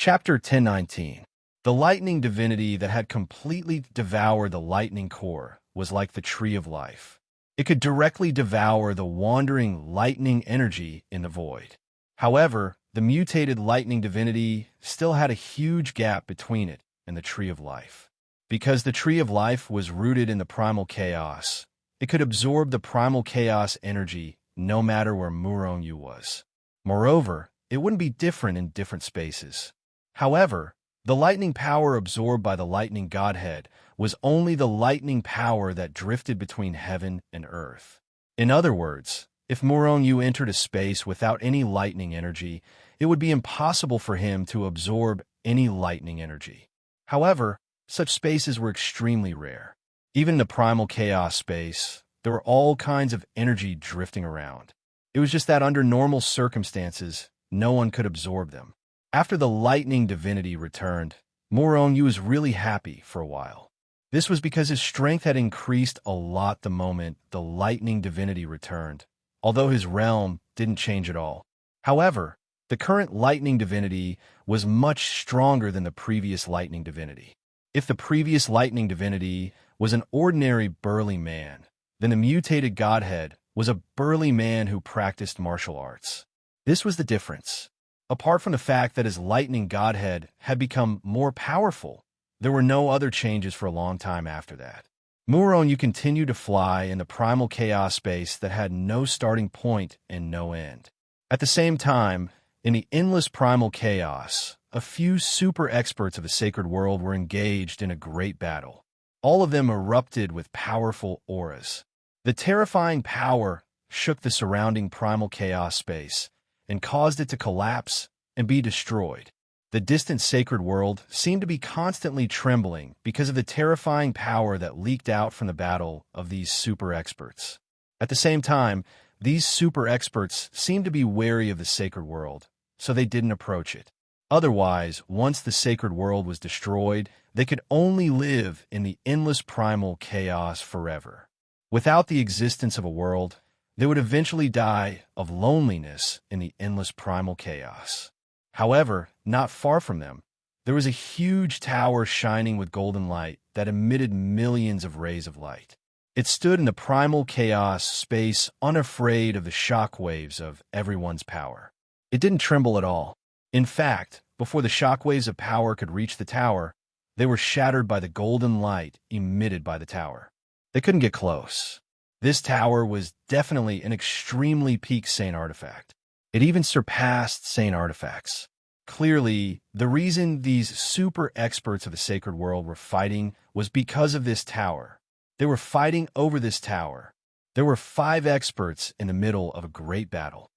Chapter 1019. The lightning divinity that had completely devoured the lightning core was like the tree of life. It could directly devour the wandering lightning energy in the void. However, the mutated lightning divinity still had a huge gap between it and the tree of life. Because the tree of life was rooted in the primal chaos, it could absorb the primal chaos energy no matter where Muronyu was. Moreover, it wouldn't be different in different spaces. However, the lightning power absorbed by the lightning godhead was only the lightning power that drifted between heaven and earth. In other words, if Muronyu entered a space without any lightning energy, it would be impossible for him to absorb any lightning energy. However, such spaces were extremely rare. Even in the primal chaos space, there were all kinds of energy drifting around. It was just that under normal circumstances, no one could absorb them. After the lightning divinity returned, Muronyu was really happy for a while. This was because his strength had increased a lot the moment the lightning divinity returned, although his realm didn't change at all. However, the current lightning divinity was much stronger than the previous lightning divinity. If the previous lightning divinity was an ordinary burly man, then the mutated godhead was a burly man who practiced martial arts. This was the difference. Apart from the fact that his lightning godhead had become more powerful, there were no other changes for a long time after that. Muronyu continued to fly in the primal chaos space that had no starting point and no end. At the same time, in the endless primal chaos, a few super experts of the sacred world were engaged in a great battle. All of them erupted with powerful auras. The terrifying power shook the surrounding primal chaos space and caused it to collapse and be destroyed. The distant sacred world seemed to be constantly trembling because of the terrifying power that leaked out from the battle of these super experts. At the same time, these super experts seemed to be wary of the sacred world, so they didn't approach it. Otherwise, once the sacred world was destroyed, they could only live in the endless primal chaos forever. Without the existence of a world, they would eventually die of loneliness in the endless primal chaos. However, not far from them, there was a huge tower shining with golden light that emitted millions of rays of light. It stood in the primal chaos space, unafraid of the shock waves of everyone's power. It didn't tremble at all. In fact, before the shock waves of power could reach the tower, they were shattered by the golden light emitted by the tower. They couldn't get close. This tower was definitely an extremely peak Saint artifact. It even surpassed Saint artifacts. Clearly, the reason these super experts of the sacred world were fighting was because of this tower. They were fighting over this tower. There were 5 experts in the middle of a great battle.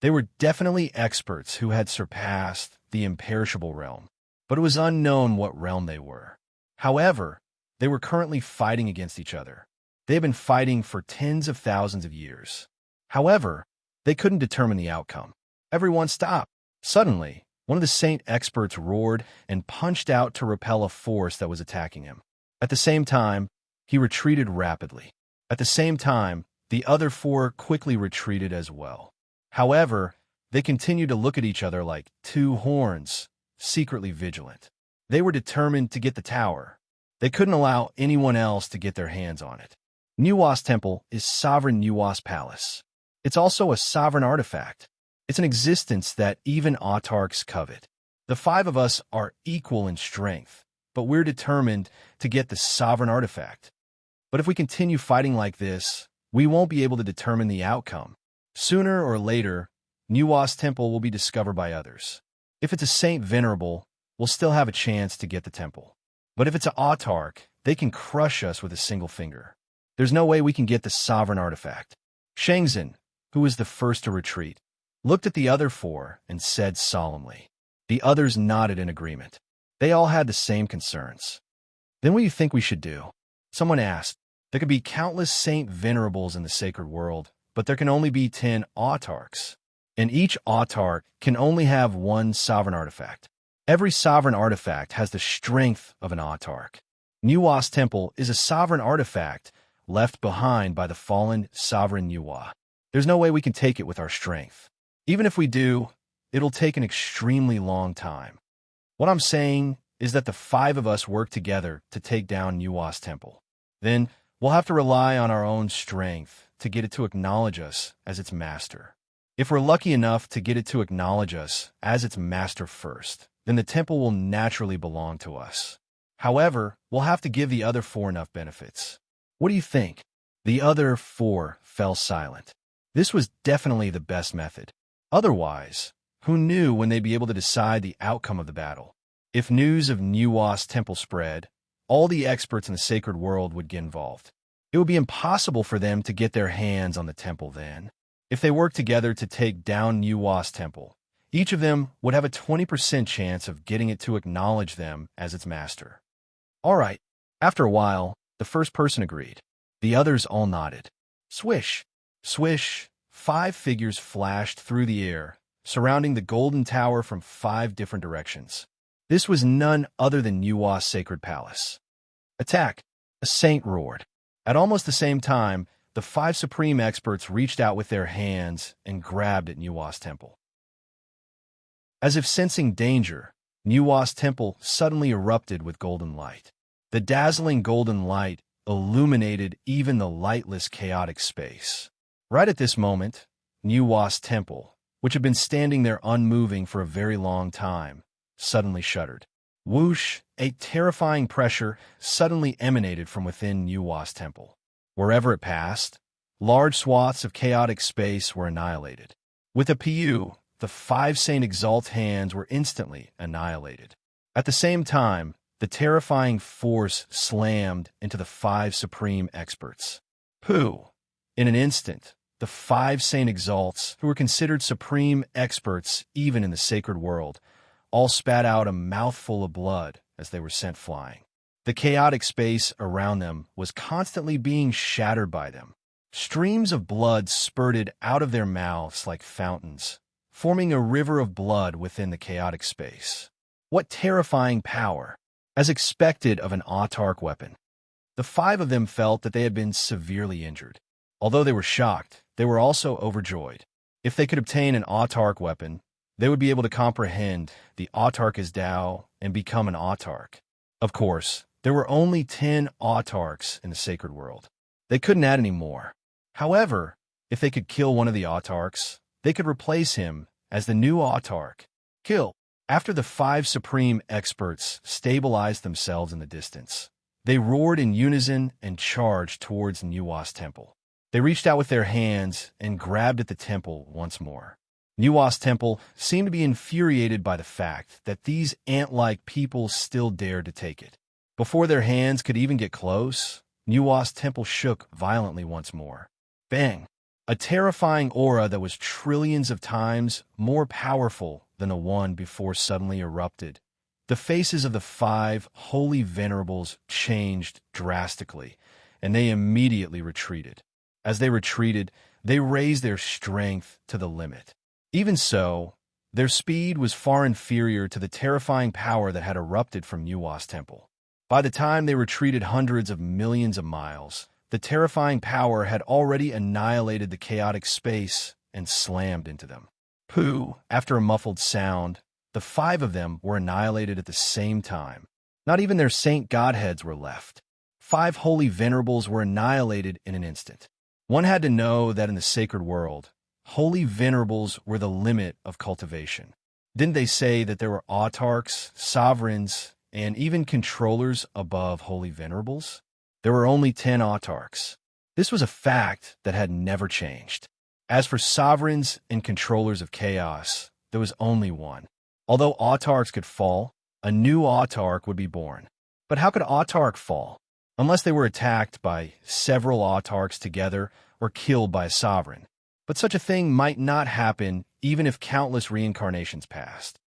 They were definitely experts who had surpassed the imperishable realm, but it was unknown what realm they were. However, they were currently fighting against each other. They had been fighting for tens of thousands of years. However, they couldn't determine the outcome. Everyone stopped. Suddenly, one of the Saint experts roared and punched out to repel a force that was attacking him. At the same time, he retreated rapidly. At the same time, the other 4 quickly retreated as well. However, they continued to look at each other like 2 horns, secretly vigilant. They were determined to get the tower. They couldn't allow anyone else to get their hands on it. Nuwa's temple is sovereign Nuwa's palace. It's also a sovereign artifact. It's an existence that even autarchs covet. The 5 of us are equal in strength, but we're determined to get the sovereign artifact. But if we continue fighting like this, we won't be able to determine the outcome. Sooner or later, Nuwa's temple will be discovered by others. If it's a Saint Venerable, we'll still have a chance to get the temple. But if it's an autarch, they can crush us with a single finger. There's no way we can get the sovereign artifact. Shangzhen, who was the first to retreat, looked at the other 4 and said solemnly. The others nodded in agreement. They all had the same concerns. Then what do you think we should do? Someone asked. There could be countless Saint Venerables in the sacred world, but there can only be 10 autarchs. And each autarch can only have 1 sovereign artifact. Every sovereign artifact has the strength of an autarch. Nuwa's temple is a sovereign artifact left behind by the fallen sovereign Nuwa. There's no way we can take it with our strength. Even if we do, it'll take an extremely long time. What I'm saying is that the 5 of us work together to take down Nuwa's temple. Then we'll have to rely on our own strength to get it to acknowledge us as its master. If we're lucky enough to get it to acknowledge us as its master first, then the temple will naturally belong to us. However, we'll have to give the other 4 enough benefits. What do you think? The other 4 fell silent. This was definitely the best method. Otherwise, who knew when they'd be able to decide the outcome of the battle? If news of Nuwa's temple spread, all the experts in the sacred world would get involved. It would be impossible for them to get their hands on the temple then. If they worked together to take down Nuwa's temple, each of them would have a 20% chance of getting it to acknowledge them as its master. All right. After a while, the first person agreed. The others all nodded. Swish, swish, 5 figures flashed through the air, surrounding the golden tower from 5 different directions. This was none other than Nuwa's sacred palace. Attack! A saint roared. At almost the same time, the 5 supreme experts reached out with their hands and grabbed at Nuwa's temple. As if sensing danger, Nuwa's temple suddenly erupted with golden light. The dazzling golden light illuminated even the lightless chaotic space. Right at this moment, Nuwa's temple, which had been standing there unmoving for a very long time, suddenly shuddered. Whoosh! A terrifying pressure suddenly emanated from within Nuwa's temple. Wherever it passed, large swaths of chaotic space were annihilated. With a PU, the 5 Saint Exalt hands were instantly annihilated. At the same time, the terrifying force slammed into the 5 supreme experts. Pooh! In an instant, the 5 Saint Exalts, who were considered supreme experts even in the sacred world, all spat out a mouthful of blood as they were sent flying. The chaotic space around them was constantly being shattered by them. Streams of blood spurted out of their mouths like fountains, forming a river of blood within the chaotic space. What terrifying power! As expected of an autarch weapon. The 5 of them felt that they had been severely injured. Although they were shocked, they were also overjoyed. If they could obtain an autarch weapon, they would be able to comprehend the autarch's Tao and become an autarch. Of course, there were only 10 autarchs in the sacred world. They couldn't add any more. However, if they could kill one of the autarchs, they could replace him as the new autarch. Kill. After the 5 supreme experts stabilized themselves in the distance, they roared in unison and charged towards Nuwa's temple. They reached out with their hands and grabbed at the temple once more. Nuwa's temple seemed to be infuriated by the fact that these ant-like people still dared to take it. Before their hands could even get close, Nuwa's temple shook violently once more. Bang! A terrifying aura that was trillions of times more powerful than the one before suddenly erupted. The faces of the 5 holy venerables changed drastically, and they immediately retreated. As they retreated, they raised their strength to the limit. Even so, their speed was far inferior to the terrifying power that had erupted from Nuwa's temple. By the time they retreated hundreds of millions of miles, the terrifying power had already annihilated the chaotic space and slammed into them. Pooh! After a muffled sound, the 5 of them were annihilated at the same time. Not even their saint godheads were left. 5 holy venerables were annihilated in an instant. One had to know that in the sacred world, holy venerables were the limit of cultivation. Didn't they say that there were autarchs, sovereigns, and even controllers above holy venerables? There were only 10 autarchs. This was a fact that had never changed. As for sovereigns and controllers of chaos, there was only one. Although autarchs could fall, a new autarch would be born. But how could autarch fall? Unless they were attacked by several autarchs together or killed by a sovereign. But such a thing might not happen even if countless reincarnations passed.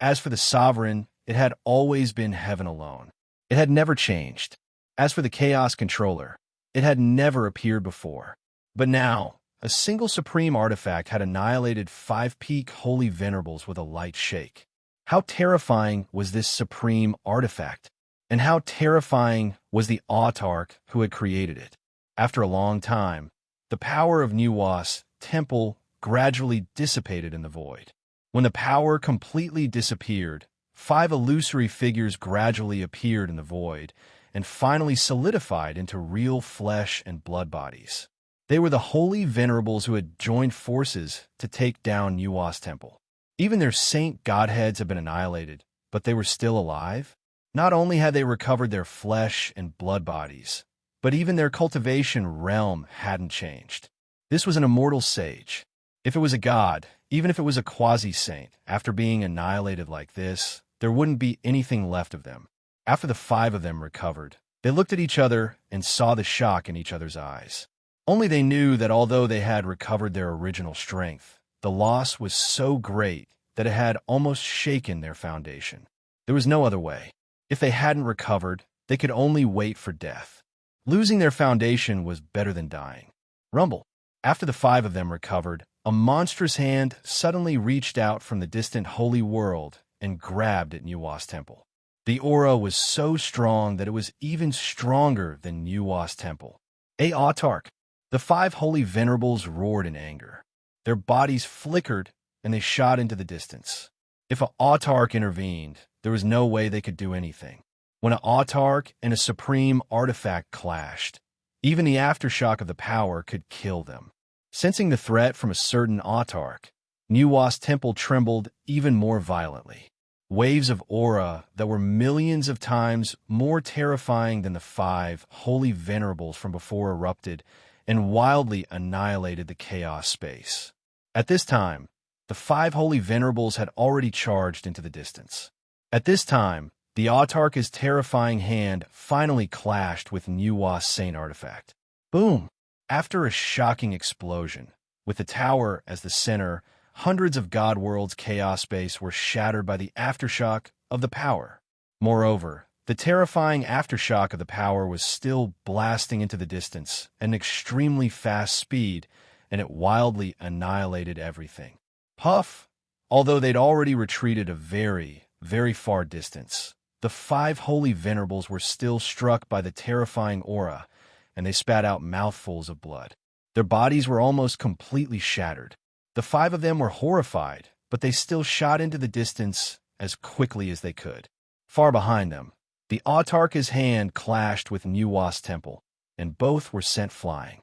As for the sovereign, it had always been heaven alone. It had never changed. As for the chaos controller, it had never appeared before. But now, a single supreme artifact had annihilated 5 peak holy venerables with a light shake. How terrifying was this supreme artifact? And how terrifying was the autarch who had created it? After a long time, the power of Nuwa's temple gradually dissipated in the void. When the power completely disappeared, 5 illusory figures gradually appeared in the void and finally solidified into real flesh and blood bodies. They were the holy venerables who had joined forces to take down Nuwa's temple. Even their saint godheads had been annihilated, but they were still alive. Not only had they recovered their flesh and blood bodies, but even their cultivation realm hadn't changed. This was an immortal sage. If it was a god, even if it was a quasi-saint, after being annihilated like this, there wouldn't be anything left of them. After the 5 of them recovered, they looked at each other and saw the shock in each other's eyes. Only they knew that although they had recovered their original strength, the loss was so great that it had almost shaken their foundation. There was no other way. If they hadn't recovered, they could only wait for death. Losing their foundation was better than dying. Rumble. After the 5 of them recovered, a monstrous hand suddenly reached out from the distant holy world and grabbed at Nuwa's temple. The aura was so strong that it was even stronger than Nuwa's temple. Autark! The 5 holy venerables roared in anger. Their bodies flickered and they shot into the distance. If an autark intervened, there was no way they could do anything. When an autark and a supreme artifact clashed, even the aftershock of the power could kill them. Sensing the threat from a certain autark, Nuwa's temple trembled even more violently. Waves of aura that were millions of times more terrifying than the 5 holy venerables from before erupted and wildly annihilated the chaos space. At this time, the 5 holy venerables had already charged into the distance. At this time, the autark's terrifying hand finally clashed with Nuwa's saint artifact. Boom! After a shocking explosion, with the tower as the center, hundreds of God worlds' chaos space were shattered by the aftershock of the power. Moreover, the terrifying aftershock of the power was still blasting into the distance at an extremely fast speed, and it wildly annihilated everything. Puff! Although they'd already retreated a very, very far distance, the 5 holy venerables were still struck by the terrifying aura, and they spat out mouthfuls of blood. Their bodies were almost completely shattered. The 5 of them were horrified, but they still shot into the distance as quickly as they could. Far behind them, the autark's hand clashed with Nuwa's temple, and both were sent flying.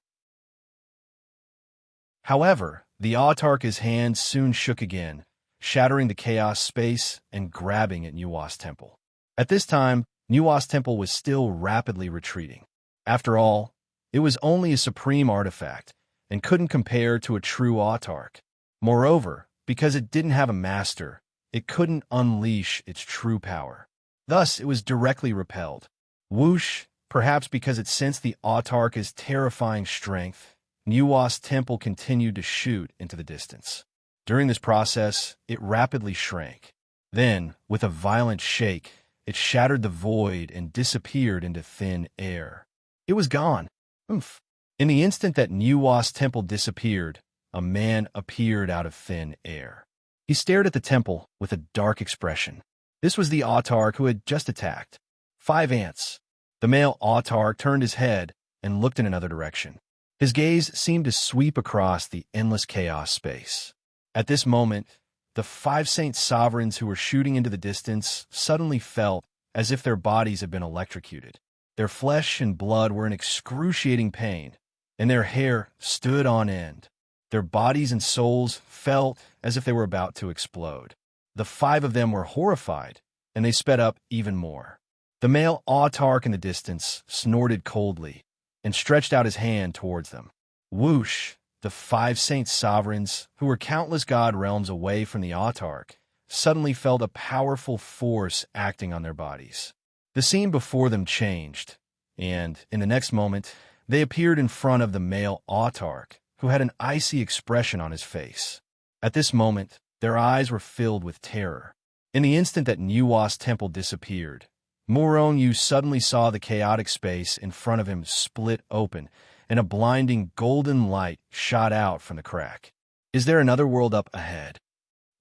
However, the autark's hand soon shook again, shattering the chaos space and grabbing at Nuwa's temple. At this time, Nuwa's temple was still rapidly retreating. After all, it was only a supreme artifact and couldn't compare to a true autark. Moreover, because it didn't have a master, it couldn't unleash its true power. Thus, it was directly repelled. Whoosh! Perhaps because it sensed the autark's terrifying strength, Nuwa's temple continued to shoot into the distance. During this process, it rapidly shrank. Then, with a violent shake, it shattered the void and disappeared into thin air. It was gone. Oomph. In the instant that Nuwa's temple disappeared, a man appeared out of thin air. He stared at the temple with a dark expression. This was the autark who had just attacked. 5 ants. The male autark turned his head and looked in another direction. His gaze seemed to sweep across the endless chaos space. At this moment, the 5 saint sovereigns who were shooting into the distance suddenly felt as if their bodies had been electrocuted. Their flesh and blood were in excruciating pain, and their hair stood on end. Their bodies and souls felt as if they were about to explode. The 5 of them were horrified, and they sped up even more. The male autark in the distance snorted coldly and stretched out his hand towards them. Whoosh! The 5 saint sovereigns, who were countless god realms away from the autark, suddenly felt a powerful force acting on their bodies. The scene before them changed, and, in the next moment, they appeared in front of the male autark, who had an icy expression on his face. At this moment, their eyes were filled with terror. In the instant that Nuwa's temple disappeared, Morongyu suddenly saw the chaotic space in front of him split open, and a blinding golden light shot out from the crack. Is there another world up ahead?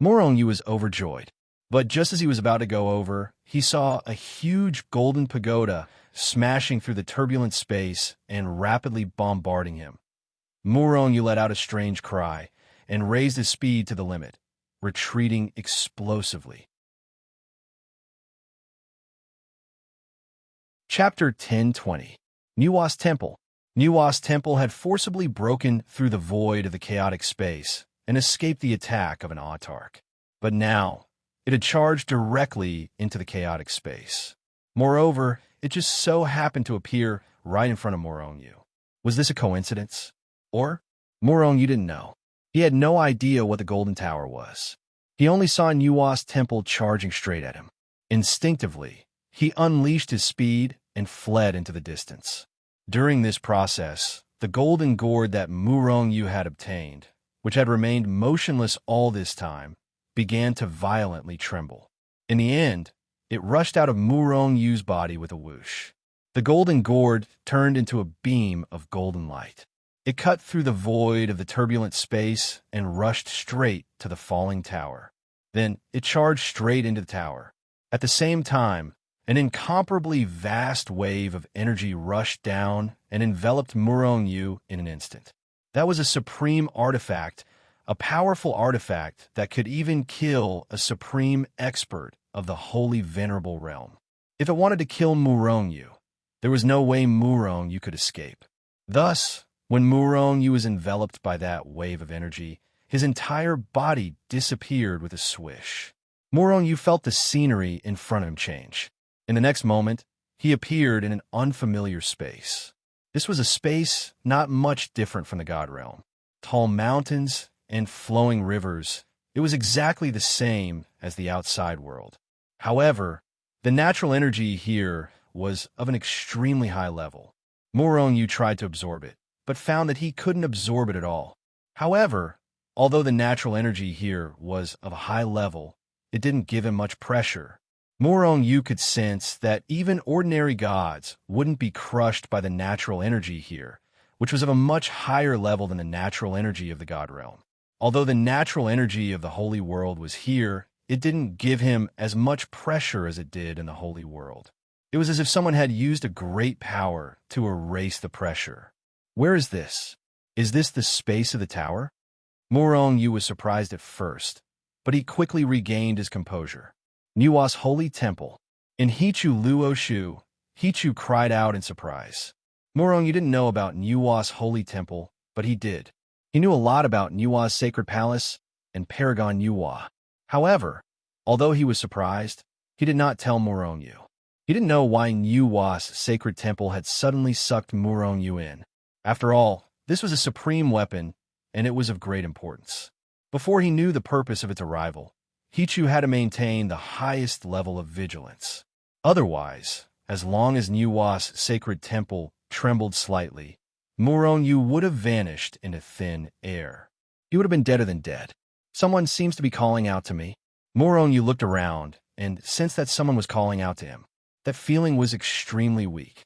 Morongyu was overjoyed, but just as he was about to go over, he saw a huge golden pagoda smashing through the turbulent space and rapidly bombarding him. Morongyu let out a strange cry, and raised his speed to the limit, retreating explosively. Chapter 10:20. Nuwa's Temple. Nuwa's temple had forcibly broken through the void of the chaotic space and escaped the attack of an autarch. But now, it had charged directly into the chaotic space. Moreover, it just so happened to appear right in front of Morongyu. Was this a coincidence? Or? Morongyu didn't know. He had no idea what the Golden Tower was. He only saw Nuwa's temple charging straight at him. Instinctively, he unleashed his speed and fled into the distance. During this process, the golden gourd that Morongyu had obtained, which had remained motionless all this time, began to violently tremble. In the end, it rushed out of Morongyu's body with a whoosh. The golden gourd turned into a beam of golden light. It cut through the void of the turbulent space and rushed straight to the falling tower. Then it charged straight into the tower. At the same time, an incomparably vast wave of energy rushed down and enveloped Morongyu in an instant. That was a supreme artifact, a powerful artifact that could even kill a supreme expert of the holy venerable realm. If it wanted to kill Morongyu, there was no way Morongyu could escape. Thus, when Morongyu was enveloped by that wave of energy, his entire body disappeared with a swish. Morongyu felt the scenery in front of him change. In the next moment, he appeared in an unfamiliar space. This was a space not much different from the God Realm. Tall mountains and flowing rivers, it was exactly the same as the outside world. However, the natural energy here was of an extremely high level. Morongyu tried to absorb it, but found that he couldn't absorb it at all. However, although the natural energy here was of a high level, it didn't give him much pressure. Morongyu could sense that even ordinary gods wouldn't be crushed by the natural energy here, which was of a much higher level than the natural energy of the God Realm. Although the natural energy of the Holy World was here, it didn't give him as much pressure as it did in the Holy World. It was as if someone had used a great power to erase the pressure. Where is this? Is this the space of the tower? Morongyu was surprised at first, but he quickly regained his composure. Nuwa's holy temple. In Hichu Luoshu, Hichu cried out in surprise. Morongyu didn't know about Nuwa's holy temple, but he did. He knew a lot about Nuwa's sacred palace and Paragon Nuwa. However, although he was surprised, he did not tell Morongyu. He didn't know why Nuwa's sacred temple had suddenly sucked Morongyu in. After all, this was a supreme weapon, and it was of great importance. Before he knew the purpose of its arrival, Hichu had to maintain the highest level of vigilance. Otherwise, as long as Nuwa's sacred temple trembled slightly, Morongyu would have vanished into thin air. He would have been deader than dead. Someone seems to be calling out to me. Morongyu looked around and sensed that someone was calling out to him. That feeling was extremely weak.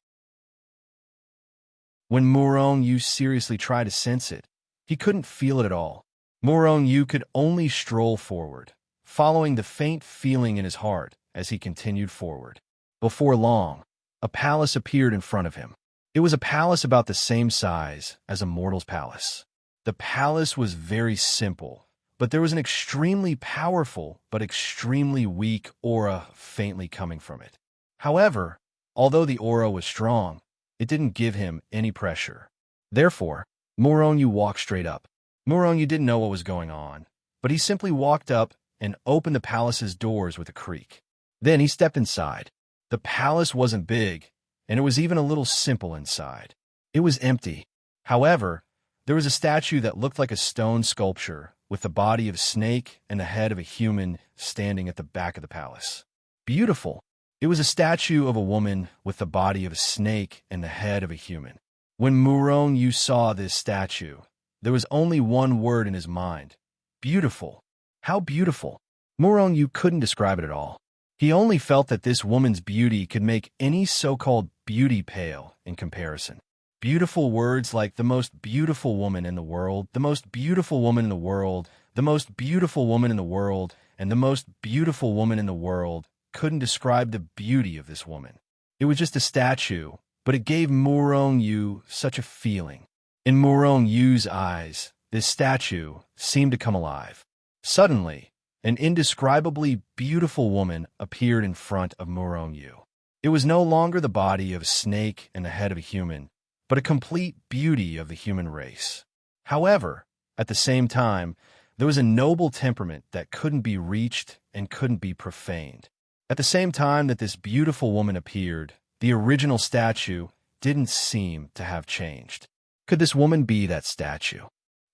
When Morongyu seriously tried to sense it, he couldn't feel it at all. Morongyu could only stroll forward, following the faint feeling in his heart as he continued forward. Before long, a palace appeared in front of him. It was a palace about the same size as a mortal's palace. The palace was very simple, but there was an extremely powerful but extremely weak aura faintly coming from it. However, although the aura was strong, it didn't give him any pressure. Therefore, Morongyu walked straight up. Morongyu didn't know what was going on, but he simply walked up and opened the palace's doors with a creak. Then he stepped inside. The palace wasn't big, and it was even a little simple inside. It was empty. However, there was a statue that looked like a stone sculpture with the body of a snake and the head of a human standing at the back of the palace. Beautiful. It was a statue of a woman with the body of a snake and the head of a human. When Morongyu saw this statue, there was only one word in his mind. Beautiful. How beautiful. Morongyu couldn't describe it at all. He only felt that this woman's beauty could make any so-called beauty pale in comparison. Beautiful words like the most beautiful woman in the world, the most beautiful woman in the world, the most beautiful woman in the world, and the most beautiful woman in the world couldn't describe the beauty of this woman. It was just a statue, but it gave Morongyu such a feeling. In Morongyu's eyes, this statue seemed to come alive. Suddenly, an indescribably beautiful woman appeared in front of Murong-Yu. It was no longer the body of a snake and the head of a human, but a complete beauty of the human race. However, at the same time, there was a noble temperament that couldn't be reached and couldn't be profaned. At the same time that this beautiful woman appeared, the original statue didn't seem to have changed. Could this woman be that statue?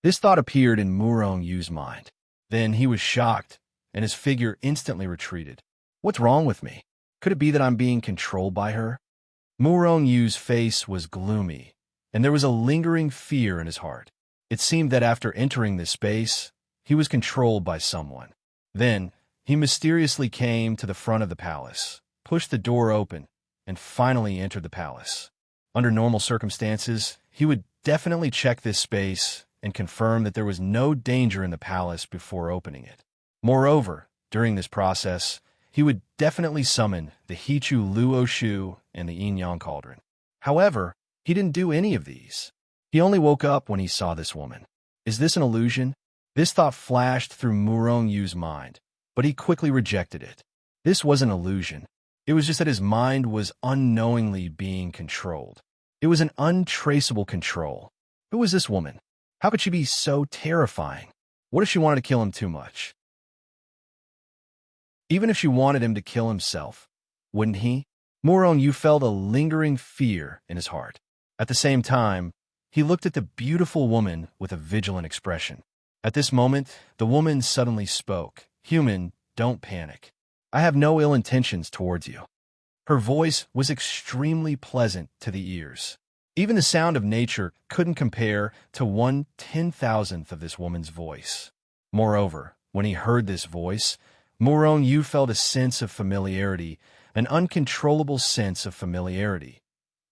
This thought appeared in Murong-Yu's mind. Then he was shocked, and his figure instantly retreated. What's wrong with me? Could it be that I'm being controlled by her? Murong-Yu's face was gloomy, and there was a lingering fear in his heart. It seemed that after entering this space, he was controlled by someone. Then, he mysteriously came to the front of the palace, pushed the door open, and finally entered the palace. Under normal circumstances, he would definitely check this space and confirm that there was no danger in the palace before opening it. Moreover, during this process, he would definitely summon the Hichu Luo Shu and the Yin Yang Cauldron. However, he didn't do any of these. He only woke up when he saw this woman. Is this an illusion? This thought flashed through Murong-Yu's mind, but he quickly rejected it. This was an illusion. It was just that his mind was unknowingly being controlled. It was an untraceable control. Who was this woman? How could she be so terrifying? What if she wanted to kill him too much? Even if she wanted him to kill himself, wouldn't he? Murong-Yu felt a lingering fear in his heart. At the same time, he looked at the beautiful woman with a vigilant expression. At this moment, the woman suddenly spoke. Human, don't panic. I have no ill intentions towards you. Her voice was extremely pleasant to the ears. Even the sound of nature couldn't compare to 1/10,000th of this woman's voice. Moreover, when he heard this voice, Murong-Yu felt a sense of familiarity, an uncontrollable sense of familiarity.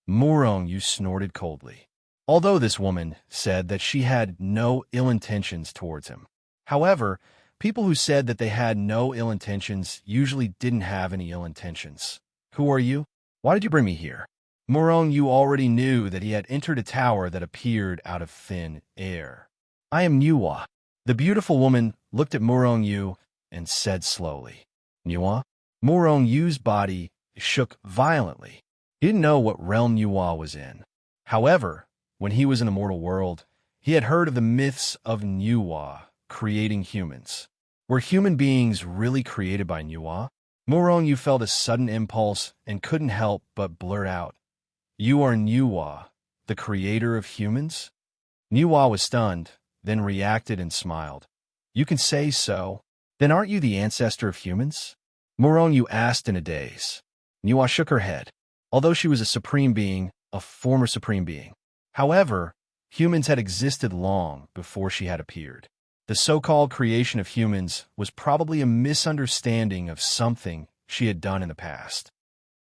Murong-Yu snorted coldly. Although this woman said that she had no ill intentions towards him. However, people who said that they had no ill intentions usually didn't have any ill intentions. Who are you? Why did you bring me here? Murong-Yu already knew that he had entered a tower that appeared out of thin air. I am Nuwa. The beautiful woman looked at Murong-Yu and said slowly, Nuwa? Murong-Yu's body shook violently. He didn't know what realm Nuwa was in. However, when he was in the mortal world, he had heard of the myths of Nuwa creating humans. Were human beings really created by Nuwa? Murong-Yu felt a sudden impulse and couldn't help but blurt out, You are Nuwa, the creator of humans? Nuwa was stunned, then reacted and smiled. You can say so. Then aren't you the ancestor of humans? Murong-Yu asked in a daze. Nuwa shook her head. Although she was a supreme being, a former supreme being. However, humans had existed long before she had appeared. The so-called creation of humans was probably a misunderstanding of something she had done in the past.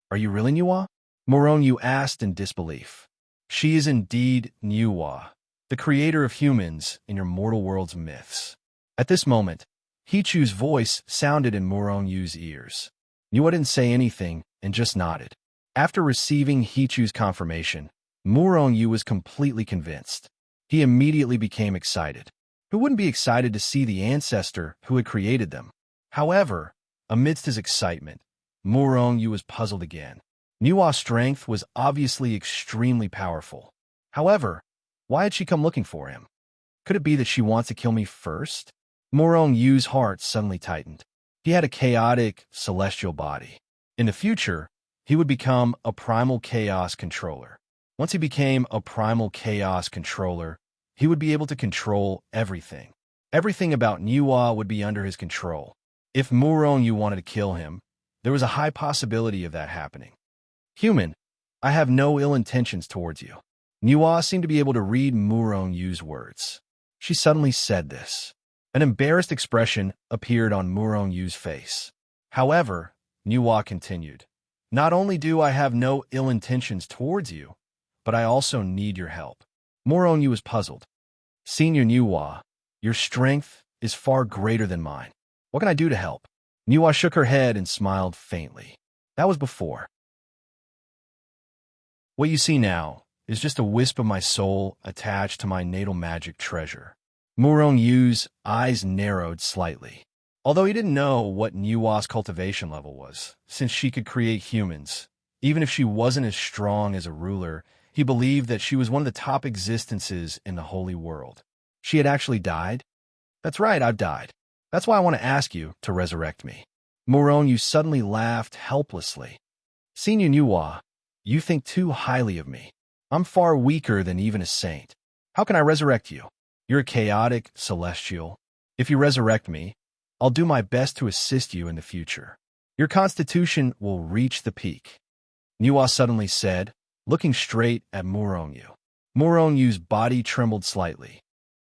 Are you really Nuwa? Murong-Yu asked in disbelief. She is indeed Nuwa, the creator of humans in your mortal world's myths. At this moment, Hichu's voice sounded in Murong-Yu's ears. Nuwa didn't say anything and just nodded. After receiving Hichu's confirmation, Murong-Yu was completely convinced. He immediately became excited. Who wouldn't be excited to see the ancestor who had created them? However, amidst his excitement, Murong-Yu was puzzled again. Nuwa's strength was obviously extremely powerful. However, why had she come looking for him? Could it be that she wants to kill me first? Murong-Yu's heart suddenly tightened. He had a chaotic, celestial body. In the future, he would become a primal chaos controller. Once he became a primal chaos controller, he would be able to control everything. Everything about Nuwa would be under his control. If Murong-Yu wanted to kill him, there was a high possibility of that happening. Human, I have no ill intentions towards you. Nuwa seemed to be able to read Murong-Yu's words. She suddenly said this. An embarrassed expression appeared on Murong-Yu's face. However, Nuwa continued, Not only do I have no ill intentions towards you, but I also need your help. Murong-Yu was puzzled. Senior Nuwa, your strength is far greater than mine. What can I do to help? Nuwa shook her head and smiled faintly. That was before. What you see now is just a wisp of my soul attached to my natal magic treasure. Murong Yu's eyes narrowed slightly. Although he didn't know what Nuwa's cultivation level was, since she could create humans, even if she wasn't as strong as a ruler, he believed that she was one of the top existences in the holy world. She had actually died? That's right, I've died. That's why I want to ask you to resurrect me. Murong Yu suddenly laughed helplessly. Senior Nuwa, you think too highly of me. I'm far weaker than even a saint. How can I resurrect you? You're a chaotic celestial. If you resurrect me, I'll do my best to assist you in the future. Your constitution will reach the peak. Nuwa suddenly said, looking straight at Murong Yu. Murong Yu's body trembled slightly.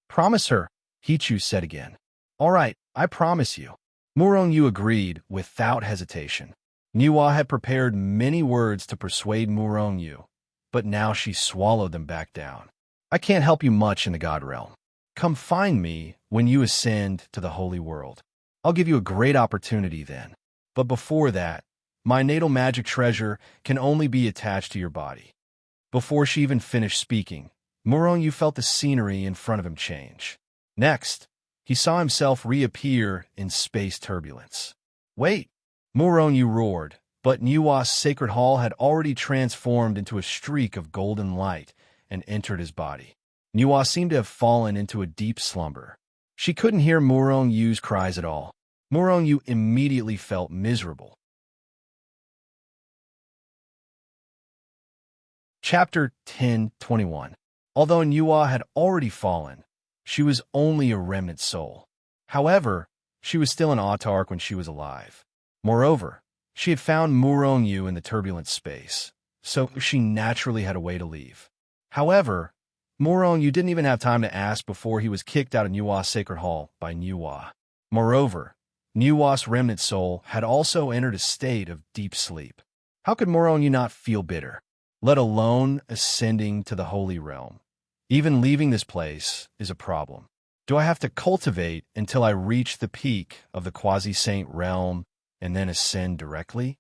Promise her, Hichu said again. All right, I promise you. Murong Yu agreed without hesitation. Nuwa had prepared many words to persuade Murong Yu, but now she swallowed them back down. I can't help you much in the God realm. Come find me when you ascend to the holy world. I'll give you a great opportunity then. But before that, my natal magic treasure can only be attached to your body. Before she even finished speaking, Murong Yu felt the scenery in front of him change. Next, he saw himself reappear in space turbulence. Wait! Murong Yu roared, but Nuwa's sacred hall had already transformed into a streak of golden light and entered his body. Nuwa seemed to have fallen into a deep slumber. She couldn't hear Murong Yu's cries at all. Murong Yu immediately felt miserable. Chapter 10:21. Although Nuwa had already fallen, she was only a remnant soul. However, she was still an autarch when she was alive. Moreover, she had found Murong Yu in the turbulent space, so she naturally had a way to leave. However, Murong Yu didn't even have time to ask before he was kicked out of Nuwa's sacred hall by Nuwa. Moreover, Nuwa's remnant soul had also entered a state of deep sleep. How could Murong Yu not feel bitter, let alone ascending to the holy realm? Even leaving this place is a problem. Do I have to cultivate until I reach the peak of the quasi-saint realm and then ascend directly?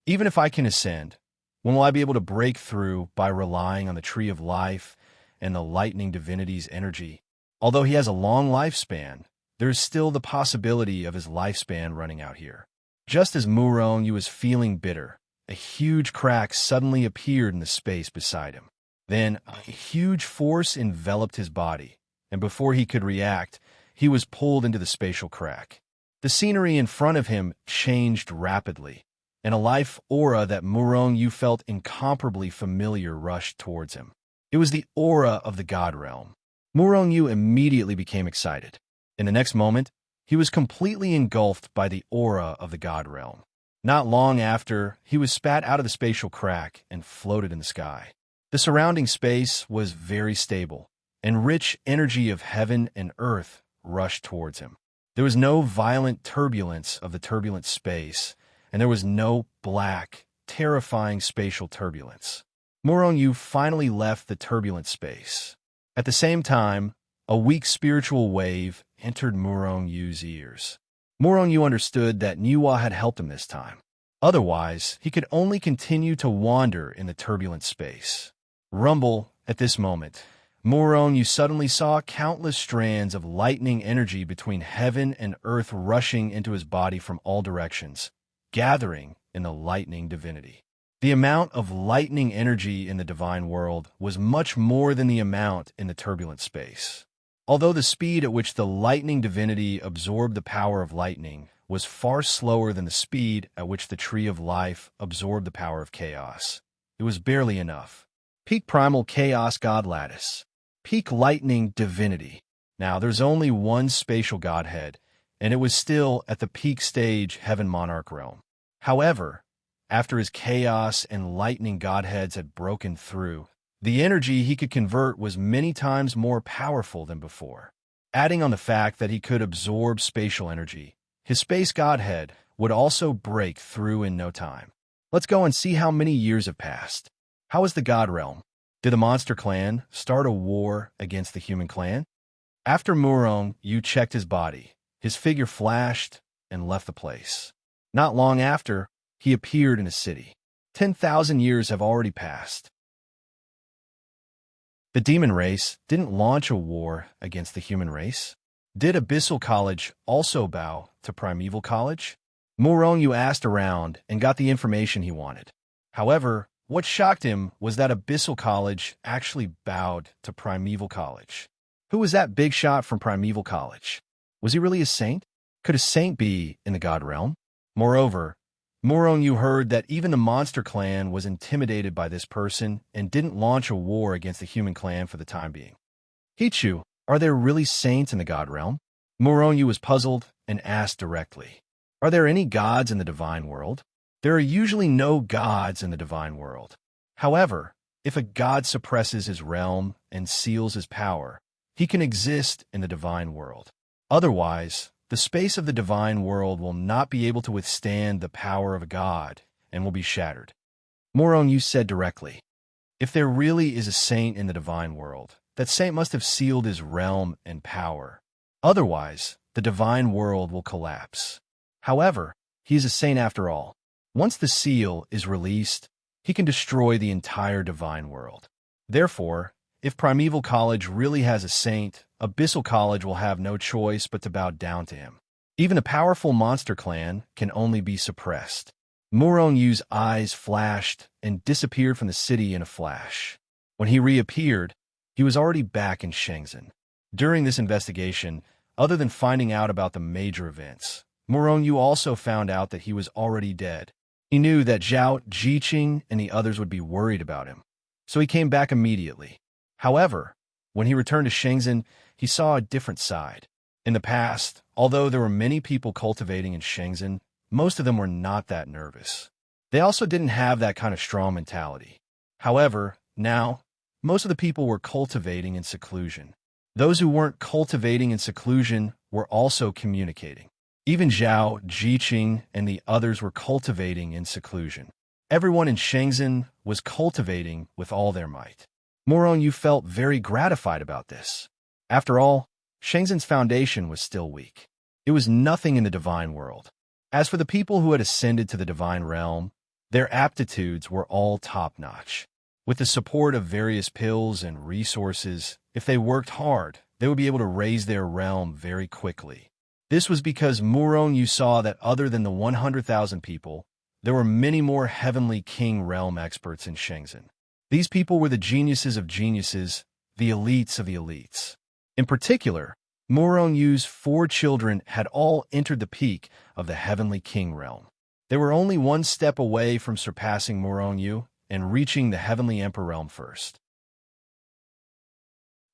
Even if I can ascend, when will I be able to break through by relying on the tree of life and the lightning divinity's energy? Although he has a long lifespan, there is still the possibility of his lifespan running out here. Just as Murong Yu was feeling bitter, a huge crack suddenly appeared in the space beside him. Then a huge force enveloped his body, and before he could react, he was pulled into the spatial crack. The scenery in front of him changed rapidly, and a life aura that Murong Yu felt incomparably familiar rushed towards him. It was the aura of the God realm. Murong Yu immediately became excited. In the next moment, he was completely engulfed by the aura of the God realm. Not long after, he was spat out of the spatial crack and floated in the sky. The surrounding space was very stable, and rich energy of heaven and earth rushed towards him. There was no violent turbulence of the turbulent space, and there was no black, terrifying spatial turbulence. Murong Yu finally left the turbulent space. At the same time, a weak spiritual wave entered Murong Yu's ears. Murong Yu understood that Nuwa had helped him this time. Otherwise, he could only continue to wander in the turbulent space. Rumble, at this moment, Murong Yu suddenly saw countless strands of lightning energy between heaven and earth rushing into his body from all directions, gathering in the lightning divinity. The amount of lightning energy in the divine world was much more than the amount in the turbulent space. Although the speed at which the lightning divinity absorbed the power of lightning was far slower than the speed at which the tree of life absorbed the power of chaos, it was barely enough. Peak primal chaos god lattice. Peak lightning divinity. Now, there's only one spatial godhead, and it was still at the peak stage heaven monarch realm. However, after his chaos and lightning godheads had broken through, the energy he could convert was many times more powerful than before. Adding on the fact that he could absorb spatial energy, his space godhead would also break through in no time. Let's go and see how many years have passed. How is the god realm? Did the monster clan start a war against the human clan? After Murong Yu checked his body, his figure flashed and left the place. Not long after, he appeared in a city. 10,000 years have already passed. The demon race didn't launch a war against the human race. Did Abyssal College also bow to Primeval College? Morongyu asked around and got the information he wanted. However, what shocked him was that Abyssal College actually bowed to Primeval College. Who was that big shot from Primeval College? Was he really a saint? Could a saint be in the god realm? Moreover, Morongyu heard that even the monster clan was intimidated by this person and didn't launch a war against the human clan for the time being. Hichu, are there really saints in the god realm? Morongyu was puzzled and asked directly. Are there any gods in the divine world? There are usually no gods in the divine world. However, if a god suppresses his realm and seals his power, he can exist in the divine world. Otherwise, the space of the divine world will not be able to withstand the power of a god and will be shattered. Morongyu said directly, if there really is a saint in the divine world, that saint must have sealed his realm and power. Otherwise, the divine world will collapse. However, he is a saint after all. Once the seal is released, he can destroy the entire divine world. Therefore, if Primeval College really has a saint, Abyssal College will have no choice but to bow down to him. Even a powerful monster clan can only be suppressed. Morongyu's eyes flashed and disappeared from the city in a flash. When he reappeared, he was already back in Shenzhen. During this investigation, other than finding out about the major events, Morongyu also found out that he was already dead. He knew that Zhao Jiqing and the others would be worried about him, so he came back immediately. However, when he returned to Shenzhen, he saw a different side. In the past, although there were many people cultivating in Shenzhen, most of them were not that nervous. They also didn't have that kind of strong mentality. However, now, most of the people were cultivating in seclusion. Those who weren't cultivating in seclusion were also communicating. Even Zhao Jiqing and the others were cultivating in seclusion. Everyone in Shenzhen was cultivating with all their might. Morongyu felt very gratified about this. After all, Shenzhen's foundation was still weak. It was nothing in the divine world. As for the people who had ascended to the divine realm, their aptitudes were all top-notch. With the support of various pills and resources, if they worked hard, they would be able to raise their realm very quickly. This was because Morongyu saw that other than the 100,000 people, there were many more Heavenly King realm experts in Shenzhen. These people were the geniuses of geniuses, the elites of the elites. In particular, Morongyu's 4 children had all entered the peak of the Heavenly King realm. They were only one step away from surpassing Morongyu and reaching the Heavenly Emperor realm first.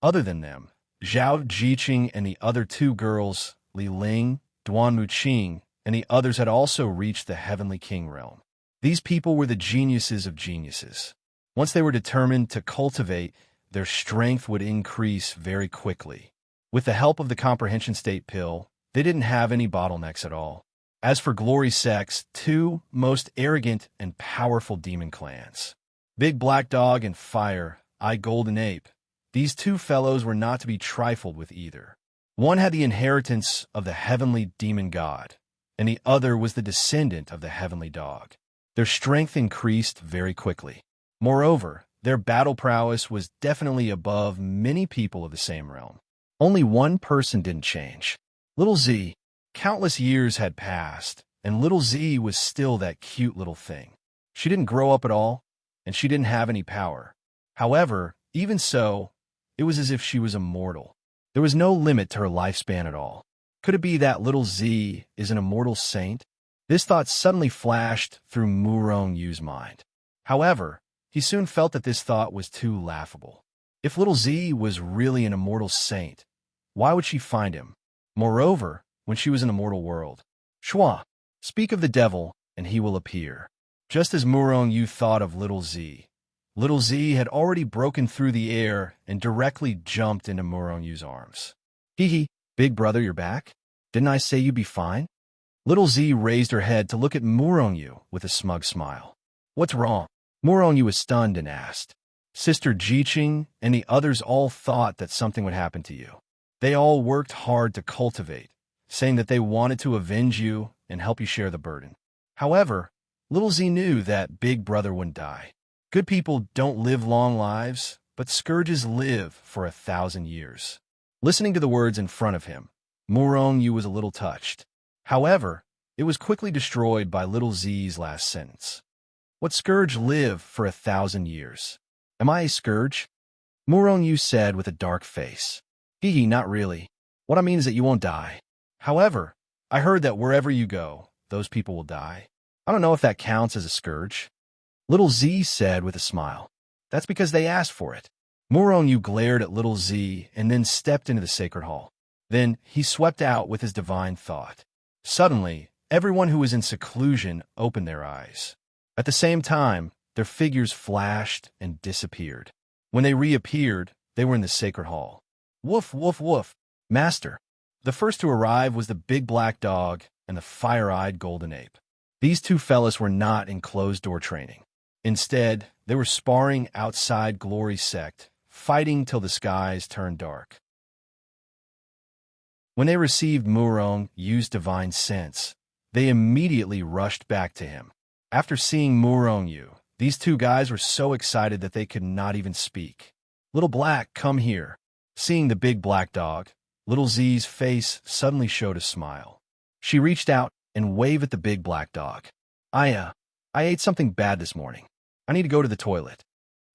Other than them, Zhao Jiqing and the other 2 girls, Li Ling, Duan Muqing, and the others had also reached the Heavenly King realm. These people were the geniuses of geniuses. Once they were determined to cultivate, their strength would increase very quickly. With the help of the comprehension state pill, they didn't have any bottlenecks at all. As for Glory Sect's 2 most arrogant and powerful demon clans, Big Black Dog and Fire Eye Golden Ape, these 2 fellows were not to be trifled with either. One had the inheritance of the heavenly demon god, and the other was the descendant of the heavenly dog. Their strength increased very quickly. Moreover, their battle prowess was definitely above many people of the same realm. Only one person didn't change. Little Z. Countless years had passed, and Little Z was still that cute little thing. She didn't grow up at all, and she didn't have any power. However, even so, it was as if she was immortal. There was no limit to her lifespan at all. Could it be that Little Z is an immortal saint? This thought suddenly flashed through Morongyu's mind. However, he soon felt that this thought was too laughable. If Little Z was really an immortal saint, why would she find him? Moreover, when she was in the mortal world. Shua, speak of the devil, and he will appear. Just as Morongyu thought of Little Z had already broken through the air and directly jumped into Morongyu's arms. Hee hee, big brother, you're back? Didn't I say you'd be fine? Little Z raised her head to look at Morongyu with a smug smile. What's wrong? Morongyu was stunned and asked. Sister Jiqing and the others all thought that something would happen to you. They all worked hard to cultivate, saying that they wanted to avenge you and help you share the burden. However, Little Z knew that Big Brother wouldn't die. Good people don't live long lives, but scourges live for 1,000 years. Listening to the words in front of him, Murong Yu was a little touched. However, it was quickly destroyed by little Z's last sentence. What scourge live for 1,000 years? Am I a scourge? Murong Yu said with a dark face. Hee, not really. What I mean is that you won't die. However, I heard that wherever you go, those people will die. I don't know if that counts as a scourge. Little Z said with a smile. That's because they asked for it. Murong Yu glared at little Z and then stepped into the sacred hall. Then he swept out with his divine thought. Suddenly, everyone who was in seclusion opened their eyes. At the same time, their figures flashed and disappeared. When they reappeared, they were in the sacred hall. Woof, woof, woof. Master. The first to arrive was the big black dog and the fire-eyed golden ape. These two fellas were not in closed-door training. Instead, they were sparring outside Glory's sect, fighting till the skies turned dark. When they received Murong Yu's divine sense, they immediately rushed back to him. After seeing Murong Yu, these two guys were so excited that they could not even speak. Little Black, come here. Seeing the big black dog, little Z's face suddenly showed a smile. She reached out and waved at the big black dog. I ate something bad this morning. I need to go to the toilet.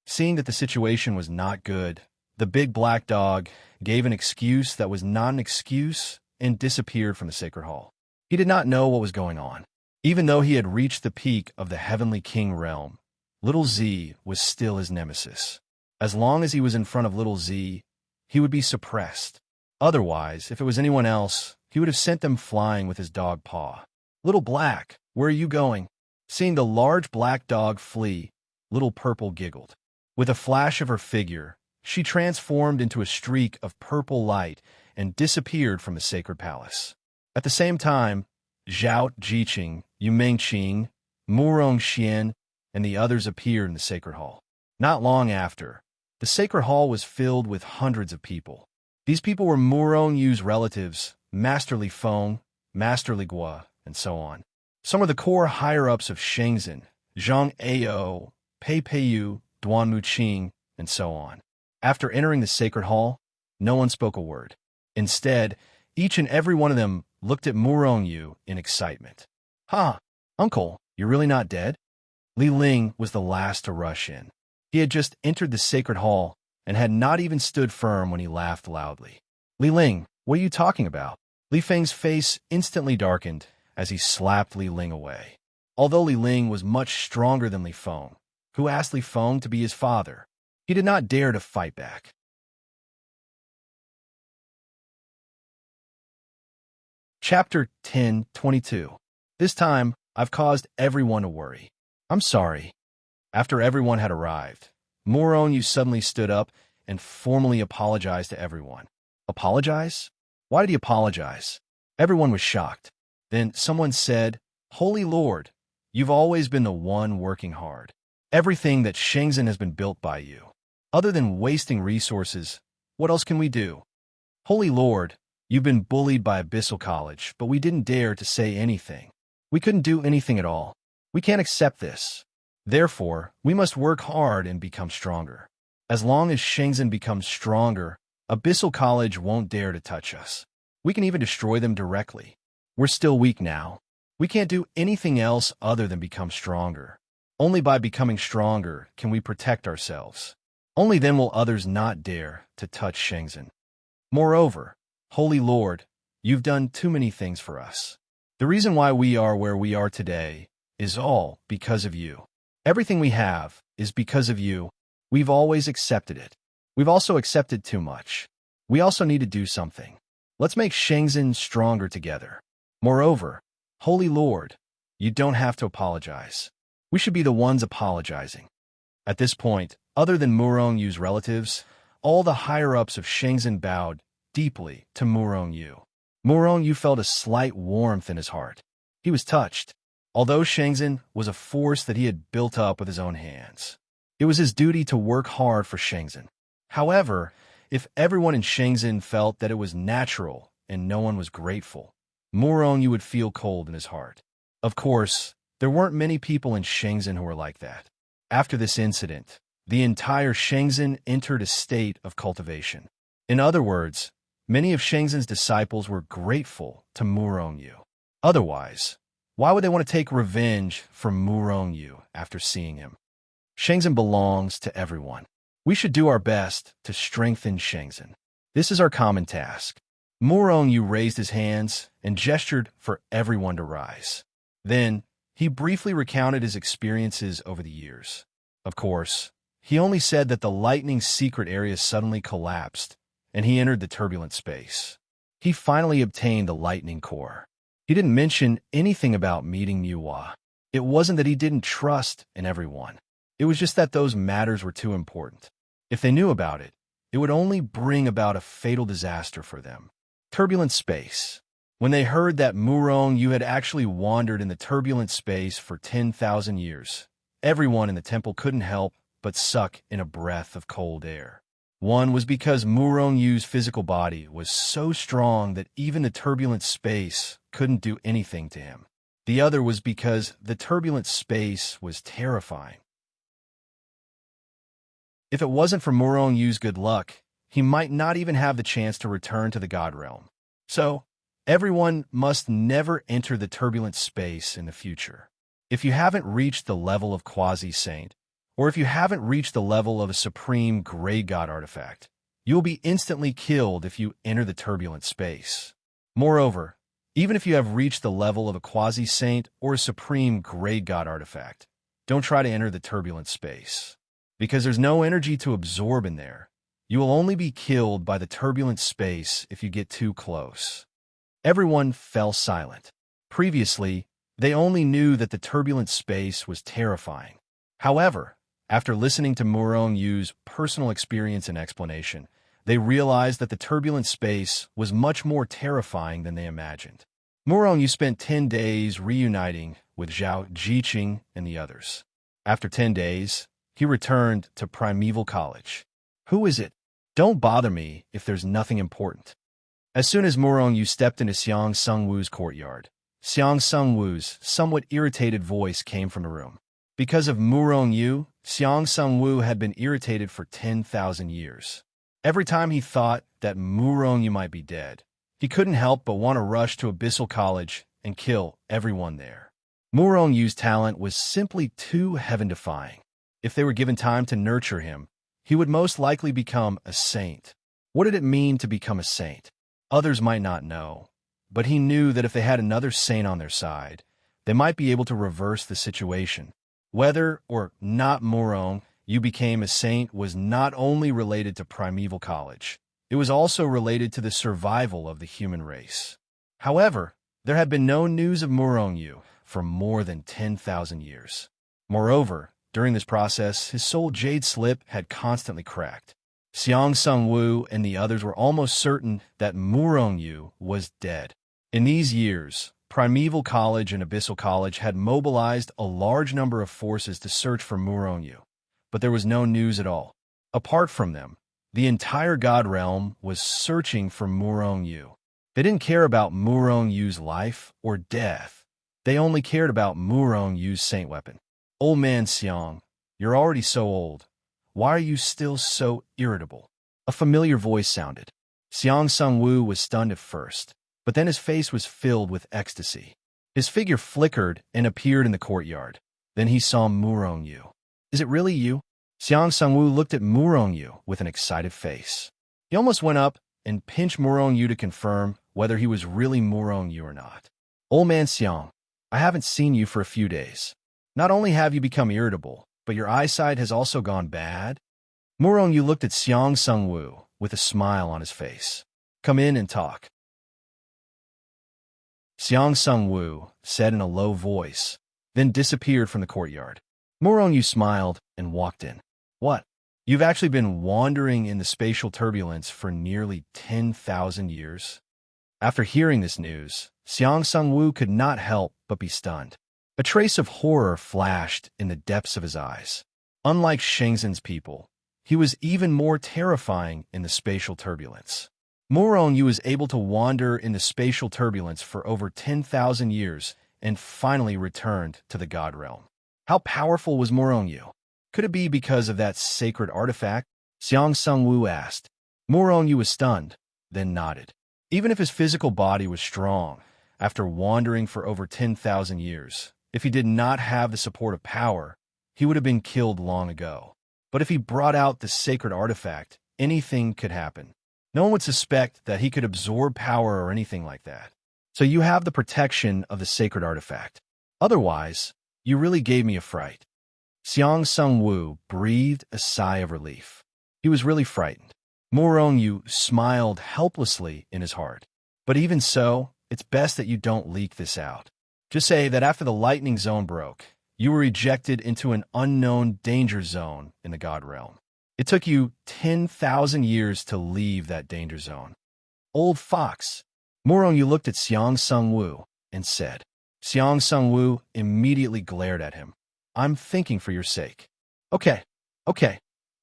Seeing that the situation was not good, the big black dog gave an excuse that was not an excuse and disappeared from the sacred hall. He did not know what was going on. Even though he had reached the peak of the Heavenly King realm, little Z was still his nemesis. As long as he was in front of little Z, he would be suppressed. Otherwise, if it was anyone else, he would have sent them flying with his dog paw. Little Black, where are you going? Seeing the large black dog flee, little Purple giggled. With a flash of her figure, she transformed into a streak of purple light and disappeared from the sacred palace. At the same time, Zhao Jiqing, Yu Mingqing, Murong Xian, and the others appeared in the sacred hall. Not long after, the sacred hall was filled with hundreds of people. These people were Murong Yu's relatives, Master Li Feng, Master Li Gua, and so on. Some were the core higher-ups of Shenzhen, Zhang Ao, Pei Peiyu, Duan Muqing, and so on. After entering the sacred hall, no one spoke a word. Instead, each and every one of them looked at Murong Yu in excitement. Ha! Uncle, you're really not dead? Li Ling was the last to rush in. He had just entered the sacred hall and had not even stood firm when he laughed loudly. Li Ling, what are you talking about? Li Feng's face instantly darkened as he slapped Li Ling away. Although Li Ling was much stronger than Li Feng, who asked Li Feng to be his father, he did not dare to fight back. Chapter 10:22. This time, I've caused everyone to worry. I'm sorry. After everyone had arrived, Murong Yu suddenly stood up and formally apologized to everyone. Apologize? Why did he apologize? Everyone was shocked. Then someone said, Holy Lord, you've always been the one working hard. Everything that Shenzhen has been built by you. Other than wasting resources, what else can we do? Holy Lord, you've been bullied by Abyssal College, but we didn't dare to say anything. We couldn't do anything at all. We can't accept this. Therefore, we must work hard and become stronger. As long as Shenzhen becomes stronger, Abyssal College won't dare to touch us. We can even destroy them directly. We're still weak now. We can't do anything else other than become stronger. Only by becoming stronger can we protect ourselves. Only then will others not dare to touch Shenzhen. Moreover, Holy Lord, you've done too many things for us. The reason why we are where we are today is all because of you. Everything we have is because of you. We've always accepted it. We've also accepted too much. We also need to do something. Let's make Shenzhen stronger together. Moreover, Holy Lord, you don't have to apologize. We should be the ones apologizing. At this point, other than Murong Yu's relatives, all the higher-ups of Shenzhen bowed deeply to Murong Yu. Murong Yu felt a slight warmth in his heart. He was touched. Although Shenzhen was a force that he had built up with his own hands, it was his duty to work hard for Shenzhen. However, if everyone in Shenzhen felt that it was natural and no one was grateful, Murong Yu would feel cold in his heart. Of course, there weren't many people in Shenzhen who were like that. After this incident, the entire Shenzhen entered a state of cultivation. In other words, many of Shenzhen's disciples were grateful to Murongyu. Otherwise, why would they want to take revenge from Murongyu after seeing him? Shenzhen belongs to everyone. We should do our best to strengthen Shenzhen. This is our common task. Murongyu raised his hands and gestured for everyone to rise. Then, he briefly recounted his experiences over the years. Of course, he only said that the lightning's secret area suddenly collapsed, and he entered the turbulent space. He finally obtained the lightning core. He didn't mention anything about meeting Muwa. It wasn't that he didn't trust in everyone. It was just that those matters were too important. If they knew about it, it would only bring about a fatal disaster for them. Turbulent space. When they heard that Murongyu had actually wandered in the turbulent space for 10,000 years, everyone in the temple couldn't help but suck in a breath of cold air. One was because Murongyu's physical body was so strong that even the turbulent space couldn't do anything to him. The other was because the turbulent space was terrifying. If it wasn't for Murongyu's good luck, he might not even have the chance to return to the God Realm. So, everyone must never enter the turbulent space in the future. If you haven't reached the level of quasi-saint, or if you haven't reached the level of a supreme gray god artifact, you will be instantly killed if you enter the turbulent space. Moreover, even if you have reached the level of a quasi-saint or a supreme gray god artifact, don't try to enter the turbulent space. Because there's no energy to absorb in there. You will only be killed by the turbulent space if you get too close. Everyone fell silent. Previously, they only knew that the turbulent space was terrifying. However, after listening to Murongyu's personal experience and explanation, they realized that the turbulent space was much more terrifying than they imagined. Murongyu spent 10 days reuniting with Zhao Jiqing and the others. After 10 days, he returned to Primeval College. Who is it? Don't bother me if there's nothing important. As soon as Murongyu stepped into Xiang Sungwu's courtyard, Xiang Sungwu's somewhat irritated voice came from the room. Because of Murongyu, Xiang Sungwu had been irritated for 10,000 years. Every time he thought that Murongyu might be dead, he couldn't help but want to rush to Abyssal College and kill everyone there. Murongyu's talent was simply too heaven-defying. If they were given time to nurture him, he would most likely become a saint. What did it mean to become a saint? Others might not know, but he knew that if they had another saint on their side, they might be able to reverse the situation. Whether or not Murongyu became a saint was not only related to Primeval College, it was also related to the survival of the human race. However, there had been no news of Murongyu for more than 10,000 years. Moreover, during this process, his soul jade slip had constantly cracked. Xiang Sungwu and the others were almost certain that Murongyu was dead. In these years, Primeval College and Abyssal College had mobilized a large number of forces to search for Murongyu, but there was no news at all. Apart from them, the entire God Realm was searching for Murongyu. They didn't care about Murongyu's life or death. They only cared about Murongyu's saint weapon. Old man Xiang, you're already so old. Why are you still so irritable? A familiar voice sounded. Xiang Sungwu was stunned at first, but then his face was filled with ecstasy. His figure flickered and appeared in the courtyard. Then he saw Murongyu. Is it really you? Xiang Sungwu looked at Murongyu with an excited face. He almost went up and pinched Murongyu to confirm whether he was really Murongyu or not. Old man Xiang, I haven't seen you for a few days. Not only have you become irritable, but your eyesight has also gone bad. Murongyu looked at Xiang Sungwu with a smile on his face. Come in and talk. Xiang Sungwu said in a low voice, then disappeared from the courtyard. Murongyu smiled and walked in. What? You've actually been wandering in the spatial turbulence for nearly 10,000 years? After hearing this news, Xiang Sungwu could not help but be stunned. A trace of horror flashed in the depths of his eyes. Unlike Shenzhen's people, he was even more terrifying in the spatial turbulence. Murongyu was able to wander in the spatial turbulence for over 10,000 years and finally returned to the God Realm. How powerful was Murongyu? Could it be because of that sacred artifact? Xiang Sung-woo asked. Morong-yu was stunned, then nodded. Even if his physical body was strong, after wandering for over 10,000 years, if he did not have the support of power, he would have been killed long ago. But if he brought out the sacred artifact, anything could happen. No one would suspect that he could absorb power or anything like that. So you have the protection of the sacred artifact. Otherwise, you really gave me a fright. Xiang Sung-woo breathed a sigh of relief. He was really frightened. Morong-yu smiled helplessly in his heart. But even so, it's best that you don't leak this out. Just say that after the lightning zone broke, you were ejected into an unknown danger zone in the God realm. It took you 10,000 years to leave that danger zone. Old fox. Morong-yu looked at Xiang Sung-woo and said. Xiang Sung-woo immediately glared at him. I'm thinking for your sake. Okay.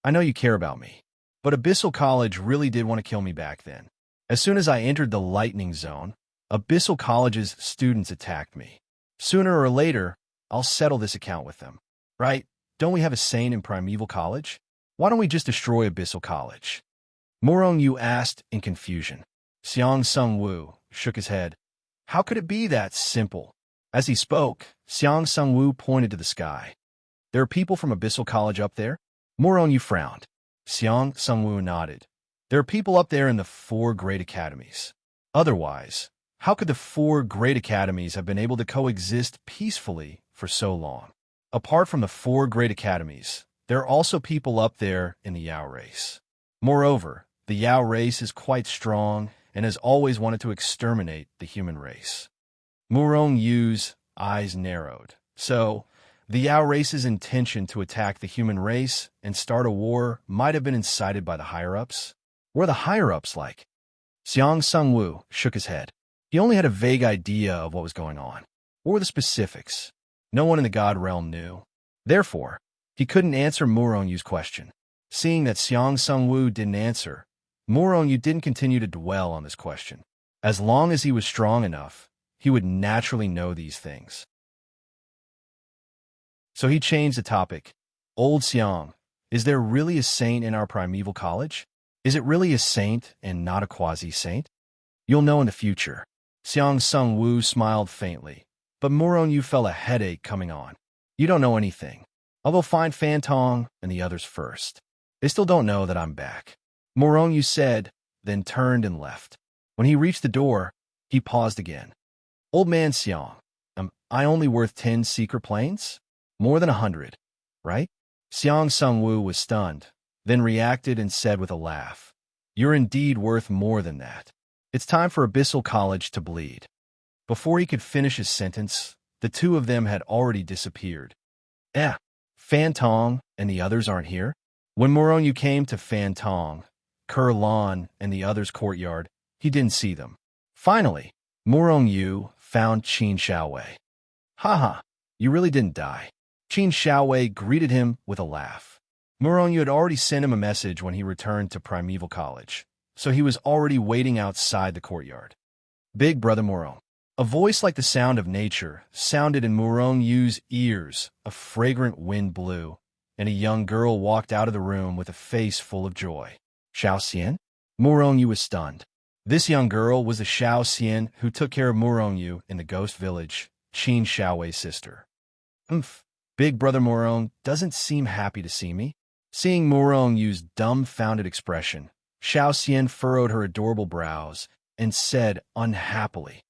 I know you care about me. But Abyssal College really did want to kill me back then. As soon as I entered the lightning zone, Abyssal College's students attacked me. Sooner or later, I'll settle this account with them. Right? Don't we have a saying in Primeval College? Why don't we just destroy Abyssal College? Morong-yu asked in confusion. Xiang Sung-woo shook his head. How could it be that simple? As he spoke, Xiang Sung-woo pointed to the sky. There are people from Abyssal College up there? Morong-yu frowned. Xiang Sung-woo nodded. There are people up there in the 4 great academies. Otherwise, how could the 4 great academies have been able to coexist peacefully for so long? Apart from the 4 great academies, there are also people up there in the Yao race. Moreover, the Yao race is quite strong and has always wanted to exterminate the human race. Morong-yu's eyes narrowed. So, the Yao race's intention to attack the human race and start a war might have been incited by the higher-ups? What are the higher-ups like? Xiang Sung-woo shook his head. He only had a vague idea of what was going on. What were the specifics? No one in the God realm knew. Therefore, he couldn't answer Morong-yu's question. Seeing that Xiang Sung-woo didn't answer, Morong-yu didn't continue to dwell on this question. As long as he was strong enough, he would naturally know these things. So he changed the topic. Old Xiang, is there really a saint in our Primeval College? Is it really a saint and not a quasi-saint? You'll know in the future. Xiang Sung-woo smiled faintly, but Morong-yu felt a headache coming on. You don't know anything. I'll go find Fantong and the others first. They still don't know that I'm back. Morong-yu said, then turned and left. When he reached the door, he paused again. Old man Xiang, am I only worth 10 secret planes? More than 100, right? Xiang Sung-woo was stunned, then reacted and said with a laugh, You're indeed worth more than that. It's time for Abyssal College to bleed. Before he could finish his sentence, the 2 of them had already disappeared. Fantong and the others aren't here? When Morong-yu came to Fantong, Lan, and the others' courtyard, he didn't see them. Finally, Morong-yu found Qin Xiaowei. Haha, you really didn't die. Qin Xiaowei greeted him with a laugh. Morong-yu had already sent him a message when he returned to Primeval College, so he was already waiting outside the courtyard. Big brother Morong. A voice like the sound of nature sounded in Morong-yu's ears. A fragrant wind blew, and a young girl walked out of the room with a face full of joy. Xiao Xian? Morong-yu was stunned. This young girl was the Xiao Xian who took care of Morong-yu in the ghost village, Qin Xiaowei's sister. Big brother Morong doesn't seem happy to see me. Seeing Morong-yu's dumbfounded expression, Xiao Xian furrowed her adorable brows and said unhappily,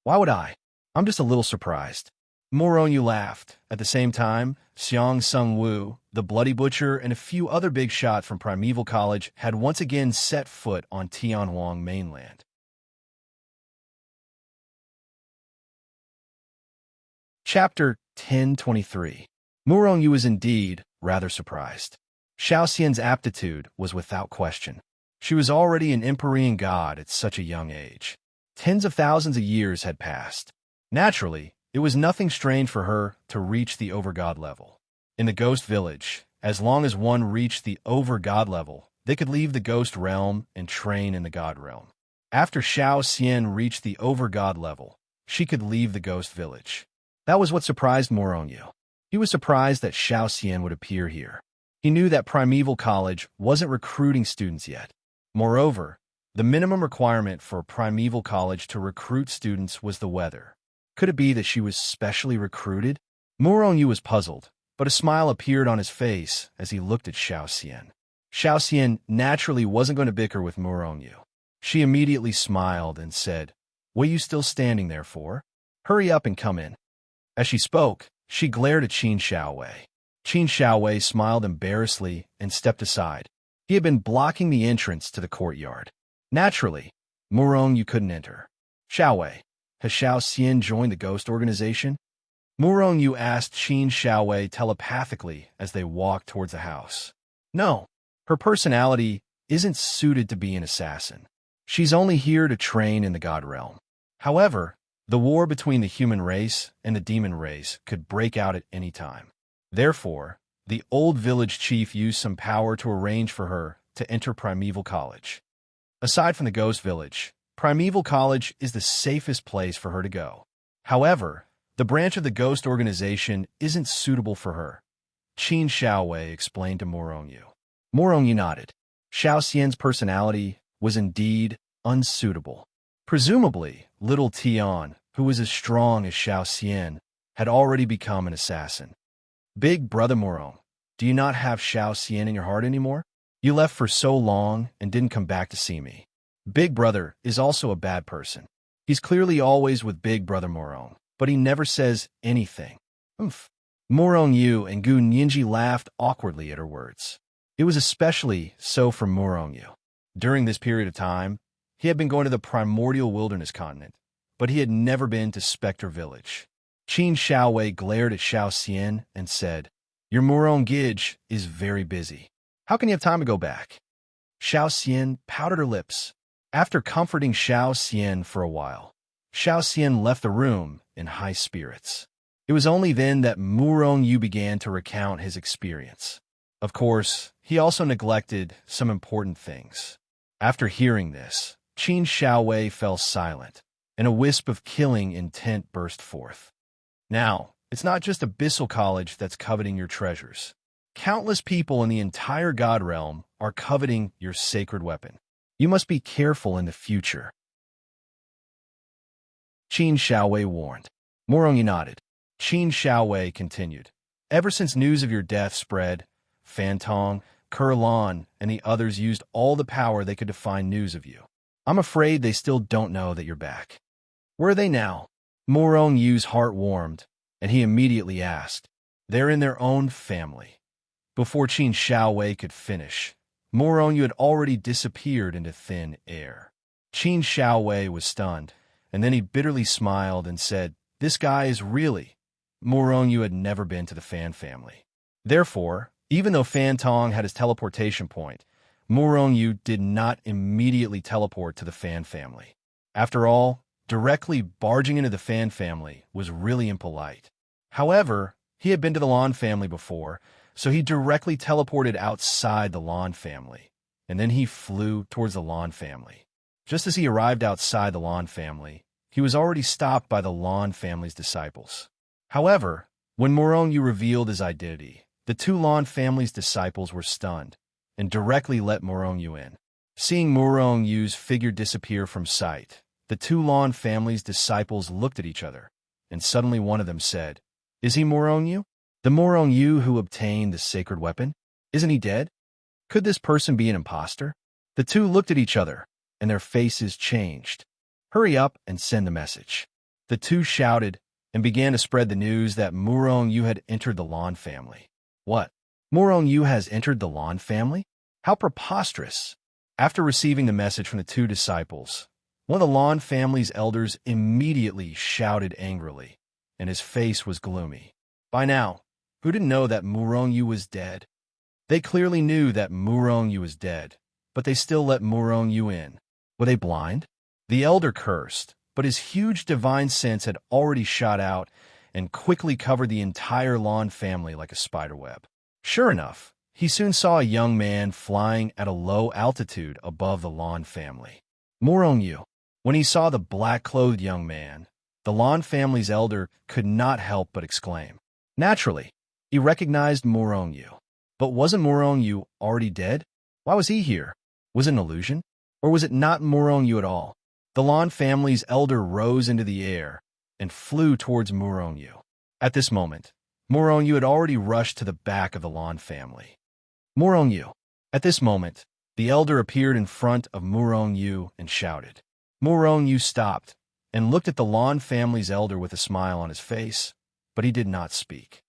Why would I? I'm just a little surprised. Morong-yu laughed. At the same time, Xiang Sung-woo, the Bloody Butcher, and a few other big shots from Primeval College had once again set foot on Tianhuang mainland. Chapter 1023. Morong-yu was indeed rather surprised. Xiao Xian's aptitude was without question. She was already an Empyrean god at such a young age. Tens of thousands of years had passed. Naturally, it was nothing strange for her to reach the over-god level. In the ghost village, as long as one reached the over-god level, they could leave the ghost realm and train in the god realm. After Xiao Xian reached the over-god level, she could leave the ghost village. That was what surprised Morong-yu. He was surprised that Xiao Xian would appear here. He knew that Primeval College wasn't recruiting students yet. Moreover, the minimum requirement for Primeval College to recruit students was the weather. Could it be that she was specially recruited? Murong Yu was puzzled, but a smile appeared on his face as he looked at Xiao Xian. Xiao Xian naturally wasn't going to bicker with Murong Yu. She immediately smiled and said, "What are you still standing there for? Hurry up and come in." As she spoke, she glared at Qin Xiaowei. Qin Xiaowei smiled embarrassedly and stepped aside. He had been blocking the entrance to the courtyard. Naturally, Murong Yu couldn't enter. "Xiaowei, has Xiao Xian joined the ghost organization?" Murong Yu asked Qin Xiaowei telepathically as they walked towards the house. "No, her personality isn't suited to be an assassin. She's only here to train in the God realm. However, the war between the human race and the demon race could break out at any time. Therefore, the old village chief used some power to arrange for her to enter Primeval College. Aside from the ghost village, Primeval College is the safest place for her to go. However, the branch of the ghost organization isn't suitable for her," Qin Xiaowei explained to Murong Yu. Murong Yu nodded. Xiao Xian's personality was indeed unsuitable. Presumably, little Tian, who was as strong as Xiao Xian, had already become an assassin. "Big brother Murong, do you not have Xiao Xian in your heart anymore? You left for so long and didn't come back to see me. Big brother is also a bad person. He's clearly always with big brother Murong, but he never says anything." Oomph. Murong Yu and Gu Ninji laughed awkwardly at her words. It was especially so for Murong Yu. During this period of time, he had been going to the primordial wilderness continent, but he had never been to Spectre Village. Qin Xiaowei glared at Xiao Xian and said, "Your Murong Gij is very busy. How can you have time to go back?" Xiao Xian pouted her lips. After comforting Xiao Xian for a while, Xiao Xian left the room in high spirits. It was only then that Murong Yu began to recount his experience. Of course, he also neglected some important things. After hearing this, Qin Xiaowei fell silent, and a wisp of killing intent burst forth. "Now, it's not just Abyssal College that's coveting your treasures. Countless people in the entire God realm are coveting your sacred weapon. You must be careful in the future," Qin Xiaowei warned. Murong Yu nodded. Qin Xiaowei continued, "Ever since news of your death spread, Fantong, Kurlan, and the others used all the power they could to find news of you. I'm afraid they still don't know that you're back." "Where are they now?" Murong Yu's heart warmed, and he immediately asked. "They're in their own family." Before Qin Xiaowei could finish, Murong Yu had already disappeared into thin air. Qin Xiaowei was stunned, and then he bitterly smiled and said, "This guy is really—" Murong Yu had never been to the Fan family. Therefore, even though Fantong had his teleportation point, Murong Yu did not immediately teleport to the Fan family. After all, directly barging into the Fan family was really impolite. However, he had been to the Lan family before, so he directly teleported outside the Lan family, and then he flew towards the Lan family. Just as he arrived outside the Lan family, he was already stopped by the Lan family's disciples. However, when Murong Yu revealed his identity, the two Lan family's disciples were stunned and directly let Murong Yu in. Seeing Murong Yu's figure disappear from sight, the two Lan family's disciples looked at each other, and suddenly one of them said, "Is he Murong Yu? The Murong Yu who obtained the sacred weapon? Isn't he dead? Could this person be an imposter?" The two looked at each other, and their faces changed. "Hurry up and send the message." The two shouted and began to spread the news that Murong Yu had entered the Lan family. "What? Murong Yu has entered the Lan family? How preposterous!" After receiving the message from the two disciples, one of the Lan family's elders immediately shouted angrily, and his face was gloomy. By now, who didn't know that Murong Yu was dead? They clearly knew that Murong Yu was dead, but they still let Murong Yu in. Were they blind? The elder cursed, but his huge divine sense had already shot out and quickly covered the entire Lan family like a spiderweb. Sure enough, he soon saw a young man flying at a low altitude above the Lan family. Murong Yu. When he saw the black-clothed young man, the Lan family's elder could not help but exclaim. Naturally, he recognized Murong Yu. But wasn't Morong already dead? Why was he here? Was it an illusion? Or was it not Morong at all? The Lan family's elder rose into the air and flew towards Morong. At this moment, Morong had already rushed to the back of the Lan family. Morong. At this moment, the elder appeared in front of Morong and shouted. Morong stopped and looked at the Lan family's elder with a smile on his face, but he did not speak.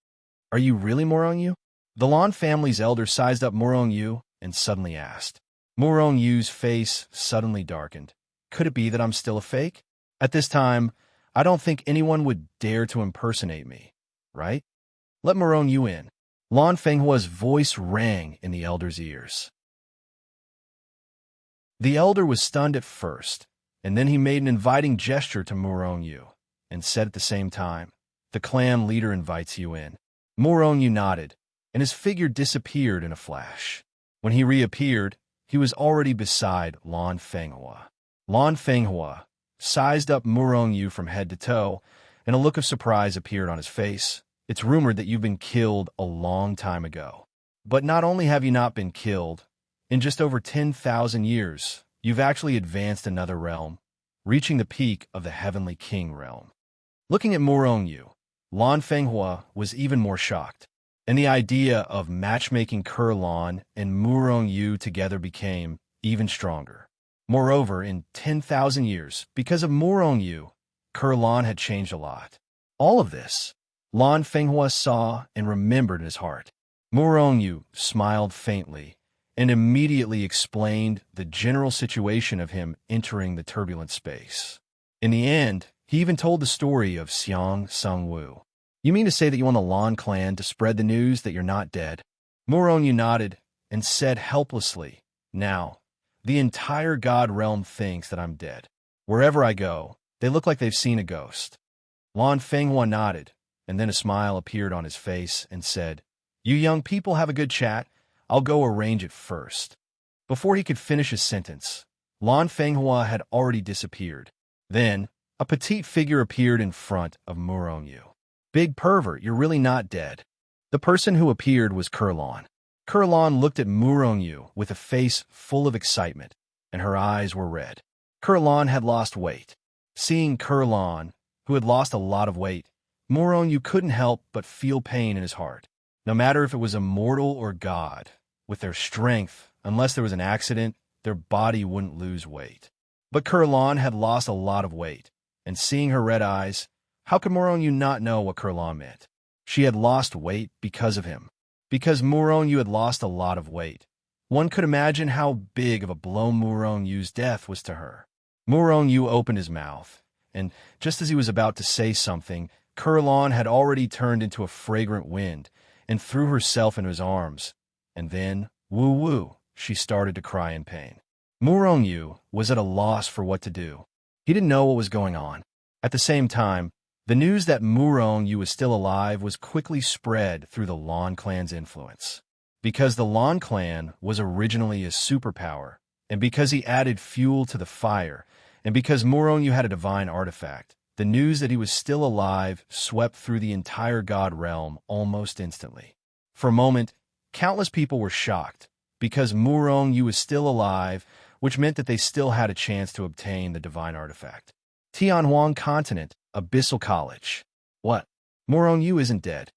Are you really Morong? The Lan family's elder sized up Morong and suddenly asked. Morong's face suddenly darkened. Could it be that I'm still a fake? At this time, I don't think anyone would dare to impersonate me, right? Let Morong in. Lan Fenghua's voice rang in the elder's ears. The elder was stunned at first, and then he made an inviting gesture to Morong and said at the same time, the clan leader invites you in. Morong nodded, and his figure disappeared in a flash. When he reappeared, he was already beside Lan Fenghua. Lan Fenghua sized up Morong from head to toe, and a look of surprise appeared on his face. It's rumored that you've been killed a long time ago. But not only have you not been killed, in just over 10,000 years, you've actually advanced another realm, reaching the peak of the Heavenly King realm. Looking at Morong, Lan Fenghua was even more shocked, and the idea of matchmaking Lan and Morong together became even stronger. Moreover, in 10,000 years, because of Morong, Lan had changed a lot. All of this, Lan Fenghua saw and remembered in his heart. Morong smiled faintly and immediately explained the general situation of him entering the turbulent space. In the end, he even told the story of Xiang Sungwu. You mean to say that you want the Lan clan to spread the news that you're not dead? Morong nodded and said helplessly, now, the entire God realm thinks that I'm dead. Wherever I go, they look like they've seen a ghost. Lan Fenghua nodded, and then a smile appeared on his face and said, you young people have a good chat. I'll go arrange it first. Before he could finish his sentence, Lan Fenghua had already disappeared. Then, a petite figure appeared in front of Morong. Big pervert, you're really not dead. The person who appeared was Lan. Lan looked at Morong with a face full of excitement, and her eyes were red. Lan had lost weight. Seeing Lan, who had lost a lot of weight, Morong couldn't help but feel pain in his heart. No matter if it was a mortal or god, with their strength, unless there was an accident, their body wouldn't lose weight. But Lan had lost a lot of weight, and seeing her red eyes, how could Morong not know what Lan meant? She had lost weight because of him. Because Morong had lost a lot of weight. One could imagine how big of a blow Morong's death was to her. Morong opened his mouth, and just as he was about to say something, Lan had already turned into a fragrant wind and threw herself into his arms. And then, woo-woo, she started to cry in pain. Morong was at a loss for what to do. He didn't know what was going on. At the same time, the news that Morong was still alive was quickly spread through the Lan clan's influence. Because the Lan clan was originally a superpower, and because he added fuel to the fire, and because Morong had a divine artifact, the news that he was still alive swept through the entire god realm almost instantly. For a moment, countless people were shocked, because Morong was still alive, which meant that they still had a chance to obtain the divine artifact. Tianhuang Continent, Abyssal College. What? Morong isn't dead.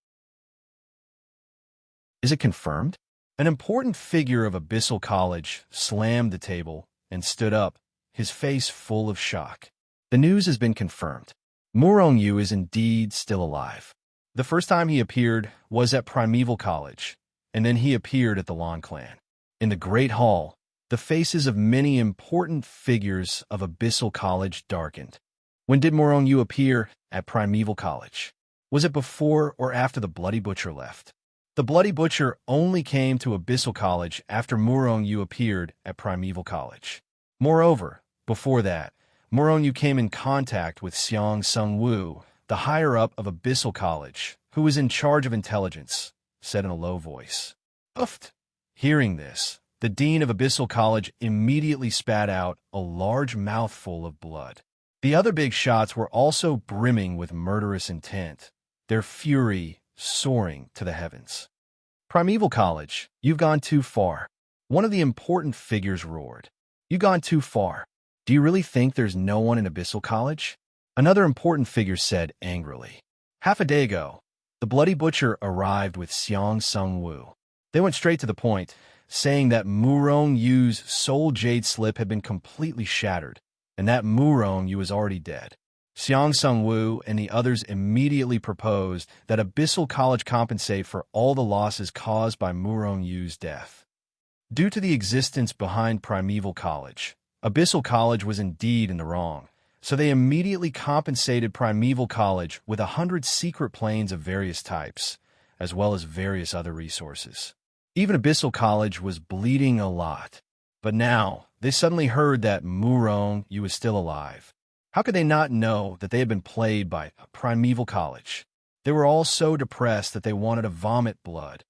Is it confirmed? An important figure of Abyssal College slammed the table and stood up, his face full of shock. The news has been confirmed. Morong is indeed still alive. The first time he appeared was at Primeval College, and then he appeared at the Lan clan. In the Great Hall, the faces of many important figures of Abyssal College darkened. When did Morong appear at Primeval College? Was it before or after the Bloody Butcher left? The Bloody Butcher only came to Abyssal College after Morong appeared at Primeval College. Moreover, before that, Morong came in contact with Xiang Sungwu, the higher-up of Abyssal College, who was in charge of intelligence, said in a low voice. Uffed. Hearing this, the dean of Abyssal College immediately spat out a large mouthful of blood. The other big shots were also brimming with murderous intent, their fury soaring to the heavens. Primeval College, you've gone too far. One of the important figures roared. You've gone too far. Do you really think there's no one in Abyssal College? Another important figure said angrily. Half a day ago, the Bloody Butcher arrived with Xiang Sung Wu. They went straight to the point, saying that Murong Yu's soul jade slip had been completely shattered, and that Murong Yu was already dead. Xiang Sung Wu and the others immediately proposed that Abyssal College compensate for all the losses caused by Murong Yu's death. Due to the existence behind Primeval College, Abyssal College was indeed in the wrong, so they immediately compensated Primeval College with 100 secret planes of various types, as well as various other resources. Even Abyssal College was bleeding a lot, but now they suddenly heard that Murong Yu was still alive. How could they not know that they had been played by Primeval College? They were all so depressed that they wanted to vomit blood.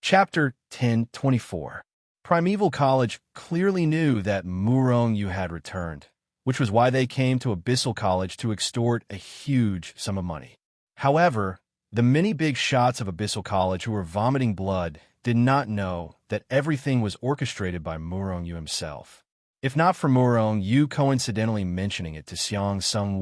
Chapter 10:24. Primeval College clearly knew that Murong Yu had returned, which was why they came to Abyssal College to extort a huge sum of money. However, the many big shots of Abyssal College who were vomiting blood did not know that everything was orchestrated by Murong Yu himself. If not for Murong Yu coincidentally mentioning it to Xiang Sung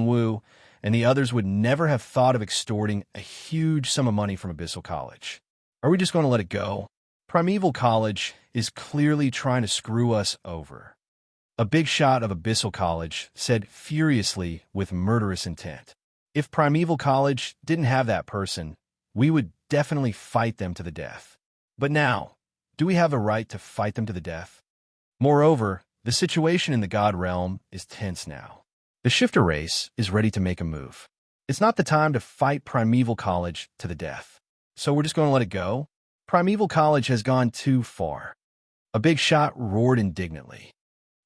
Wu and the others would never have thought of extorting a huge sum of money from Abyssal College. Are we just going to let it go? Primeval College is clearly trying to screw us over. A big shot of Abyssal College said furiously with murderous intent. If Primeval College didn't have that person, we would definitely fight them to the death. But now, do we have a right to fight them to the death? Moreover, the situation in the God Realm is tense now. The shifter race is ready to make a move. It's not the time to fight Primeval College to the death. So we're just going to let it go? Primeval College has gone too far. A big shot roared indignantly.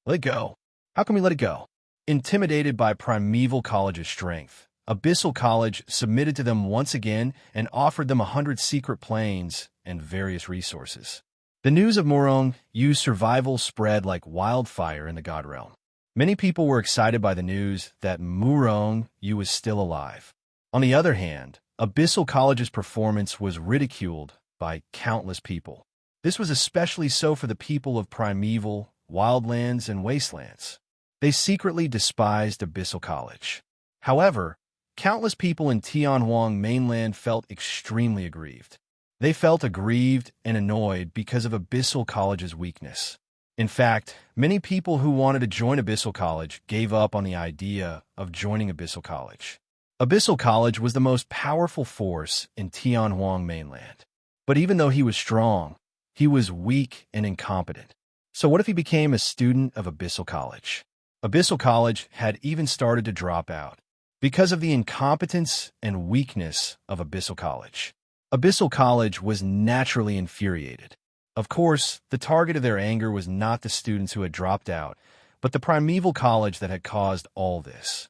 Let it go. How can we let it go? Intimidated by Primeval College's strength, Abyssal College submitted to them once again and offered them 100 secret planes and various resources. The news of Murong Yu's survival spread like wildfire in the God Realm. Many people were excited by the news that Murong Yu was still alive. On the other hand, Abyssal College's performance was ridiculed by countless people. This was especially so for the people of Primeval, Wildlands, and Wastelands. They secretly despised Abyssal College. However, countless people in Tianhuang mainland felt extremely aggrieved. They felt aggrieved and annoyed because of Abyssal College's weakness. In fact, many people who wanted to join Abyssal College gave up on the idea of joining Abyssal College. Abyssal College was the most powerful force in Tianhuang mainland. But even though he was strong, he was weak and incompetent. So what if he became a student of Abyssal College? Abyssal College had even started to drop out because of the incompetence and weakness of Abyssal College. Abyssal College was naturally infuriated. Of course, the target of their anger was not the students who had dropped out, but the Primeval College that had caused all this.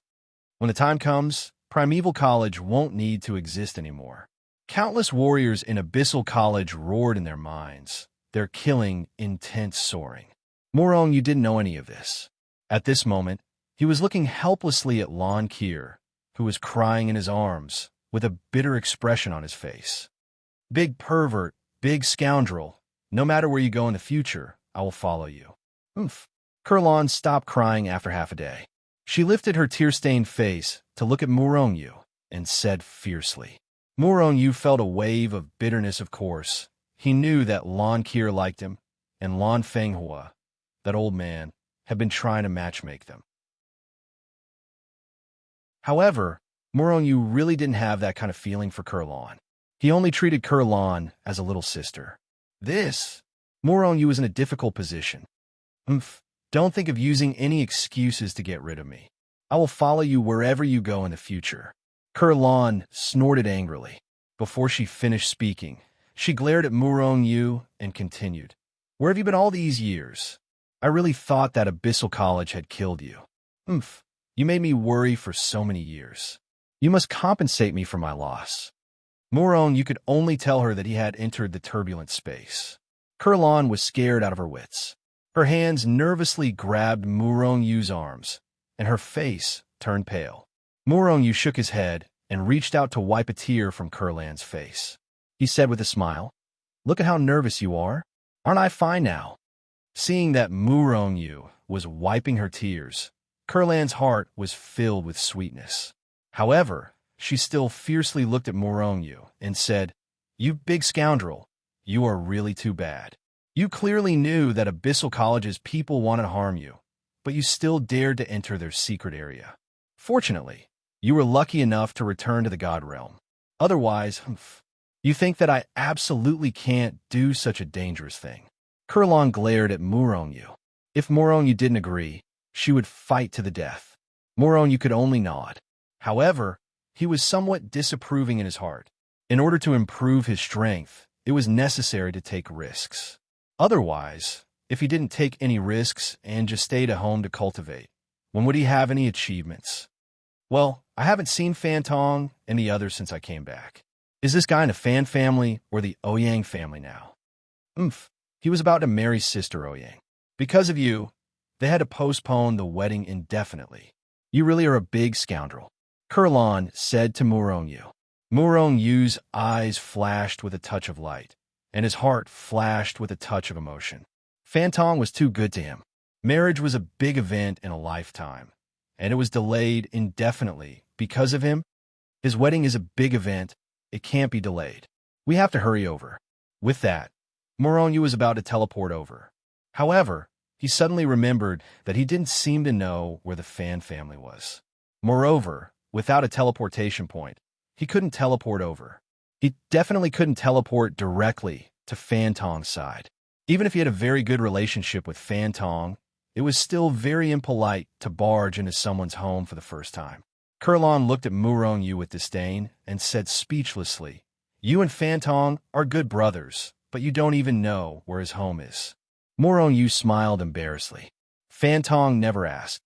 When the time comes, Primeval College won't need to exist anymore. Countless warriors in Abyssal College roared in their minds, their killing intent soaring. Murong Yu didn't know any of this. At this moment, he was looking helplessly at Lon Kier, who was crying in his arms, with a bitter expression on his face. Big pervert, big scoundrel, no matter where you go in the future, I will follow you. Oomph. Kurlan stopped crying after half a day. She lifted her tear-stained face to look at Murong Yu and said fiercely. Murong Yu felt a wave of bitterness, of course. He knew that Lon Kier liked him, and Lon Fenghua, that old man, had been trying to matchmake them. However, Murong Yu really didn't have that kind of feeling for Kurlan. He only treated Kurlan as a little sister. Murong Yu was in a difficult position. Don't think of using any excuses to get rid of me. I will follow you wherever you go in the future. Kurlan snorted angrily. Before she finished speaking, she glared at Murong Yu and continued. Where have you been all these years? I really thought that Abyssal College had killed you. You made me worry for so many years. You must compensate me for my loss. Murong Yu could only tell her that he had entered the turbulent space. Kurlan was scared out of her wits. Her hands nervously grabbed Murong Yu's arms, and her face turned pale. Murongyu shook his head and reached out to wipe a tear from Kurlan's face. He said with a smile, "Look at how nervous you are. Aren't I fine now?" Seeing that Murongyu was wiping her tears, Kurlan's heart was filled with sweetness. However, she still fiercely looked at Murongyu and said, "You big scoundrel, you are really too bad. You clearly knew that Abyssal College's people wanted to harm you, but you still dared to enter their secret area. Fortunately, you were lucky enough to return to the God Realm. Otherwise, you think that I absolutely can't do such a dangerous thing." Kurlan glared at Murongyu. If Murongyu didn't agree, she would fight to the death. Murongyu could only nod. However, he was somewhat disapproving in his heart. In order to improve his strength, it was necessary to take risks. Otherwise, if he didn't take any risks and just stayed at home to cultivate, when would he have any achievements? "Well, I haven't seen Fantong and the others since I came back. Is this guy in a Fan family or the Ouyang family now?" He was about to marry Sister Ouyang. "Because of you, they had to postpone the wedding indefinitely. You really are a big scoundrel," Kurlan said to Murongyu. Murongyu's eyes flashed with a touch of light, and his heart flashed with a touch of emotion. Fantong was too good to him. Marriage was a big event in a lifetime, and it was delayed indefinitely because of him. His wedding is a big event. It can't be delayed. We have to hurry over. With that, Murongyu was about to teleport over. However, he suddenly remembered that he didn't seem to know where the Fan family was. Moreover, without a teleportation point, he couldn't teleport over. He definitely couldn't teleport directly to Fantong's side. Even if he had a very good relationship with Fantong, it was still very impolite to barge into someone's home for the first time. Kurlan looked at Murongyu with disdain and said speechlessly, "You and Fantong are good brothers, but you don't even know where his home is." Murongyu smiled embarrassedly. Fantong never asked.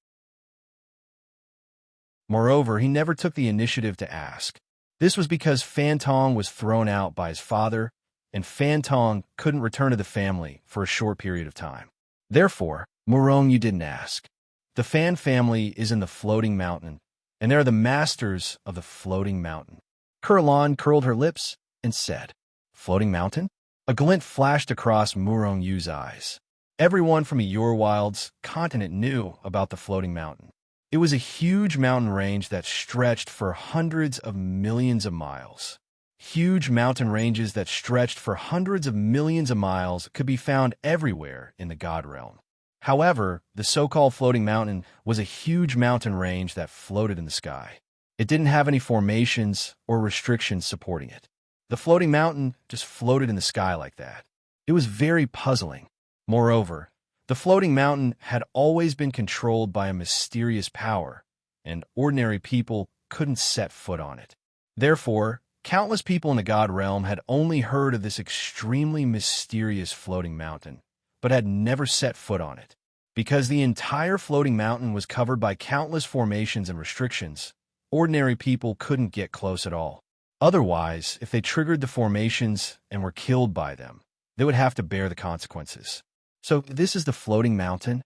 Moreover, he never took the initiative to ask. This was because Fantong was thrown out by his father, and Fantong couldn't return to the family for a short period of time. Therefore, Murongyu didn't ask. The Fan family is in the Floating Mountain, and they're the masters of the Floating Mountain. Kurlan curled her lips and said, "Floating Mountain?" A glint flashed across Murongyu's eyes. Everyone from Eorwild's continent knew about the Floating Mountain. It was a huge mountain range that stretched for hundreds of millions of miles. Huge mountain ranges that stretched for hundreds of millions of miles could be found everywhere in the God Realm. However, the so-called Floating Mountain was a huge mountain range that floated in the sky. It didn't have any formations or restrictions supporting it. The Floating Mountain just floated in the sky like that. It was very puzzling. Moreover, the Floating Mountain had always been controlled by a mysterious power, and ordinary people couldn't set foot on it. Therefore, countless people in the God Realm had only heard of this extremely mysterious Floating Mountain, but had never set foot on it. Because the entire Floating Mountain was covered by countless formations and restrictions, ordinary people couldn't get close at all. Otherwise, if they triggered the formations and were killed by them, they would have to bear the consequences. So this is the Floating Mountain?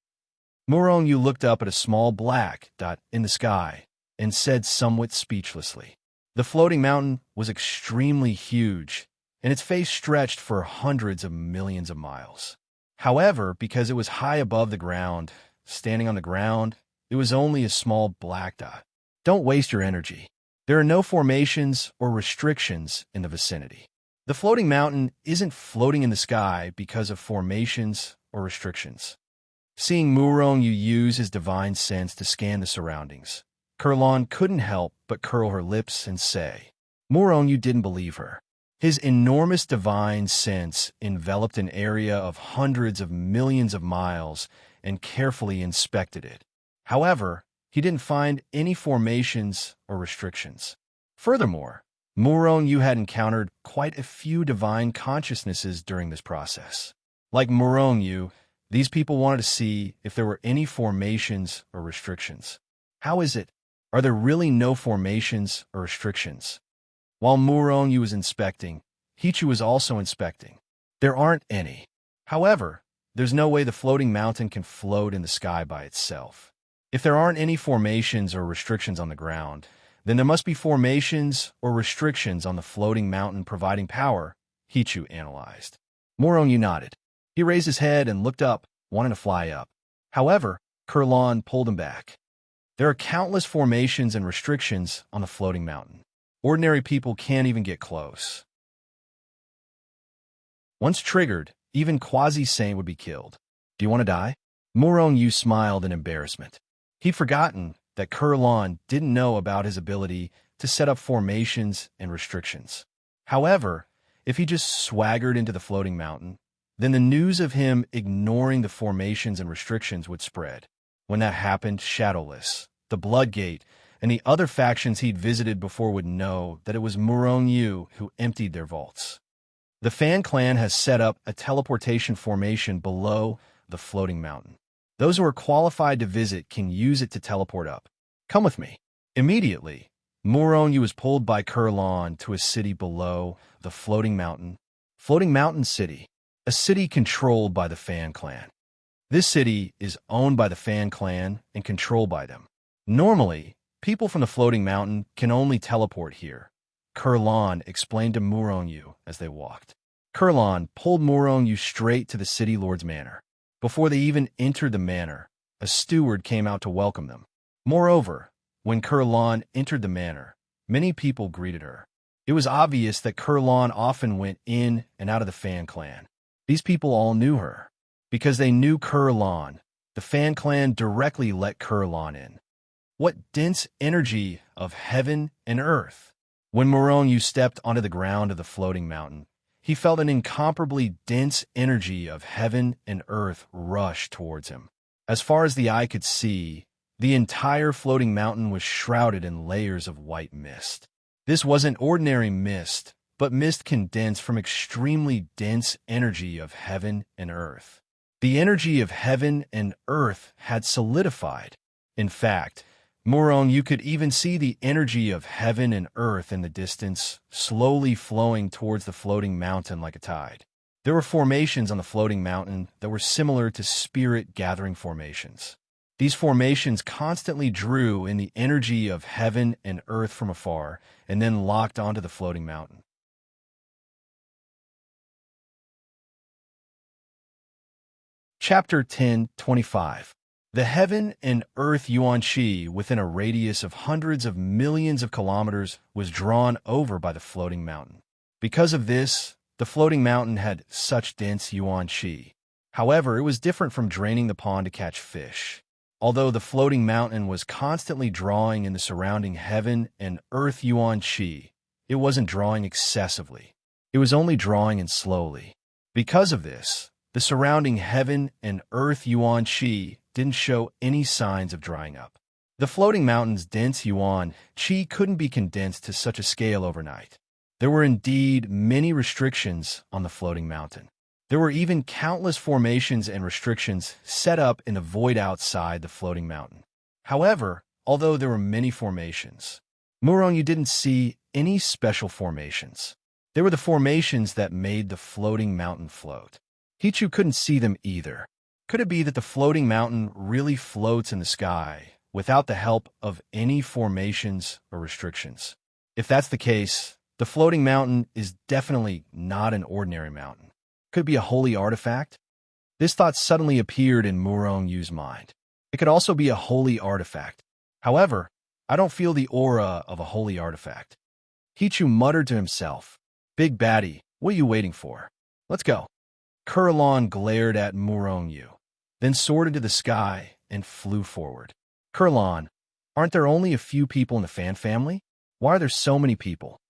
Murongyu looked up at a small black dot in the sky and said somewhat speechlessly. The Floating Mountain was extremely huge, and its face stretched for hundreds of millions of miles. However, because it was high above the ground, standing on the ground, it was only a small black dot. Don't waste your energy. There are no formations or restrictions in the vicinity. The Floating Mountain isn't floating in the sky because of formations or restrictions. Seeing Murongyu use his divine sense to scan the surroundings, Kurlan couldn't help but curl her lips and say, Murongyu didn't believe her. His enormous divine sense enveloped an area of hundreds of millions of miles and carefully inspected it. However, he didn't find any formations or restrictions. Furthermore, Murongyu had encountered quite a few divine consciousnesses during this process. Like Murongyu, these people wanted to see if there were any formations or restrictions. How is it? Are there really no formations or restrictions? While Murongyu was inspecting, Hichu was also inspecting. There aren't any. However, there's no way the Floating Mountain can float in the sky by itself. If there aren't any formations or restrictions on the ground, Then there must be formations or restrictions on the floating mountain providing power, Hichu analyzed. Moronyu nodded. He raised his head and looked up, wanting to fly up. However, Kurlan pulled him back. There are countless formations and restrictions on the floating mountain. Ordinary people can't even get close. Once triggered, even quasi-sane would be killed. Do you want to die? Moronyu smiled in embarrassment. He'd forgotten that Kurlan didn't know about his ability to set up formations and restrictions. However, if he just swaggered into the floating mountain, then the news of him ignoring the formations and restrictions would spread. When that happened, Shadowless, the Bloodgate, and the other factions he'd visited before would know that it was Moronyu who emptied their vaults. The Fan Clan has set up a teleportation formation below the floating mountain. Those who are qualified to visit can use it to teleport up. Come with me. Immediately, Moronyu was pulled by Kurlan to a city below the floating mountain. Floating Mountain City, a city controlled by the Fan Clan. This city is owned by the Fan Clan and controlled by them. Normally, people from the floating mountain can only teleport here, Kurlan explained to Moronyu as they walked. Kurlan pulled Moronyu straight to the city lord's manor. Before they even entered the manor, a steward came out to welcome them. Moreover, when Kurlan entered the manor, many people greeted her. It was obvious that Kurlan often went in and out of the Fan Clan. These people all knew her. Because they knew Kurlan, the Fan Clan directly let Kurlan in. What dense energy of heaven and earth! When Moronyu stepped onto the ground of the floating mountain, he felt an incomparably dense energy of heaven and earth rush towards him. As far as the eye could see, the entire floating mountain was shrouded in layers of white mist. This wasn't ordinary mist, but mist condensed from extremely dense energy of heaven and earth. The energy of heaven and earth had solidified. In fact, Moronyu could even see the energy of heaven and earth in the distance, slowly flowing towards the floating mountain like a tide. There were formations on the floating mountain that were similar to spirit-gathering formations. These formations constantly drew in the energy of heaven and earth from afar, and then locked onto the floating mountain. Chapter 10:25. The heaven and earth yuan-chi within a radius of hundreds of millions of kilometers was drawn over by the floating mountain. Because of this, the floating mountain had such dense yuan-chi. However, it was different from draining the pond to catch fish. Although the floating mountain was constantly drawing in the surrounding heaven and earth yuan-chi, it wasn't drawing excessively. It was only drawing in slowly. Because of this, the surrounding heaven and earth yuan-chi didn't show any signs of drying up. The floating mountain's dense yuan-chi couldn't be condensed to such a scale overnight. There were indeed many restrictions on the floating mountain. There were even countless formations and restrictions set up in the void outside the floating mountain. However, although there were many formations, Moronyu didn't see any special formations. They were the formations that made the floating mountain float. Hichu couldn't see them either. Could it be that the floating mountain really floats in the sky without the help of any formations or restrictions? If that's the case, the floating mountain is definitely not an ordinary mountain. Could it be a holy artifact? This thought suddenly appeared in Morongyu's mind. It could also be a holy artifact. However, I don't feel the aura of a holy artifact. Hichu muttered to himself, "Big baddie, what are you waiting for? Let's go." Kurlan glared at Moronyu, then soared into the sky and flew forward. Kurlan, aren't there only a few people in the Fan family? Why are there so many people?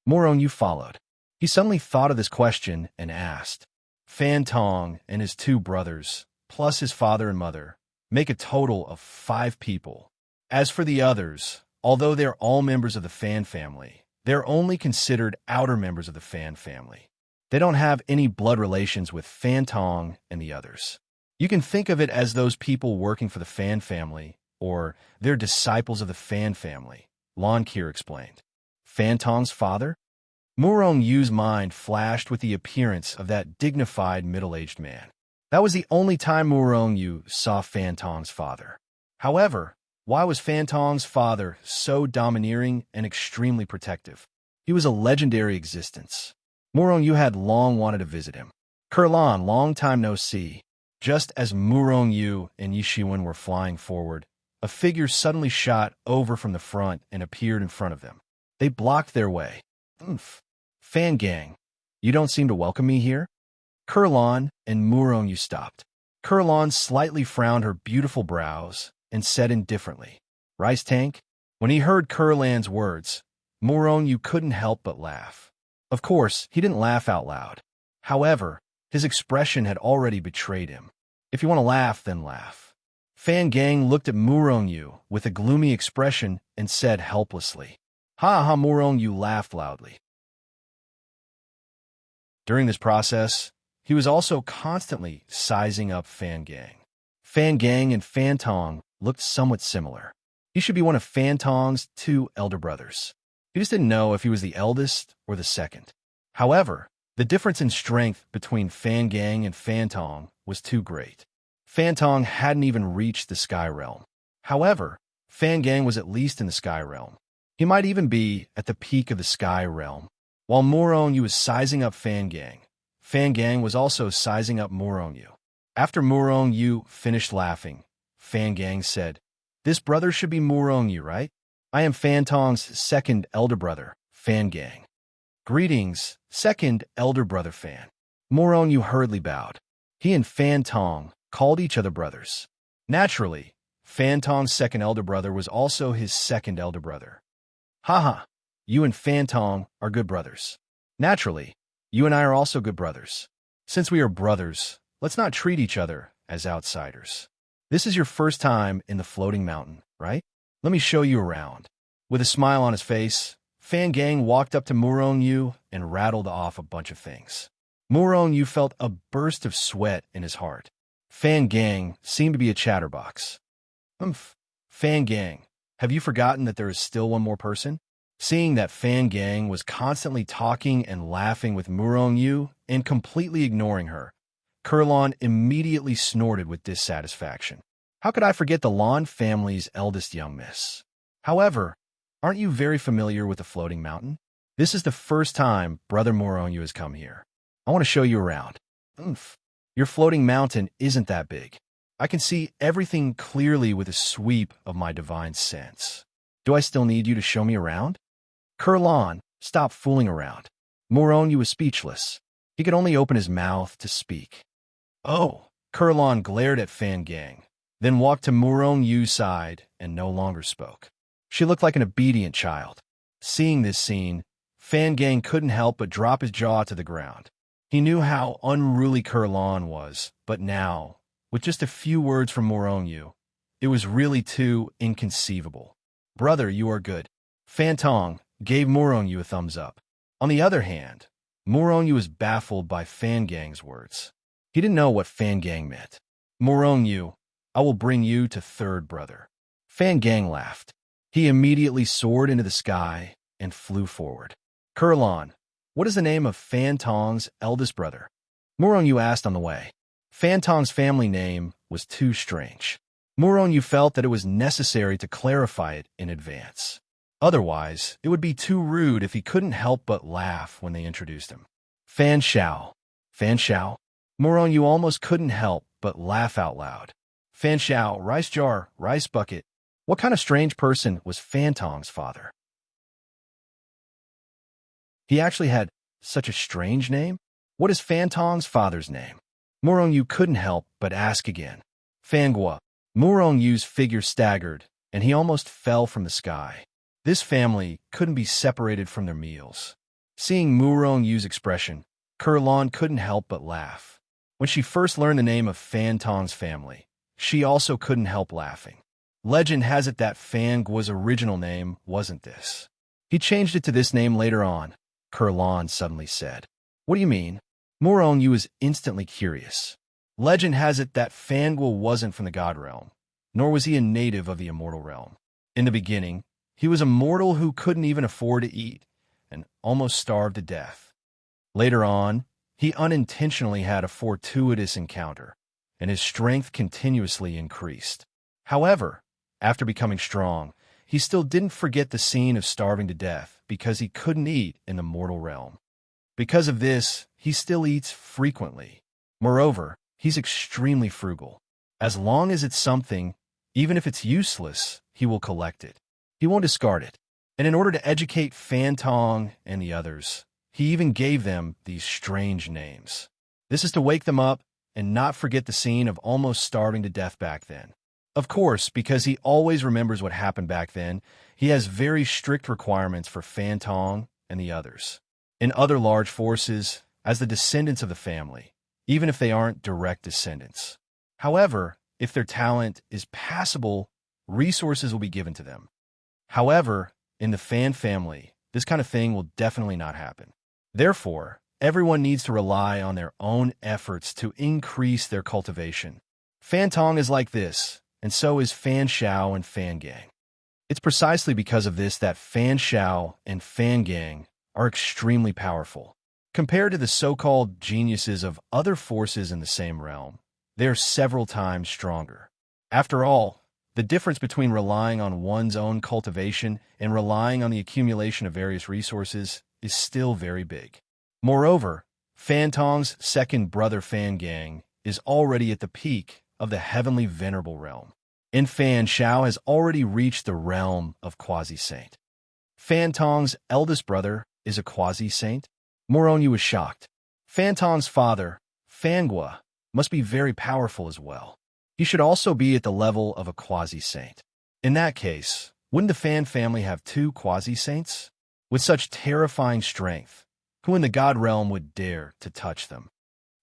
Moronyu followed. He suddenly thought of this question and asked. Fan Tong and his two brothers, plus his father and mother, make a total of 5 people. As for the others, although they're all members of the Fan family, they're only considered outer members of the Fan family. They don't have any blood relations with Fan Tong and the others. You can think of it as those people working for the Fan family, or they're disciples of the Fan family, Lon Kier explained. Fan Tong's father? Morongyu's mind flashed with the appearance of that dignified middle-aged man. That was the only time Morongyu saw Fan Tong's father. However, Why was Fantong's father so domineering and extremely protective? He was a legendary existence. Murong Yu had long wanted to visit him. Kurlan, long time no see. Just as Murong Yu and Yishiwen were flying forward, a figure suddenly shot over from the front and appeared in front of them. They blocked their way. Oomph. Fan Gang, you don't seem to welcome me here? Kurlan and Murong Yu stopped. Kurlan slightly frowned her beautiful brows and said indifferently, Rice Tank? When he heard Kurlan's words, Murong Yu couldn't help but laugh. Of course, he didn't laugh out loud. However, his expression had already betrayed him. If you want to laugh, then laugh. Fan Gang looked at Murong Yu with a gloomy expression and said helplessly, Ha ha. Murong Yu laughed loudly. During this process, he was also constantly sizing up Fan Gang. Fan Gang and Fantong looked somewhat similar. He should be one of Fantong's two elder brothers. He just didn't know if he was the eldest or the second. However, the difference in strength between Fan Gang and Fantong was too great. Fantong hadn't even reached the Sky Realm. However, Fan Gang was at least in the Sky Realm. He might even be at the peak of the Sky Realm. While Murong Yu was sizing up Fan Gang was also sizing up Murong Yu. After Murong Yu finished laughing, Fan Gang said, This brother should be Murong Yu, right? I am Fantong's second elder brother, Fan Gang. Greetings, second elder brother Fan. Murong Yu hurriedly bowed. He and Fantong called each other brothers. Naturally, Fantong's second elder brother was also his second elder brother. Haha, you and Fantong are good brothers. Naturally, you and I are also good brothers. Since we are brothers, let's not treat each other as outsiders. This is your first time in the floating mountain, right? Let me show you around. With a smile on his face, Fan Gang walked up to Murong Yu and rattled off a bunch of things. Murong Yu felt a burst of sweat in his heart. Fan Gang seemed to be a chatterbox. Fan Gang, have you forgotten that there is still one more person? Seeing that Fan Gang was constantly talking and laughing with Murong Yu and completely ignoring her, Kurlan immediately snorted with dissatisfaction. How could I forget the Lan family's eldest young miss? However, aren't you very familiar with the floating mountain? This is the first time Brother Murong Yu has come here. I want to show you around. Your floating mountain isn't that big. I can see everything clearly with a sweep of my divine sense. Do I still need you to show me around? Kurlan, stop fooling around. Murong Yu was speechless. He could only open his mouth to speak. Oh, Kurlan glared at Fan Gang, then walked to Murong Yu's side and no longer spoke. She looked like an obedient child. Seeing this scene, Fan Gang couldn't help but drop his jaw to the ground. He knew how unruly Kurlan was, but now, with just a few words from Murong Yu, it was really too inconceivable. Brother, you are good. Fantong gave Murong Yu a thumbs up. On the other hand, Murong Yu was baffled by Fan Gang's words. He didn't know what Fan Gang meant. Murong Yu, I will bring you to third brother. Fan Gang laughed. He immediately soared into the sky and flew forward. Kurlan, what is the name of Fantong's eldest brother? Murong Yu asked on the way. Fantong's family name was too strange. Murong Yu felt that it was necessary to clarify it in advance. Otherwise, it would be too rude if he couldn't help but laugh when they introduced him. Fan Shao. Fan Shao. Murong Yu almost couldn't help but laugh out loud. Fan Shao, rice jar, rice bucket. What kind of strange person was Fantong's father? He actually had such a strange name? What is Fantong's father's name? Murong Yu couldn't help but ask again. Fangua. Murong Yu's figure staggered, and he almost fell from the sky. This family couldn't be separated from their meals. Seeing Murong Yu's expression, Kurlan couldn't help but laugh. When she first learned the name of Fantong's family, she also couldn't help laughing. Legend has it that Fangua's original name wasn't this. He changed it to this name later on, Kurlan suddenly said. What do you mean? Murong Yu was instantly curious. Legend has it that Fangua wasn't from the God realm, nor was he a native of the immortal realm. In the beginning, he was a mortal who couldn't even afford to eat and almost starved to death. Later on, he unintentionally had a fortuitous encounter, and his strength continuously increased. However, after becoming strong, he still didn't forget the scene of starving to death because he couldn't eat in the mortal realm. Because of this, he still eats frequently. Moreover, he's extremely frugal. As long as it's something, even if it's useless, he will collect it. He won't discard it. And in order to educate Fan Tong and the others, he even gave them these strange names. This is to wake them up and not forget the scene of almost starving to death back then. Of course, because he always remembers what happened back then, he has very strict requirements for Fan Tong and the others. In other large forces, as the descendants of the family, even if they aren't direct descendants. However, if their talent is passable, resources will be given to them. However, in the Fan family, this kind of thing will definitely not happen. Therefore, everyone needs to rely on their own efforts to increase their cultivation. Fan Tong is like this, and so is Fan Shao and Fan Gang. It's precisely because of this that Fan Shao and Fan Gang are extremely powerful. Compared to the so-called geniuses of other forces in the same realm, they are several times stronger. After all, the difference between relying on one's own cultivation and relying on the accumulation of various resources is still very big. Moreover, Fan Tong's second brother Fan Gang is already at the peak of the heavenly venerable realm, and Fan Shao has already reached the realm of quasi-saint. Fan Tong's eldest brother is a quasi-saint. Moronyu was shocked. Fan Tong's father, Fangua, must be very powerful as well. He should also be at the level of a quasi-saint. In that case, wouldn't the Fan family have two quasi-saints? With such terrifying strength, who in the God realm would dare to touch them?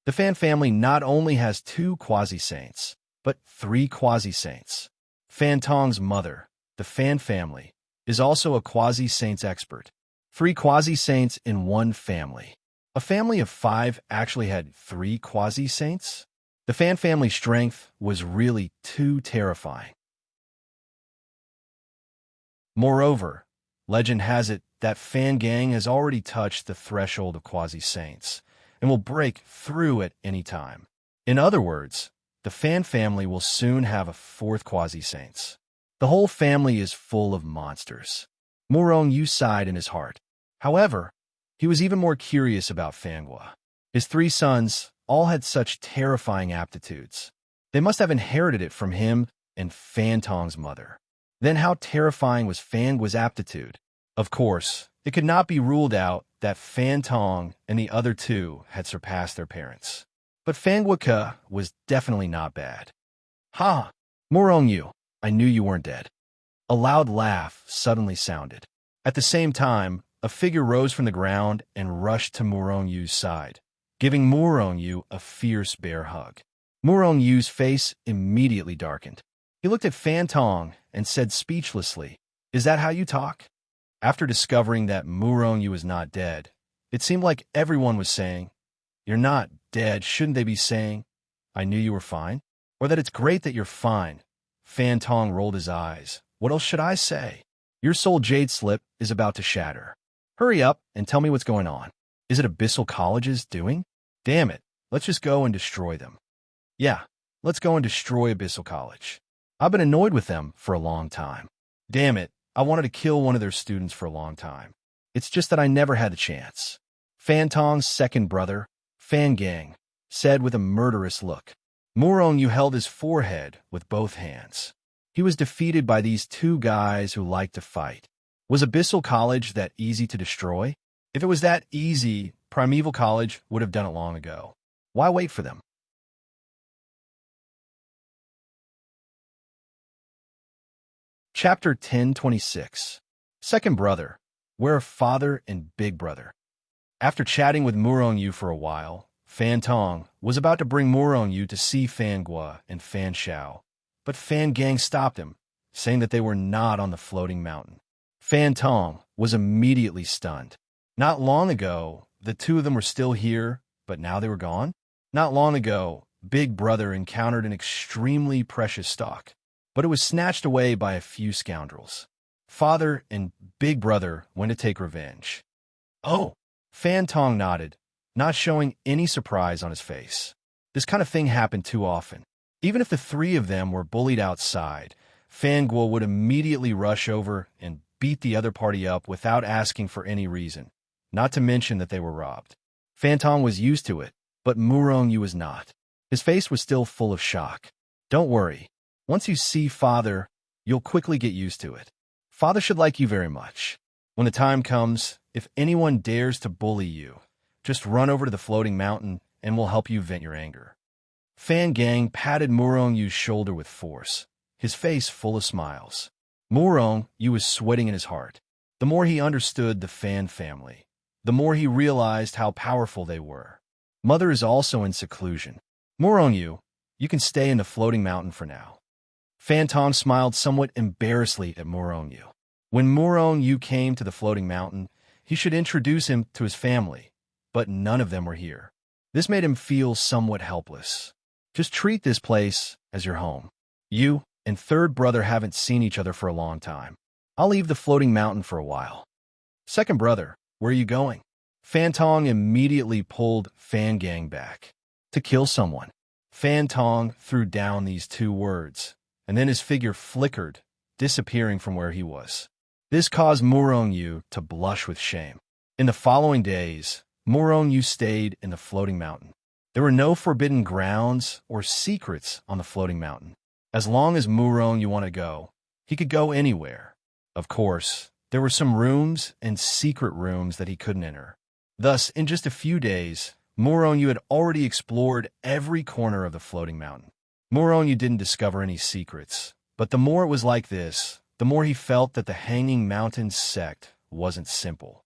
The Fan family not only has two quasi-saints, but three quasi-saints. Fan Tong's mother, the Fan family, is also a quasi-saints expert. 3 quasi-saints in one family. A family of 5 actually had 3 quasi-saints? The Fan family's strength was really too terrifying. Moreover, legend has it that Fan Gang has already touched the threshold of quasi-saints and will break through at any time. In other words, the Fan family will soon have a 4th quasi-saints. The whole family is full of monsters. Morong sighed in his heart. However, he was even more curious about Fangua. His 3 sons all had such terrifying aptitudes. They must have inherited it from him and Fan Tong's mother. Then how terrifying was Fangua's aptitude? Of course, it could not be ruled out that Fan Tong and the other 2 had surpassed their parents. But Fangua was definitely not bad. Ha! Morong, I knew you weren't dead. A loud laugh suddenly sounded. At the same time, a figure rose from the ground and rushed to Morong side, giving Morong a fierce bear hug. Morong face immediately darkened. He looked at Fan Tong and said speechlessly, "Is that how you talk?" After discovering that Morong was not dead, it seemed like everyone was saying, "You're not dead, shouldn't they be saying, 'I knew you were fine'? Or that it's great that you're fine?" Fan Tong rolled his eyes. "What else should I say? Your soul jade slip is about to shatter. Hurry up and tell me what's going on. Is it Abyssal College's doing? Damn it, let's just go and destroy them." "Yeah, let's go and destroy Abyssal College. I've been annoyed with them for a long time. Damn it, I wanted to kill one of their students for a long time. It's just that I never had the chance." Fan Tong's second brother, Fan Gang, said with a murderous look. Morong held his forehead with both hands. He was defeated by these 2 guys who liked to fight. Was Abyssal College that easy to destroy? If it was that easy, Primeval College would have done it long ago. Why wait for them? Chapter 1026. Second Brother, where Father and Big Brother. After chatting with Morong for a while, Fan Tong was about to bring Morong to see Fangua and Fan Shao, but Fan Gang stopped him, saying that they were not on the floating mountain. Fan Tong was immediately stunned. Not long ago, the 2 of them were still here, but now they were gone? Not long ago, Big Brother encountered an extremely precious stock, but it was snatched away by a few scoundrels. Father and Big Brother went to take revenge. Oh, Fan Tong nodded, not showing any surprise on his face. This kind of thing happened too often. Even if the 3 of them were bullied outside, Fangul would immediately rush over and beat the other party up without asking for any reason, not to mention that they were robbed. Fantong was used to it, but Murongyu was not. His face was still full of shock. Don't worry. Once you see Father, you'll quickly get used to it. Father should like you very much. When the time comes, if anyone dares to bully you, just run over to the floating mountain and we'll help you vent your anger. Fan Gang patted Murongyu's shoulder with force, his face full of smiles. Murongyu was sweating in his heart. The more he understood the Fan family, the more he realized how powerful they were. Mother is also in seclusion. Murongyu, you can stay in the floating mountain for now. Fantong smiled somewhat embarrassedly at Murongyu. When Murongyu came to the floating mountain, he should introduce him to his family, but none of them were here. This made him feel somewhat helpless. Just treat this place as your home. You and third brother haven't seen each other for a long time. I'll leave the floating mountain for a while. Second brother, where are you going? Fantong immediately pulled Fan Gang back. To kill someone. Fantong threw down these two words, and then his figure flickered, disappearing from where he was. This caused Murongyu to blush with shame. In the following days, Murongyu stayed in the floating mountain. There were no forbidden grounds or secrets on the floating mountain. As long as Murongyu wanted to go, he could go anywhere. Of course, there were some rooms and secret rooms that he couldn't enter. Thus, in just a few days, Murongyu had already explored every corner of the floating mountain. Murongyu didn't discover any secrets, but the more it was like this, the more he felt that the Hanging Mountain sect wasn't simple.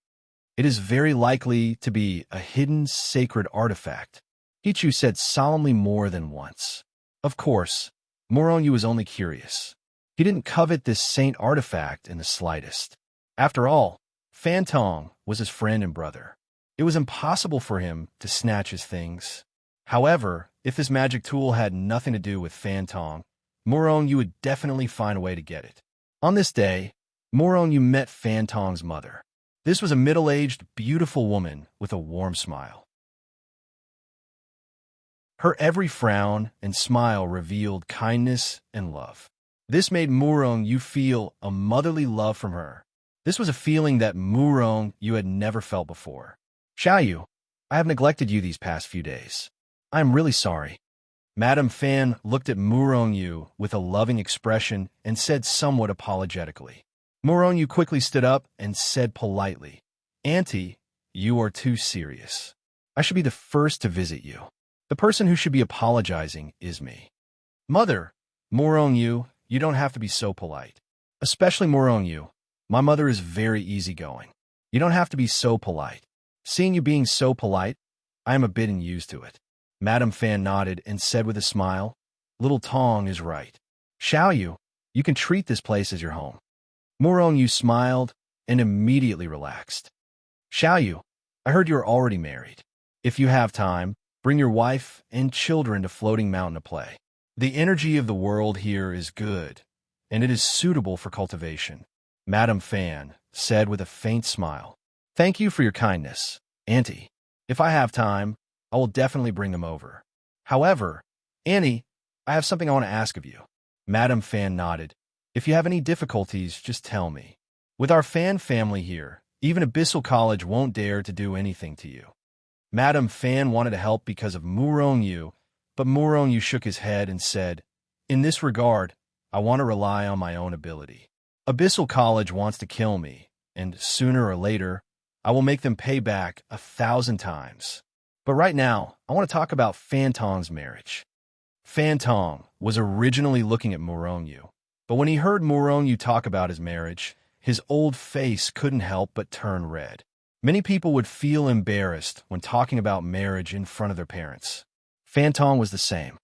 It is very likely to be a hidden sacred artifact, Hichu said solemnly more than once. Of course, Murongyu was only curious. He didn't covet this saint artifact in the slightest. After all, Fantong was his friend and brother. It was impossible for him to snatch his things. However, if this magic tool had nothing to do with Fantong, Murongyu would definitely find a way to get it. On this day, Murongyu met Fantong's mother. This was a middle-aged, beautiful woman with a warm smile. Her every frown and smile revealed kindness and love. This made Murongyu feel a motherly love from her. This was a feeling that Murongyu had never felt before. Xiaoyu, I have neglected you these past few days. I am really sorry. Madame Fan looked at Murongyu with a loving expression and said somewhat apologetically. Murongyu quickly stood up and said politely, Auntie, you are too serious. I should be the first to visit you. The person who should be apologizing is me. Mother, Murongyu, you don't have to be so polite. Especially Murongyu. My mother is very easygoing. You don't have to be so polite. Seeing you being so polite, I am a bit used to it. Madame Fan nodded and said with a smile, Little Tong is right. Xiaoyu, you can treat this place as your home. Murongyu smiled and immediately relaxed. Xiaoyu, I heard you are already married. If you have time, bring your wife and children to Floating Mountain to play. The energy of the world here is good, and it is suitable for cultivation, Madame Fan said with a faint smile. Thank you for your kindness, Auntie. If I have time, I will definitely bring them over. However, Annie, I have something I want to ask of you. Madame Fan nodded. If you have any difficulties, just tell me. With our Fan family here, even Abyssal College won't dare to do anything to you. Madame Fan wanted to help because of Murongyu, but Murongyu shook his head and said, In this regard, I want to rely on my own ability. Abyssal College wants to kill me, and sooner or later, I will make them pay back 1,000 times. But right now, I want to talk about Fantong's marriage. Fantong was originally looking at Murongyu, but when he heard Murongyu talk about his marriage, his old face couldn't help but turn red. Many people would feel embarrassed when talking about marriage in front of their parents. Fantong was the same.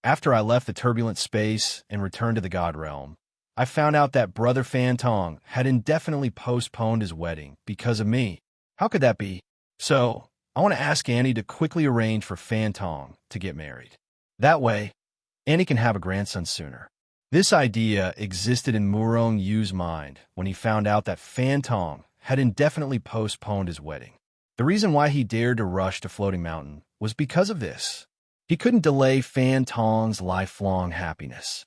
After I left the turbulent space and returned to the God Realm, I found out that Brother Fantong had indefinitely postponed his wedding because of me. How could that be? So, I want to ask Annie to quickly arrange for Fantong to get married. That way, Annie can have a grandson sooner. This idea existed in Murongyu's mind when he found out that Fantong had indefinitely postponed his wedding. The reason why he dared to rush to Floating Mountain was because of this. He couldn't delay Fantong's lifelong happiness.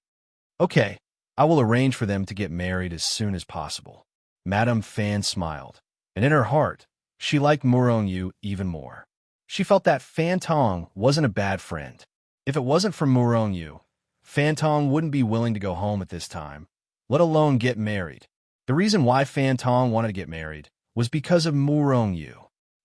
Okay, I will arrange for them to get married as soon as possible. Madame Fan smiled, and in her heart, she liked Murong Yu even more. She felt that Fan Tong wasn't a bad friend. If it wasn't for Murong Yu, Fan Tong wouldn't be willing to go home at this time, let alone get married. The reason why Fan Tong wanted to get married was because of Murong Yu.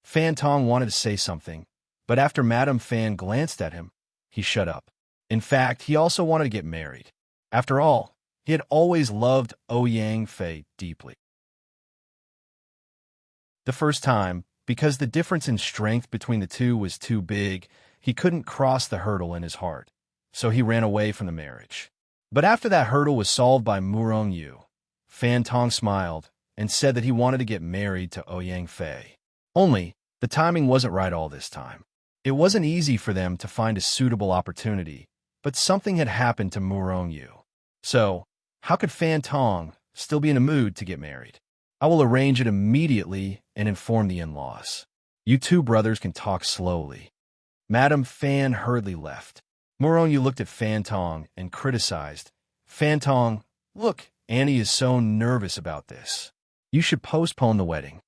Fan Tong wanted to say something, but after Madame Fan glanced at him, he shut up. In fact, he also wanted to get married. After all, he had always loved Ouyang Fei deeply. The first time, because the difference in strength between the two was too big, he couldn't cross the hurdle in his heart, so he ran away from the marriage. But after that hurdle was solved by Murong Yu, Fan Tong smiled and said that he wanted to get married to Ouyang Fei. Only, the timing wasn't right all this time. It wasn't easy for them to find a suitable opportunity, but something had happened to Murong Yu. So, how could Fan Tong still be in a mood to get married? I will arrange it immediately and inform the in-laws. You two brothers can talk slowly. Madame Fan hurriedly left. Murong Yu looked at Fan Tong and criticized. Fan Tong, look, Annie is so nervous about this. You should postpone the wedding.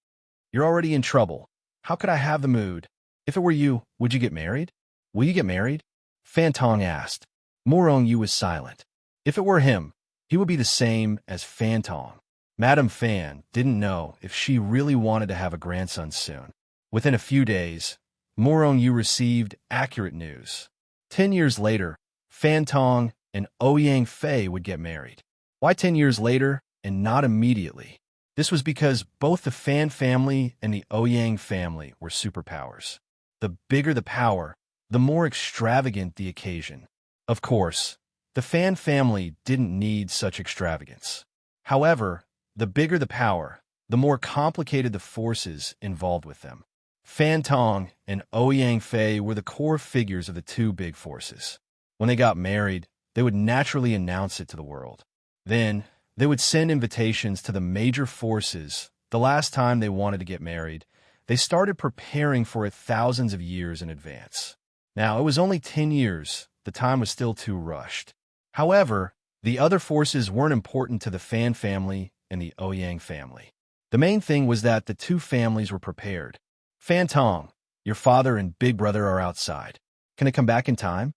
You're already in trouble. How could I have the mood? If it were you, would you get married? Will you get married? Fan Tong asked. Murong Yu was silent. If it were him, he would be the same as Fan Tong. Madame Fan didn't know if she really wanted to have a grandson soon. Within a few days, Murong Yu received accurate news. 10 years later, Fan Tong and Ouyang Fei would get married. Why 10 years later and not immediately? This was because both the Fan family and the Ouyang family were superpowers. The bigger the power, the more extravagant the occasion. Of course, the Fan family didn't need such extravagance. However, the bigger the power, the more complicated the forces involved with them. Fan Tong and Ouyang Fei were the core figures of the two big forces. When they got married, they would naturally announce it to the world. Then, they would send invitations to the major forces. The last time they wanted to get married, they started preparing for it thousands of years in advance. Now, it was only 10 years. The time was still too rushed. However, the other forces weren't important to the Fan family and the Ouyang family. The main thing was that the two families were prepared. Fan Tong, your father and big brother are outside. Can I come back in time?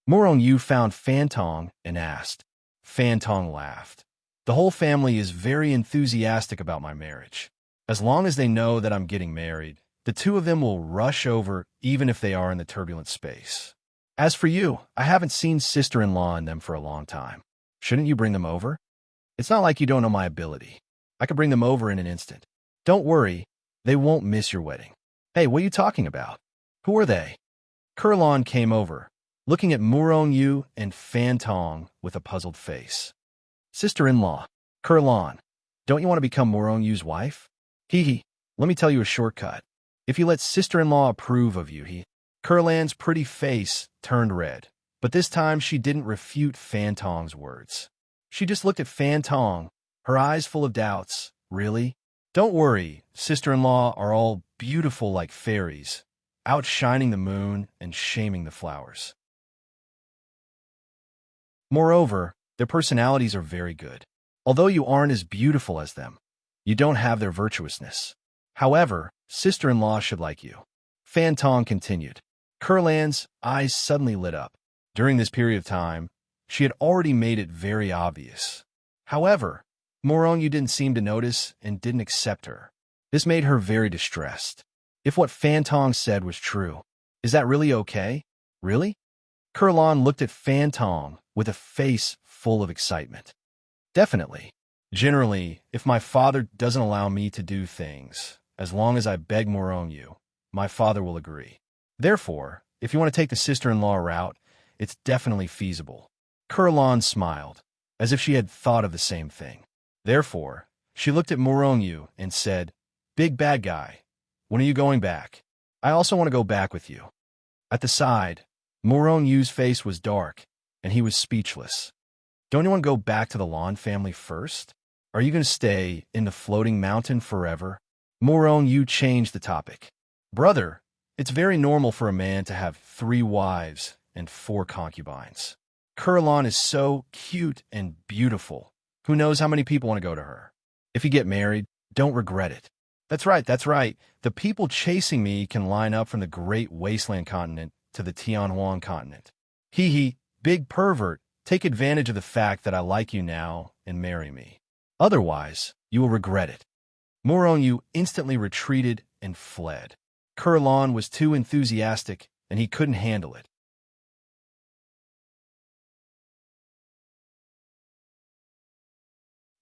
Murong Yu found Fan Tong and asked. Fan Tong laughed. The whole family is very enthusiastic about my marriage. As long as they know that I'm getting married, the two of them will rush over even if they are in the turbulent space. As for you, I haven't seen sister-in-law and them for a long time. Shouldn't you bring them over? It's not like you don't know my ability. I could bring them over in an instant. Don't worry, they won't miss your wedding. Hey, what are you talking about? Who are they? Kurlon came over, looking at Murong Yu and Fan Tong with a puzzled face. Sister-in-law, Kurlon, don't you want to become Murong Yu's wife? Hee, let me tell you a shortcut. If you let sister-in-law approve of you, Kurlan's pretty face turned red, but this time she didn't refute Fan Tong's words. She just looked at Fan Tong, her eyes full of doubts. Really? Don't worry, sister-in-law are all beautiful like fairies, outshining the moon and shaming the flowers. Moreover, their personalities are very good. Although you aren't as beautiful as them, you don't have their virtuousness. However, sister-in-law should like you. Fan Tong continued. Kurlan's eyes suddenly lit up. During this period of time, she had already made it very obvious. However, Murong Yu didn't seem to notice and didn't accept her. This made her very distressed. If what Fan Tong said was true, is that really okay? Really? Kurlan looked at Fan Tong with a face full of excitement. Definitely. Generally, if my father doesn't allow me to do things, as long as I beg Murong Yu, my father will agree. Therefore, if you want to take the sister-in-law route, it's definitely feasible. Kurlan smiled, as if she had thought of the same thing. Therefore, she looked at Murong Yu and said, Big bad guy, when are you going back? I also want to go back with you. At the side, Murong Yu's face was dark, and he was speechless. Don't you want to go back to the Lan family first? Are you going to stay in the floating mountain forever? Murong Yu changed the topic. Brother, it's very normal for a man to have 3 wives and 4 concubines. Kurlan is so cute and beautiful. Who knows how many people want to go to her? If you get married, don't regret it. That's right, that's right. The people chasing me can line up from the Great Wasteland continent to the Tianhuan continent. Hee hee, big pervert, take advantage of the fact that I like you now and marry me. Otherwise, you will regret it. Moronyu instantly retreated and fled. Kurlan was too enthusiastic, and he couldn't handle it.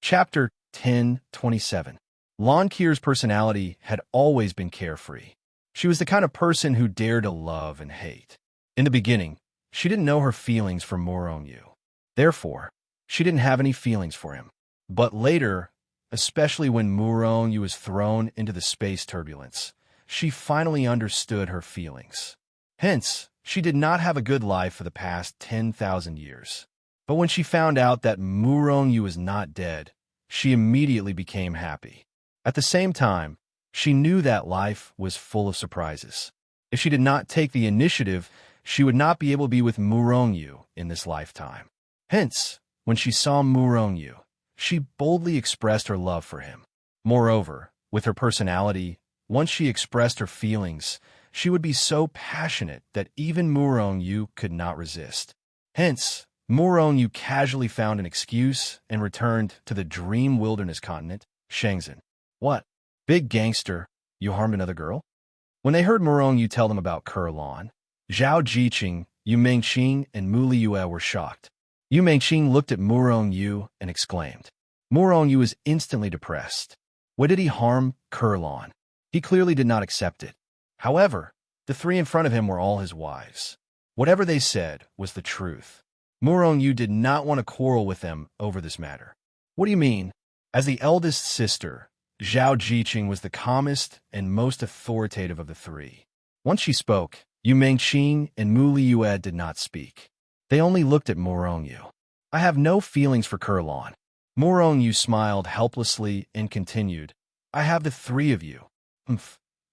Chapter 10:27. Lankir's personality had always been carefree. She was the kind of person who dared to love and hate. In the beginning, she didn't know her feelings for Moronyu. Therefore, she didn't have any feelings for him. But later, especially when Moronyu was thrown into the space turbulence, she finally understood her feelings. Hence, she did not have a good life for the past 10,000 years. But when she found out that Moronyu was not dead, she immediately became happy. At the same time, she knew that life was full of surprises. If she did not take the initiative, she would not be able to be with Moronyu in this lifetime. Hence, when she saw Moronyu, she boldly expressed her love for him. Moreover, with her personality, once she expressed her feelings, she would be so passionate that even Moronyu could not resist. Hence, Moronyu casually found an excuse and returned to the dream wilderness continent, Shenzhen. What? Big gangster, you harmed another girl? When they heard Moronyu tell them about Kurlan, Zhao Jiqing, Yu Mengqing, and Mu Liyue were shocked. Yu Mengqing looked at Moronyu and exclaimed. Moronyu was instantly depressed. Why did he harm Kurlan? He clearly did not accept it. However, the three in front of him were all his wives. Whatever they said was the truth. Moronyu did not want to quarrel with them over this matter. What do you mean? As the eldest sister, Zhao Jiqing was the calmest and most authoritative of the three. Once she spoke, Yu Mengqing and Mu Liyue did not speak. They only looked at Moronyu. I have no feelings for Kurlan. Moronyu smiled helplessly and continued, I have the three of you.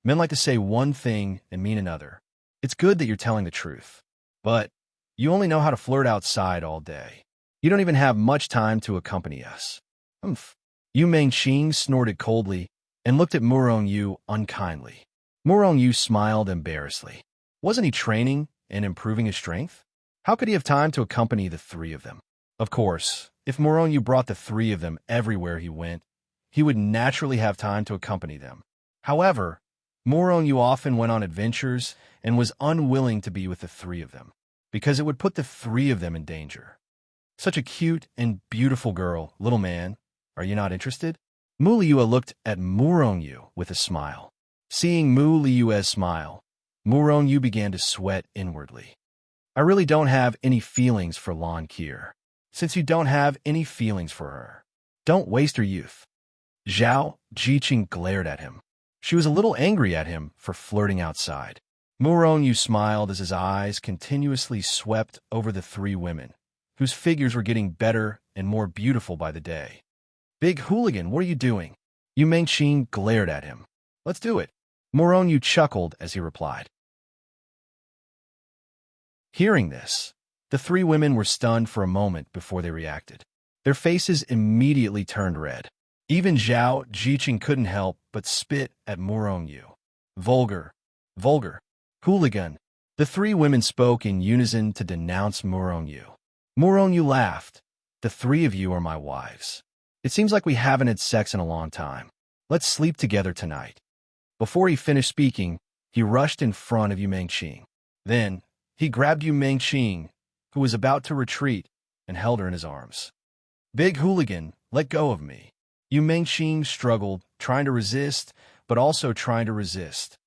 Men like to say one thing and mean another. It's good that you're telling the truth. But you only know how to flirt outside all day. You don't even have much time to accompany us. Yu Mengqing snorted coldly and looked at Moronyu unkindly. Moronyu smiled embarrassedly. Wasn't he training and improving his strength? How could he have time to accompany the three of them? Of course, if Moronyu brought the three of them everywhere he went, he would naturally have time to accompany them. However, Moronyu often went on adventures and was unwilling to be with the three of them, because it would put the three of them in danger. Such a cute and beautiful girl, little man. Are you not interested? Mu Liyue looked at Moronyu with a smile. Seeing Mu Liyue's smile, Moronyu began to sweat inwardly. I really don't have any feelings for Lankir. Since you don't have any feelings for her, don't waste her youth. Zhao Jiqing glared at him. She was a little angry at him for flirting outside. Moronyu smiled as his eyes continuously swept over the three women, whose figures were getting better and more beautiful by the day. Big hooligan, what are you doing? Yu Mengqing glared at him. Let's do it. Moronyu chuckled as he replied. Hearing this, the three women were stunned for a moment before they reacted. Their faces immediately turned red. Even Zhao Jiqing couldn't help but spit at Moronyu. Vulgar. Vulgar. Hooligan. The three women spoke in unison to denounce Moronyu. Moronyu laughed. The three of you are my wives. It seems like we haven't had sex in a long time. Let's sleep together tonight. Before he finished speaking, he rushed in front of Yu Mengqing. Then, he grabbed Yu Mengqing, who was about to retreat, and held her in his arms. Big hooligan, let go of me. Yu Mengqing struggled, trying to resist, but also trying to resist.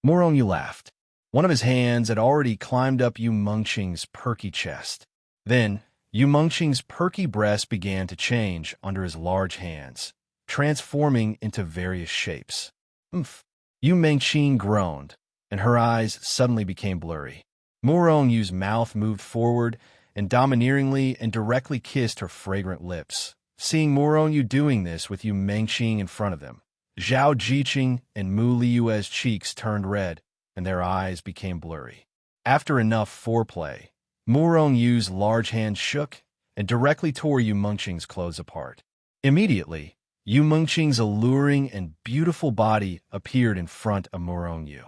Moronyu laughed. One of his hands had already climbed up Yu Mengqing's perky chest. Then, Yu Mengqing's perky breast began to change under his large hands, transforming into various shapes. Yu Mengqing groaned, and her eyes suddenly became blurry. Moronyu's mouth moved forward and domineeringly and directly kissed her fragrant lips. Seeing Moronyu doing this with Yu Mengqing in front of them, Zhao Jiqing and Mu Liyue's cheeks turned red, and their eyes became blurry. After enough foreplay, Murong Yu's large hand shook and directly tore Yu Mengqing's clothes apart. Immediately, Yu Mengqing's alluring and beautiful body appeared in front of Murong Yu.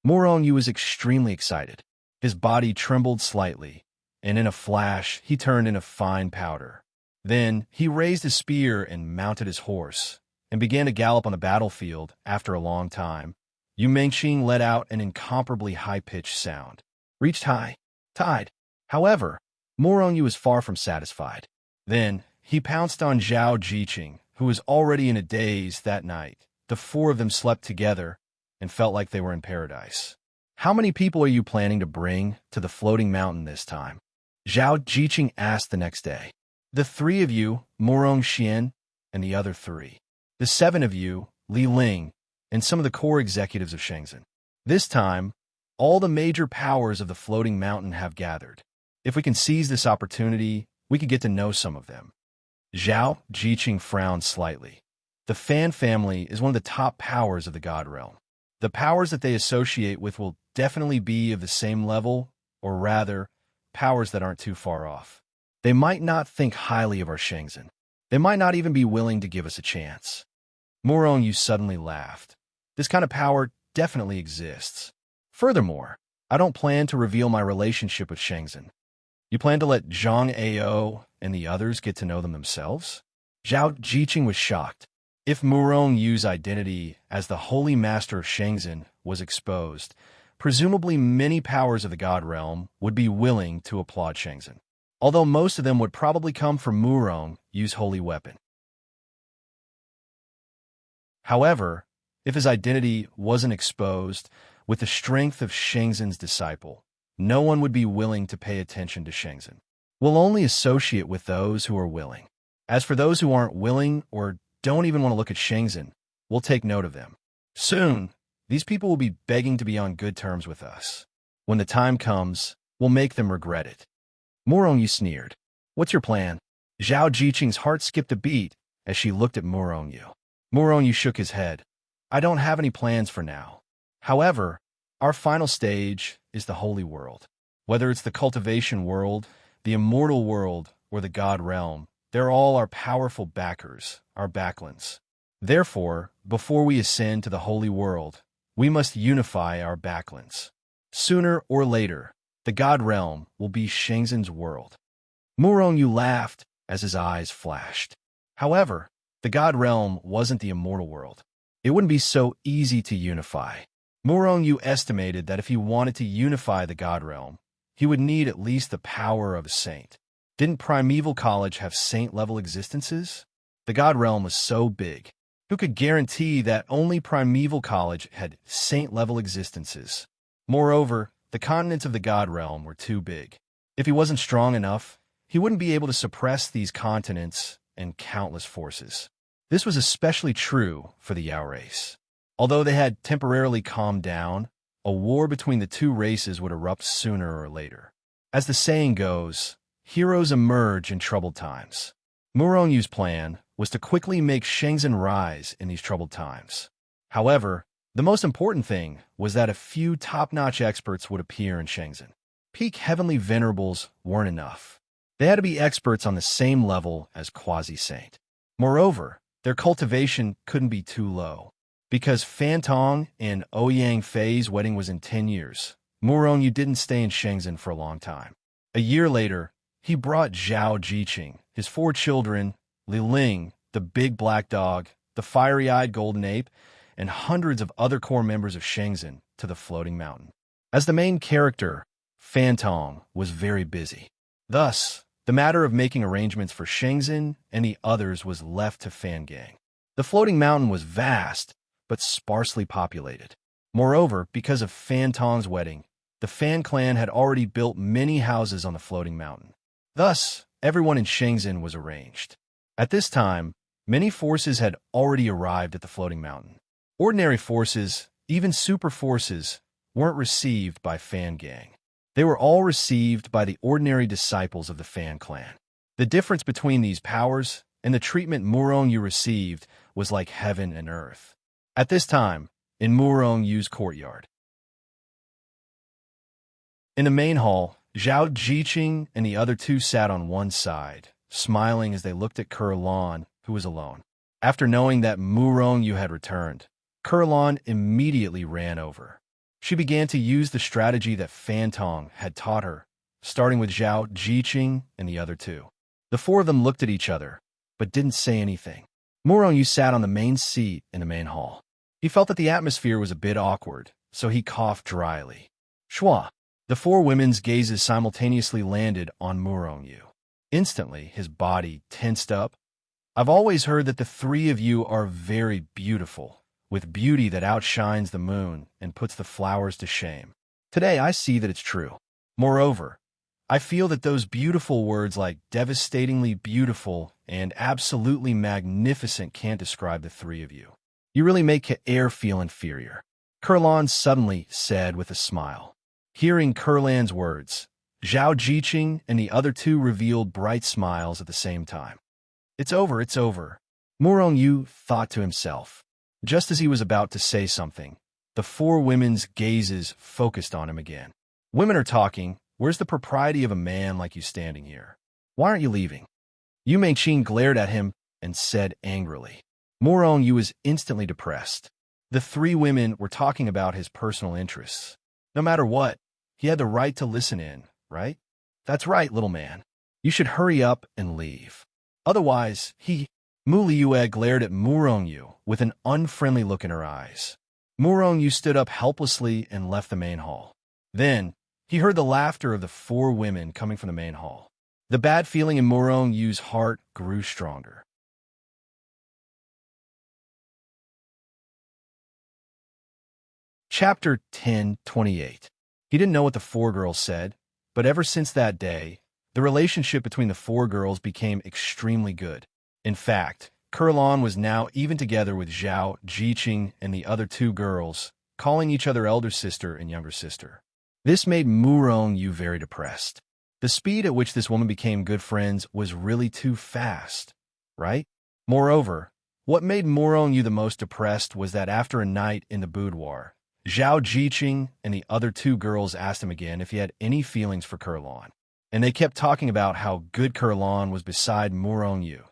Murong Yu was extremely excited. His body trembled slightly, and in a flash, he turned into fine powder. Then, he raised his spear and mounted his horse, and began to gallop on the battlefield after a long time. Yu Mengqing let out an incomparably high-pitched sound. Reached high, tide. However, Murong Yu was far from satisfied. Then, he pounced on Zhao Jiqing, who was already in a daze that night. The four of them slept together and felt like they were in paradise. How many people are you planning to bring to the floating mountain this time? Zhao Jiqing asked the next day. The three of you, Murong Xian, and the other three. The seven of you, Li Ling, and some of the core executives of Shenzhen. This time, all the major powers of the floating mountain have gathered. If we can seize this opportunity, we could get to know some of them. Zhao Jiqing frowned slightly. The Fan family is one of the top powers of the God Realm. The powers that they associate with will definitely be of the same level, or rather, powers that aren't too far off. They might not think highly of our Shenzhen. They might not even be willing to give us a chance. Murong Yu suddenly laughed. This kind of power definitely exists. Furthermore, I don't plan to reveal my relationship with Shenzhen. You plan to let Zhang Ao and the others get to know them themselves? Zhao Jiqing was shocked. If Murong Yu's identity as the Holy Master of Shenzhen was exposed, presumably many powers of the God Realm would be willing to applaud Shenzhen, although most of them would probably come from Murong Yu's holy weapon. However, if his identity wasn't exposed with the strength of Shenzhen's disciple, no one would be willing to pay attention to Shenzhen. We'll only associate with those who are willing. As for those who aren't willing or don't even want to look at Shenzhen, we'll take note of them. Soon, these people will be begging to be on good terms with us. When the time comes, we'll make them regret it. Murong Yu sneered. What's your plan? Zhao Jiqing's heart skipped a beat as she looked at Murong Yu. Murong Yu shook his head. I don't have any plans for now. However, our final stage is the holy world. Whether it's the cultivation world, the immortal world, or the God realm, they're all our powerful backers, our backlands. Therefore, before we ascend to the holy world, we must unify our backlands. Sooner or later, the God realm will be Shenzhen's world. Murong Yu laughed as his eyes flashed. However, the God realm wasn't the immortal world. It wouldn't be so easy to unify. Murong Yu estimated that if he wanted to unify the God realm, he would need at least the power of a saint. Didn't Primeval College have saint-level existences? The God realm was so big. Who could guarantee that only Primeval College had saint-level existences? Moreover, the continents of the God realm were too big. If he wasn't strong enough, he wouldn't be able to suppress these continents and countless forces. This was especially true for the Yao race. Although they had temporarily calmed down, a war between the two races would erupt sooner or later. As the saying goes, heroes emerge in troubled times. Murong Yu's plan was to quickly make Shenzhen rise in these troubled times. However, the most important thing was that a few top-notch experts would appear in Shenzhen. Peak heavenly venerables weren't enough. They had to be experts on the same level as quasi-saint. Moreover, their cultivation couldn't be too low. Because Fantong and Ouyang Fei's wedding was in 10 years, Murong Yu didn't stay in Shenzhen for a long time. A year later, he brought Zhao Jiqing, his 4 children, Li Ling, the big black dog, the fiery-eyed golden ape, and hundreds of other core members of Shenzhen to the floating mountain. As the main character, Fantong was very busy. Thus, the matter of making arrangements for Shenzhen and the others was left to Fan Gang. The floating mountain was vast, but sparsely populated. Moreover, because of Fantong's wedding, the Fan clan had already built many houses on the floating mountain. Thus, everyone in Shenzhen was arranged. At this time, many forces had already arrived at the floating mountain. Ordinary forces, even super forces, weren't received by Fan Gang. They were all received by the ordinary disciples of the Fan clan. The difference between these powers and the treatment Murong Yu received was like heaven and earth. At this time, in Murong Yu's courtyard. In the main hall, Zhao Jiqing and the other two sat on one side, smiling as they looked at Kurlan, who was alone. After knowing that Mu Rongyu had returned, Kurlan immediately ran over. She began to use the strategy that Fan Tong had taught her, starting with Zhao Jiqing and the other two. The four of them looked at each other, but didn't say anything. Mu Rongyu sat on the main seat in the main hall. He felt that the atmosphere was a bit awkward, so he coughed dryly. Shua. The four women's gazes simultaneously landed on Mu Rongyu. Instantly, his body tensed up. I've always heard that the three of you are very beautiful, with beauty that outshines the moon and puts the flowers to shame. Today, I see that it's true. Moreover, I feel that those beautiful words like devastatingly beautiful and absolutely magnificent can't describe the three of you. You really make Air feel inferior. Kurlan suddenly said with a smile. Hearing Kurlan's words, Zhao Jiqing and the other two revealed bright smiles at the same time. It's over, it's over. Mu Rongyu thought to himself. Just as he was about to say something, the four women's gazes focused on him again. Women are talking. Where's the propriety of a man like you standing here? Why aren't you leaving? Yu Mengqin glared at him and said angrily. Mu Rongyu was instantly depressed. The three women were talking about his personal interests. No matter what, he had the right to listen in, right? That's right, little man. You should hurry up and leave. Otherwise, Mu Liyue glared at Mu Rongyu with an unfriendly look in her eyes. Mu Rongyu stood up helplessly and left the main hall. Then, he heard the laughter of the four women coming from the main hall. The bad feeling in Mu Rongyu's heart grew stronger. Chapter 10:28. He didn't know what the four girls said, but ever since that day, the relationship between the four girls became extremely good. In fact, Kurlan was now even together with Zhao Jiqing and the other two girls, calling each other elder sister and younger sister. This made Mu Rongyu very depressed. The speed at which this woman became good friends was really too fast, right? Moreover, what made Mu Rongyu the most depressed was that after a night in the boudoir, Zhao Jiqing and the other two girls asked him again if he had any feelings for Kurlan, and they kept talking about how good Kurlan was beside Mu Rongyu.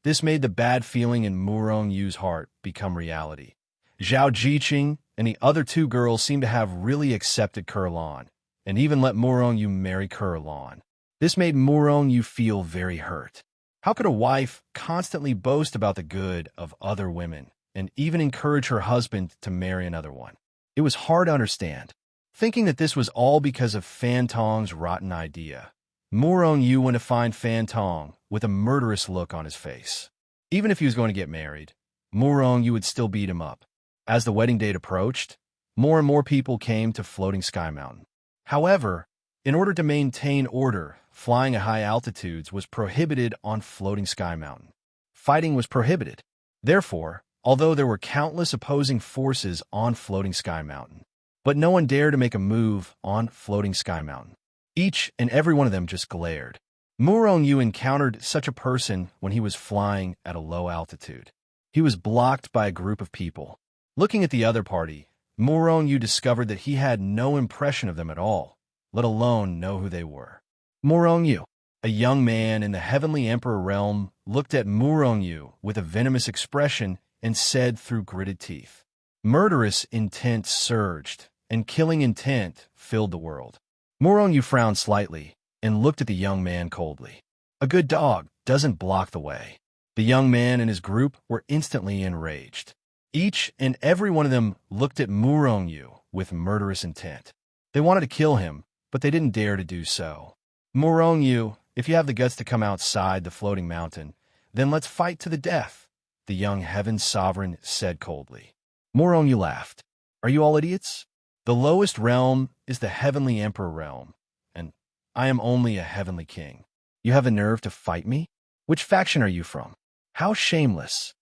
This made the bad feeling in Mu Rongyu's heart become reality. Zhao Jiqing and the other two girls seemed to have really accepted Kurlan, and even let Mu Rongyu marry Kurlan. This made Mu Rongyu feel very hurt. How could a wife constantly boast about the good of other women, and even encourage her husband to marry another one? It was hard to understand. Thinking that this was all because of Fan Tong's rotten idea, Mu Rongyu went to find Fan Tong with a murderous look on his face. Even if he was going to get married, Mu Rongyu would still beat him up. As the wedding date approached, more and more people came to Floating Sky Mountain. However, in order to maintain order, flying at high altitudes was prohibited on Floating Sky Mountain. Fighting was prohibited. Therefore, although there were countless opposing forces on Floating Sky Mountain, but no one dared to make a move on Floating Sky Mountain. Each and every one of them just glared. Mu Rongyu encountered such a person when he was flying at a low altitude. He was blocked by a group of people. Looking at the other party, Mu Rongyu discovered that he had no impression of them at all, let alone know who they were. Mu Rongyu, a young man in the Heavenly Emperor realm, looked at Mu Rongyu with a venomous expression and said through gritted teeth. Murderous intent surged, and killing intent filled the world. Mu Rongyu frowned slightly and looked at the young man coldly. A good dog doesn't block the way. The young man and his group were instantly enraged. Each and every one of them looked at Mu Rongyu with murderous intent. They wanted to kill him, but they didn't dare to do so. Mu Rongyu, if you have the guts to come outside the floating mountain, then let's fight to the death, the young heaven sovereign said coldly. Mu Rongyu laughed. Are you all idiots? The lowest realm is the Heavenly Emperor realm, and I am only a heavenly king. You have the nerve to fight me? Which faction are you from? How shameless.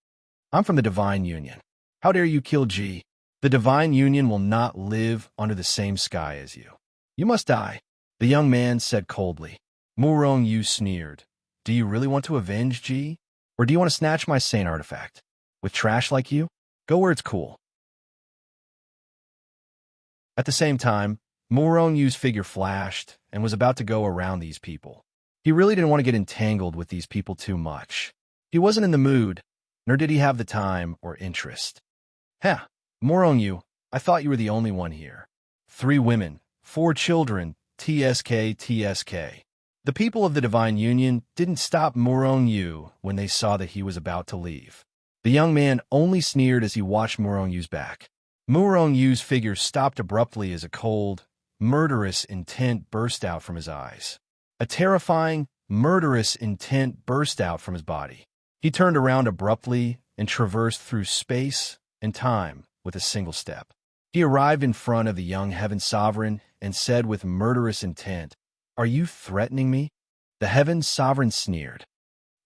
I'm from the Divine Union. How dare you kill Ji? The Divine Union will not live under the same sky as you. You must die, the young man said coldly. Mu Rongyu sneered. Do you really want to avenge Ji? Or do you want to snatch my Saint artifact? With trash like you? Go where it's cool. At the same time, Murong-Yu's figure flashed and was about to go around these people. He really didn't want to get entangled with these people too much. He wasn't in the mood, nor did he have the time or interest. Heh, Murong-Yu, I thought you were the only one here. 3 women, 4 children, TSK, TSK. The people of the Divine Union didn't stop Murong-Yu when they saw that he was about to leave. The young man only sneered as he watched Murong-Yu's back. Murong-Yu's figure stopped abruptly as a cold, murderous intent burst out from his eyes. A terrifying, murderous intent burst out from his body. He turned around abruptly and traversed through space and time with a single step. He arrived in front of the young Heaven Sovereign and said with murderous intent, "Are you threatening me?" The Heaven Sovereign sneered.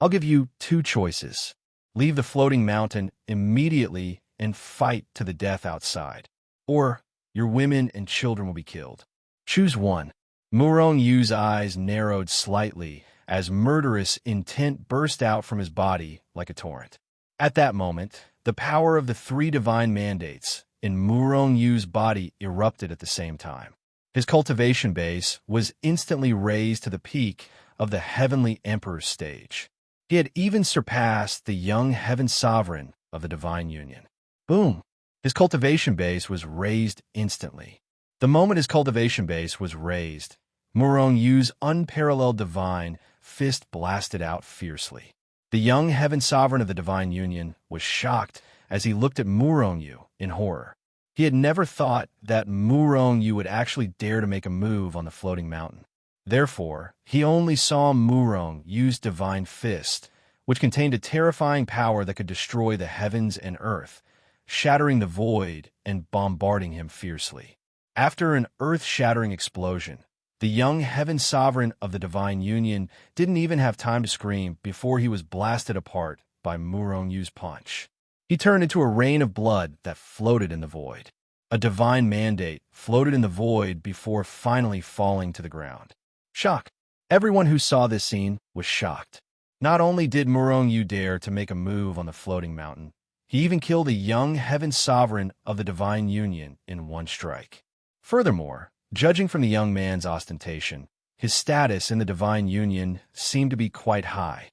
"I'll give you 2 choices. Leave the floating mountain immediately and fight to the death outside. Or your women and children will be killed. Choose one." Murong-Yu's eyes narrowed slightly as murderous intent burst out from his body like a torrent. At that moment, the power of the 3 divine mandates in Murong-Yu's body erupted at the same time. His cultivation base was instantly raised to the peak of the Heavenly Emperor's stage. He had even surpassed the young Heaven Sovereign of the Divine Union. Boom! His cultivation base was raised instantly. The moment his cultivation base was raised, Murong-Yu's unparalleled divine fist blasted out fiercely. The young Heaven Sovereign of the Divine Union was shocked as he looked at Murong-Yu in horror. He had never thought that Murong-Yu would actually dare to make a move on the floating mountain. Therefore, he only saw Murong-Yu's divine fist, which contained a terrifying power that could destroy the heavens and earth, shattering the void and bombarding him fiercely. After an earth-shattering explosion, the young Heaven Sovereign of the Divine Union didn't even have time to scream before he was blasted apart by Murong-Yu's punch. He turned into a rain of blood that floated in the void. A divine mandate floated in the void before finally falling to the ground. Shock. Everyone who saw this scene was shocked. Not only did Murong-Yu dare to make a move on the floating mountain, he even killed a young Heaven Sovereign of the Divine Union in one strike. Furthermore, judging from the young man's ostentation, his status in the Divine Union seemed to be quite high.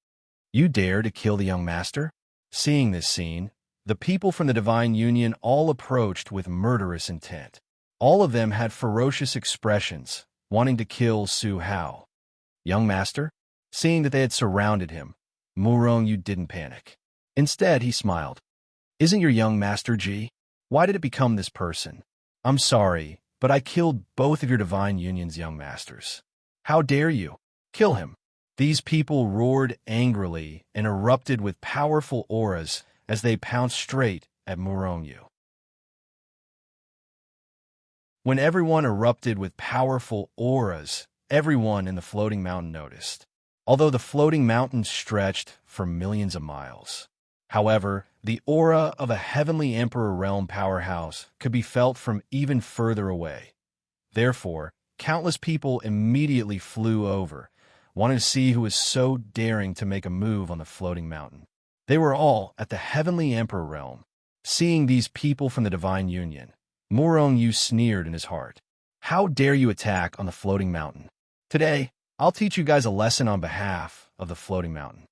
"You dare to kill the young master?" Seeing this scene, the people from the Divine Union all approached with murderous intent. All of them had ferocious expressions, wanting to kill Su Hao. "Young master?" Seeing that they had surrounded him, Murong-Yu didn't panic. Instead, he smiled. "Isn't your young master G? Why did it become this person? I'm sorry, but I killed both of your Divine Union's young masters. How dare you? Kill him." These people roared angrily and erupted with powerful auras as they pounced straight at Murong-Yu. When everyone erupted with powerful auras, everyone in the floating mountain noticed, although the floating mountain stretched for millions of miles. However, the aura of a Heavenly Emperor realm powerhouse could be felt from even further away. Therefore, countless people immediately flew over, wanting to see who was so daring to make a move on the floating mountain. They were all at the Heavenly Emperor realm. Seeing these people from the Divine Union, Murong-Yu sneered in his heart. "How dare you attack on the floating mountain? Today, I'll teach you guys a lesson on behalf of the floating mountain."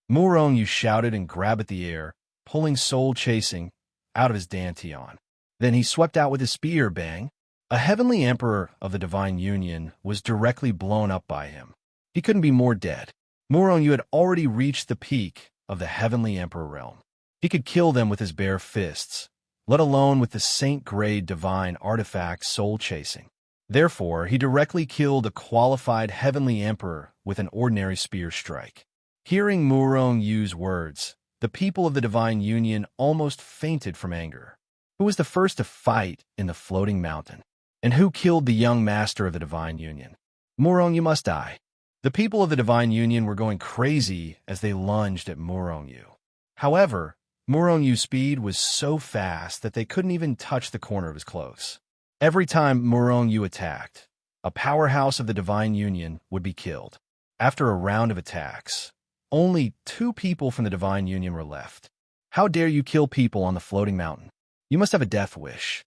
Murong-Yu shouted and grabbed at the air, pulling soul chasing out of his dantian. Then he swept out with his spear, bang. A Heavenly Emperor of the Divine Union was directly blown up by him. He couldn't be more dead. Murong-Yu had already reached the peak of the Heavenly Emperor realm. He could kill them with his bare fists, let alone with the saint-grade divine artifact soul chasing. Therefore, he directly killed a qualified Heavenly Emperor with an ordinary spear strike. Hearing Murong-Yu's words, the people of the Divine Union almost fainted from anger. Who was the first to fight in the floating mountain? And who killed the young master of the Divine Union? Murong-Yu must die. The people of the Divine Union were going crazy as they lunged at Murong-Yu. However, Murong-Yu's speed was so fast that they couldn't even touch the corner of his clothes. Every time Murong-Yu attacked, a powerhouse of the Divine Union would be killed. After a round of attacks, only 2 people from the Divine Union were left. "How dare you kill people on the floating mountain? You must have a death wish."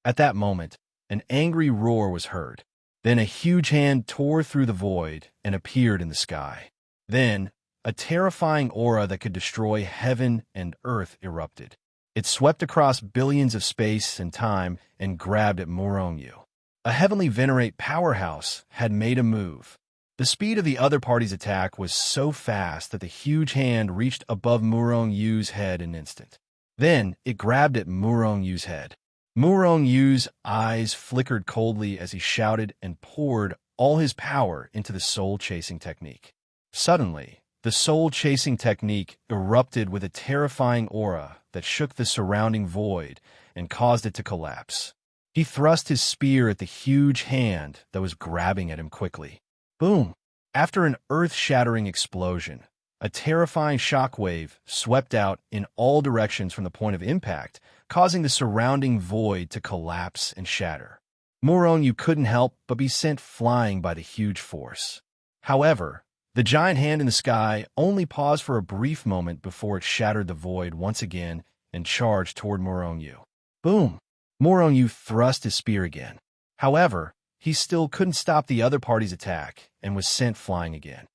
At that moment, an angry roar was heard. Then a huge hand tore through the void and appeared in the sky. Then, a terrifying aura that could destroy heaven and earth erupted. It swept across billions of space and time and grabbed at Muronyu. A heavenly venerate powerhouse had made a move. The speed of the other party's attack was so fast that the huge hand reached above Murongyu's head in an instant. Then, it grabbed at Murongyu's head. Murongyu's eyes flickered coldly as he shouted and poured all his power into the soul-chasing technique. Suddenly, the soul-chasing technique erupted with a terrifying aura that shook the surrounding void and caused it to collapse. He thrust his spear at the huge hand that was grabbing at him quickly. Boom! After an earth-shattering explosion, a terrifying shockwave swept out in all directions from the point of impact, causing the surrounding void to collapse and shatter. Muronyu couldn't help but be sent flying by the huge force. However, the giant hand in the sky only paused for a brief moment before it shattered the void once again and charged toward Muronyu. Boom! Muronyu thrust his spear again. However, he still couldn't stop the other party's attack and was sent flying again.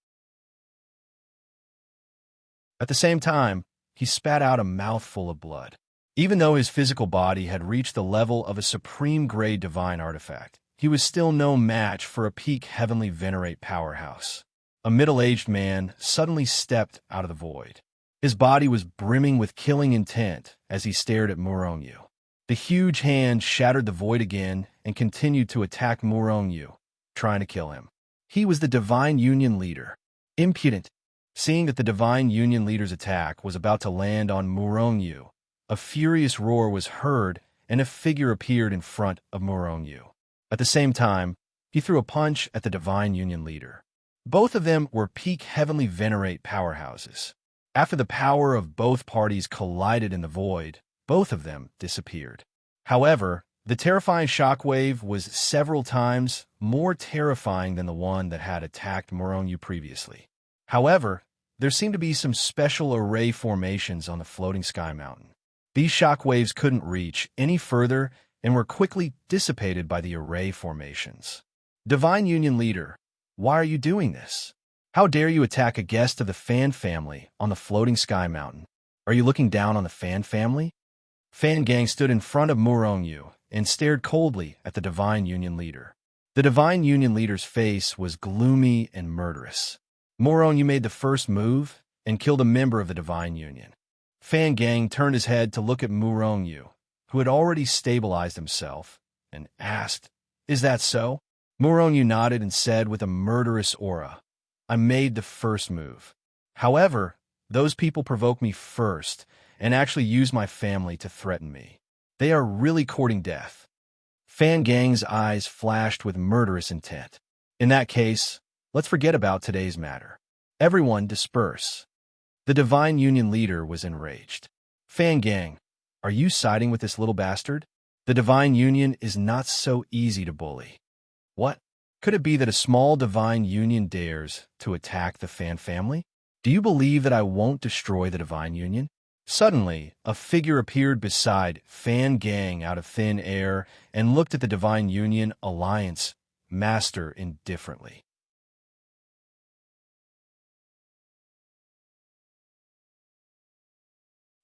At the same time, he spat out a mouthful of blood. Even though his physical body had reached the level of a supreme-grade divine artifact, he was still no match for a peak heavenly venerate powerhouse. A middle-aged man suddenly stepped out of the void. His body was brimming with killing intent as he stared at Muronyu. The huge hand shattered the void again and continued to attack Muronyu, trying to kill him. He was the Divine Union leader. Impudent. Seeing that the Divine Union leader's attack was about to land on Muronyu, a furious roar was heard and a figure appeared in front of Muronyu. At the same time, he threw a punch at the Divine Union leader. Both of them were peak heavenly venerate powerhouses. After the power of both parties collided in the void, both of them disappeared. However, the terrifying shockwave was several times more terrifying than the one that had attacked Muronyu previously. However, there seemed to be some special array formations on the floating sky mountain. These shockwaves couldn't reach any further and were quickly dissipated by the array formations. Divine Union Leader, why are you doing this? How dare you attack a guest of the Fan family on the floating sky mountain? Are you looking down on the Fan family? Fan Gang stood in front of Muronyu and stared coldly at the Divine Union Leader. The Divine Union Leader's face was gloomy and murderous. Muronyu made the first move and killed a member of the Divine Union. Fan Gang turned his head to look at Muronyu, who had already stabilized himself, and asked, "Is that so?" Muronyu nodded and said with a murderous aura, "I made the first move. However, those people provoked me first and actually used my family to threaten me. They are really courting death." Fan Gang's eyes flashed with murderous intent. "In that case, let's forget about today's matter. Everyone disperse." The Divine Union leader was enraged. "Fan Gang, are you siding with this little bastard? The Divine Union is not so easy to bully." "What? Could it be that a small Divine Union dares to attack the Fan family? Do you believe that I won't destroy the Divine Union?" Suddenly, a figure appeared beside Fan Gang out of thin air and looked at the Divine Union Alliance master indifferently.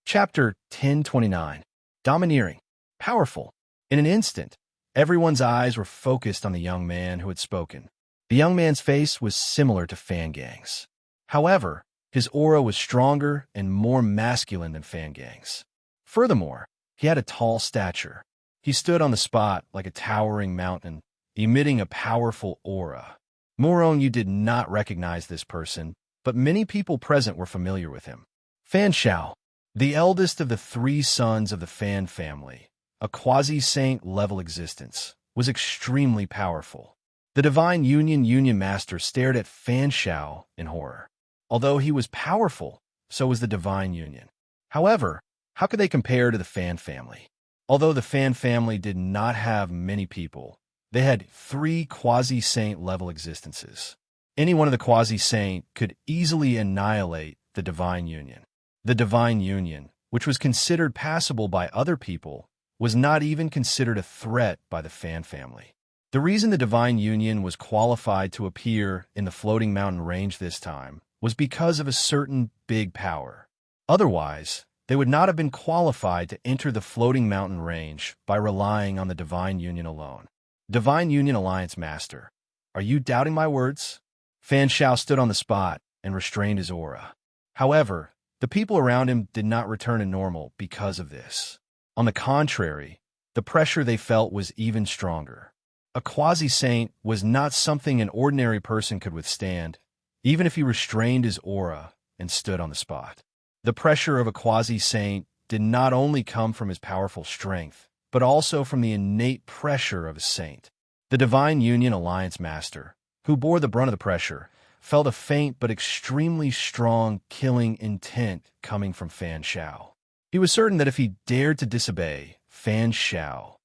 Chapter 1029. Domineering. Powerful. In an instant, everyone's eyes were focused on the young man who had spoken. The young man's face was similar to Fan Gang's. However, his aura was stronger and more masculine than Fan Gang's. Furthermore, he had a tall stature. He stood on the spot like a towering mountain, emitting a powerful aura. Muronyu did not recognize this person, but many people present were familiar with him. Fan Shao, the eldest of the three sons of the Fan family, a quasi-saint level existence, was extremely powerful. The Divine Union Master stared at Fan Shao in horror. Although he was powerful, so was the Divine Union. However, how could they compare to the Fan family? Although the Fan family did not have many people, they had three quasi-saint level existences. Any one of the quasi-saint could easily annihilate the Divine Union. The Divine Union, which was considered passable by other people, was not even considered a threat by the Fan family. The reason the Divine Union was qualified to appear in the Floating Mountain Range this time was because of a certain big power. Otherwise, they would not have been qualified to enter the Floating Mountain Range by relying on the Divine Union alone. Divine Union Alliance Master, are you doubting my words? Fan Shao stood on the spot and restrained his aura. However, the people around him did not return to normal because of this. On the contrary, the pressure they felt was even stronger. A quasi-saint was not something an ordinary person could withstand, even if he restrained his aura and stood on the spot. The pressure of a quasi-saint did not only come from his powerful strength, but also from the innate pressure of a saint. The Divine Union Alliance Master, who bore the brunt of the pressure, felt a faint but extremely strong killing intent coming from Fan Shao. He was certain that if he dared to disobey Fan Shao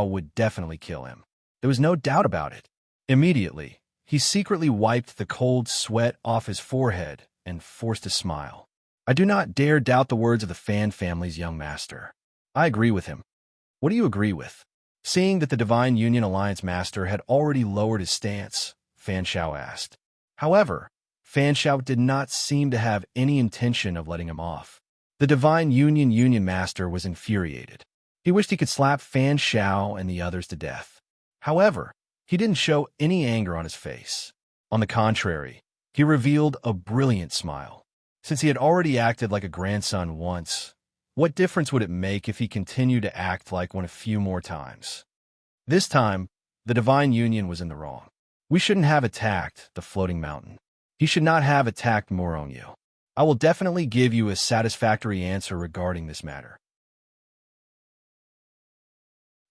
would definitely kill him. There was no doubt about it. Immediately, he secretly wiped the cold sweat off his forehead and forced a smile. I do not dare doubt the words of the Fan family's young master. I agree with him. What do you agree with? Seeing that the Divine Union Alliance Master had already lowered his stance, Fan Shao asked. However, Fan Shao did not seem to have any intention of letting him off. The Divine Union Master was infuriated. He wished he could slap Fan Shao and the others to death. However, he didn't show any anger on his face. On the contrary, he revealed a brilliant smile. Since he had already acted like a grandson once, what difference would it make if he continued to act like one a few more times? This time, the Divine Union was in the wrong. We shouldn't have attacked the Floating Mountain. He should not have attacked Moronyu. I will definitely give you a satisfactory answer regarding this matter.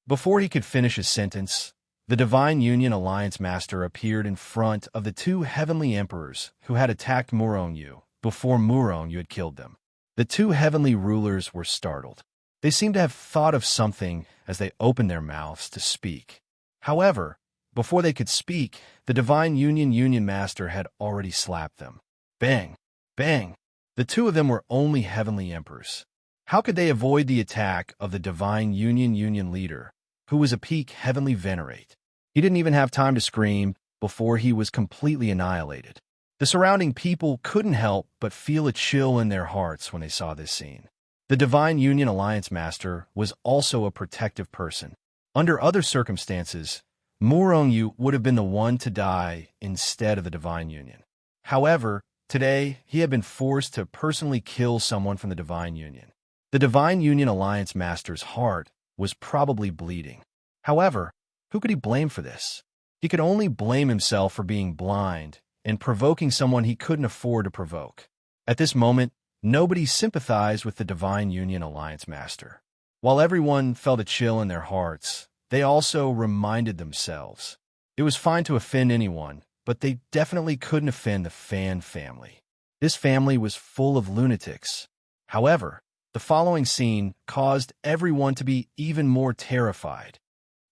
Before he could finish his sentence, the Divine Union Alliance Master appeared in front of the two heavenly emperors who had attacked Moronyu before Moronyu had killed them. The two heavenly rulers were startled. They seemed to have thought of something as they opened their mouths to speak. However, before they could speak, the Divine Union Master had already slapped them. Bang! Bang! The two of them were only heavenly emperors. How could they avoid the attack of the Divine Union leader, who was a peak heavenly venerate? He didn't even have time to scream before he was completely annihilated. The surrounding people couldn't help but feel a chill in their hearts when they saw this scene. The Divine Union Alliance Master was also a protective person. Under other circumstances, Moronyu would have been the one to die instead of the Divine Union. However, today he had been forced to personally kill someone from the Divine Union. The Divine Union Alliance Master's heart was probably bleeding. However, who could he blame for this? He could only blame himself for being blind and provoking someone he couldn't afford to provoke. At this moment, nobody sympathized with the Divine Union Alliance Master. While everyone felt a chill in their hearts, they also reminded themselves. It was fine to offend anyone, but they definitely couldn't offend the Fan family. This family was full of lunatics. However, the following scene caused everyone to be even more terrified.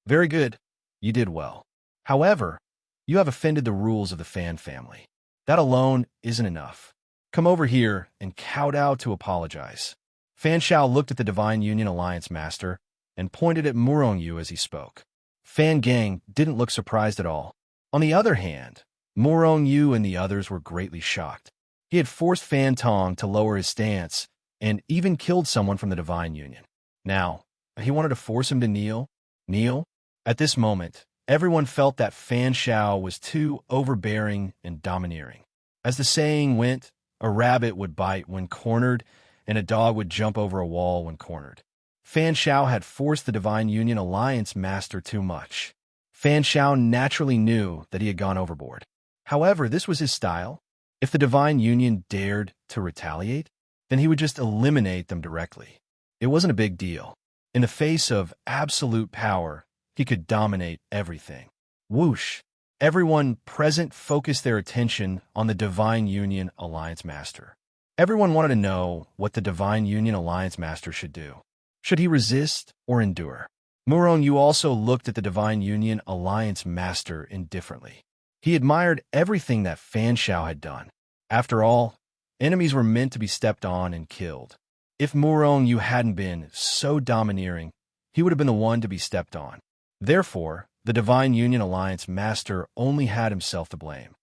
Very good. You did well. However, you have offended the rules of the Fan family. That alone isn't enough. Come over here and kowtow to apologize. Fan Shao looked at the Divine Union Alliance Master and pointed at Moronyu as he spoke. Fan Gang didn't look surprised at all. On the other hand, Moronyu and the others were greatly shocked. He had forced Fan Tong to lower his stance and even killed someone from the Divine Union. Now, he wanted to force him to kneel? Kneel? At this moment, everyone felt that Fan Shao was too overbearing and domineering. As the saying went, a rabbit would bite when cornered, and a dog would jump over a wall when cornered. Fan Shao had forced the Divine Union Alliance Master too much. Fan Shao naturally knew that he had gone overboard. However, this was his style. If the Divine Union dared to retaliate, then he would just eliminate them directly. It wasn't a big deal. In the face of absolute power, he could dominate everything. Whoosh! Everyone present focused their attention on the Divine Union Alliance Master. Everyone wanted to know what the Divine Union Alliance Master should do. Should he resist or endure? Moronyu also looked at the Divine Union Alliance Master indifferently. He admired everything that Fan Shao had done. After all, enemies were meant to be stepped on and killed. If Murong Yu hadn't been so domineering, he would have been the one to be stepped on. Therefore, the Divine Union Alliance Master only had himself to blame.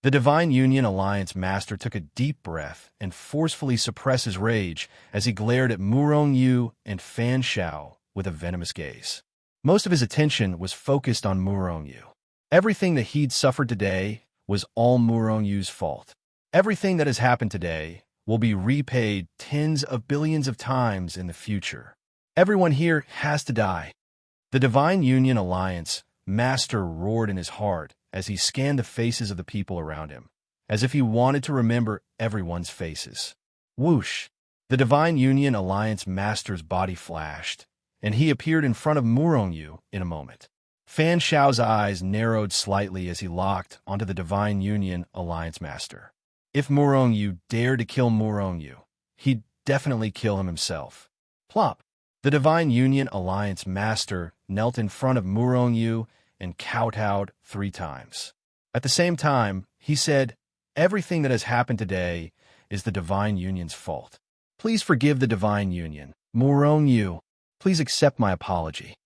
The Divine Union Alliance Master took a deep breath and forcefully suppressed his rage as he glared at Murong Yu and Fan Shao with a venomous gaze. Most of his attention was focused on Murong Yu. Everything that he'd suffered today was all Murong Yu's fault. Everything that has happened today will be repaid tens of billions of times in the future. Everyone here has to die. The Divine Union Alliance Master roared in his heart as he scanned the faces of the people around him, as if he wanted to remember everyone's faces. Whoosh! The Divine Union Alliance Master's body flashed, and he appeared in front of Murong Yu in a moment. Fan Shao's eyes narrowed slightly as he locked onto the Divine Union Alliance Master. If Murong Yu dared to kill Murong Yu, he'd definitely kill him himself. Plop! The Divine Union Alliance Master knelt in front of Murong Yu and kowtowed 3 times. At the same time, he said, "Everything that has happened today is the Divine Union's fault. Please forgive the Divine Union. Murong Yu, please accept my apology."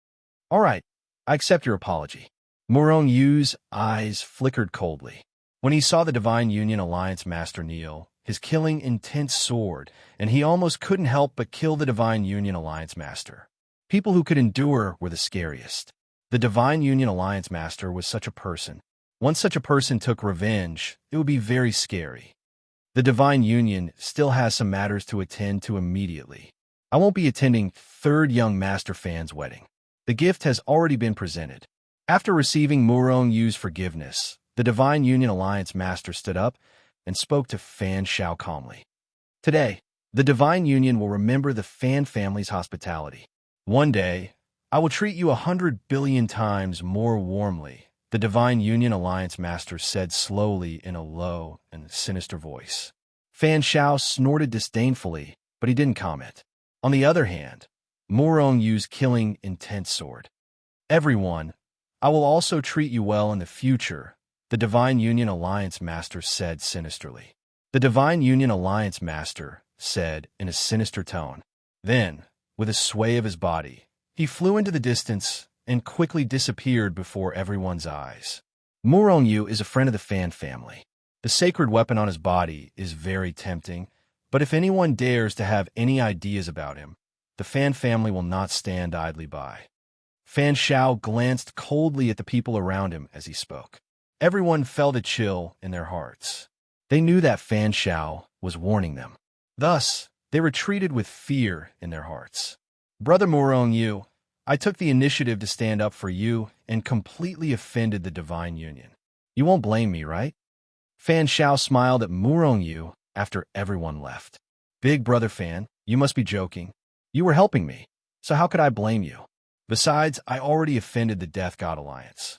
"All right, I accept your apology." Murong Yu's eyes flickered coldly. When he saw the Divine Union Alliance Master kneel, his killing intent soared, and he almost couldn't help but kill the Divine Union Alliance Master. People who could endure were the scariest. The Divine Union Alliance Master was such a person. Once such a person took revenge, it would be very scary. The Divine Union still has some matters to attend to immediately. I won't be attending third young Master Fan's wedding. The gift has already been presented. After receiving Murong Yu's forgiveness, the Divine Union Alliance Master stood up and spoke to Fan Shao calmly. "Today, the Divine Union will remember the Fan family's hospitality. One day, I will treat you 100 billion times more warmly," the Divine Union Alliance Master said slowly in a low and sinister voice. Fan Shao snorted disdainfully, but he didn't comment. On the other hand, Murong Yu's killing intent soared. "Everyone, I will also treat you well in the future," the Divine Union Alliance Master said sinisterly. The Divine Union Alliance Master said in a sinister tone. Then, with a sway of his body, he flew into the distance and quickly disappeared before everyone's eyes. Murong Yu is a friend of the Fan family. The sacred weapon on his body is very tempting, but if anyone dares to have any ideas about him, the Fan family will not stand idly by. Fan Shao glanced coldly at the people around him as he spoke. Everyone felt a chill in their hearts. They knew that Fan Shao was warning them. Thus, they retreated with fear in their hearts. "Brother Murong Yu, I took the initiative to stand up for you and completely offended the Divine Union. You won't blame me, right?" Fan Shao smiled at Murong Yu after everyone left. "Big Brother Fan, you must be joking. You were helping me, so how could I blame you? Besides, I already offended the Death God Alliance."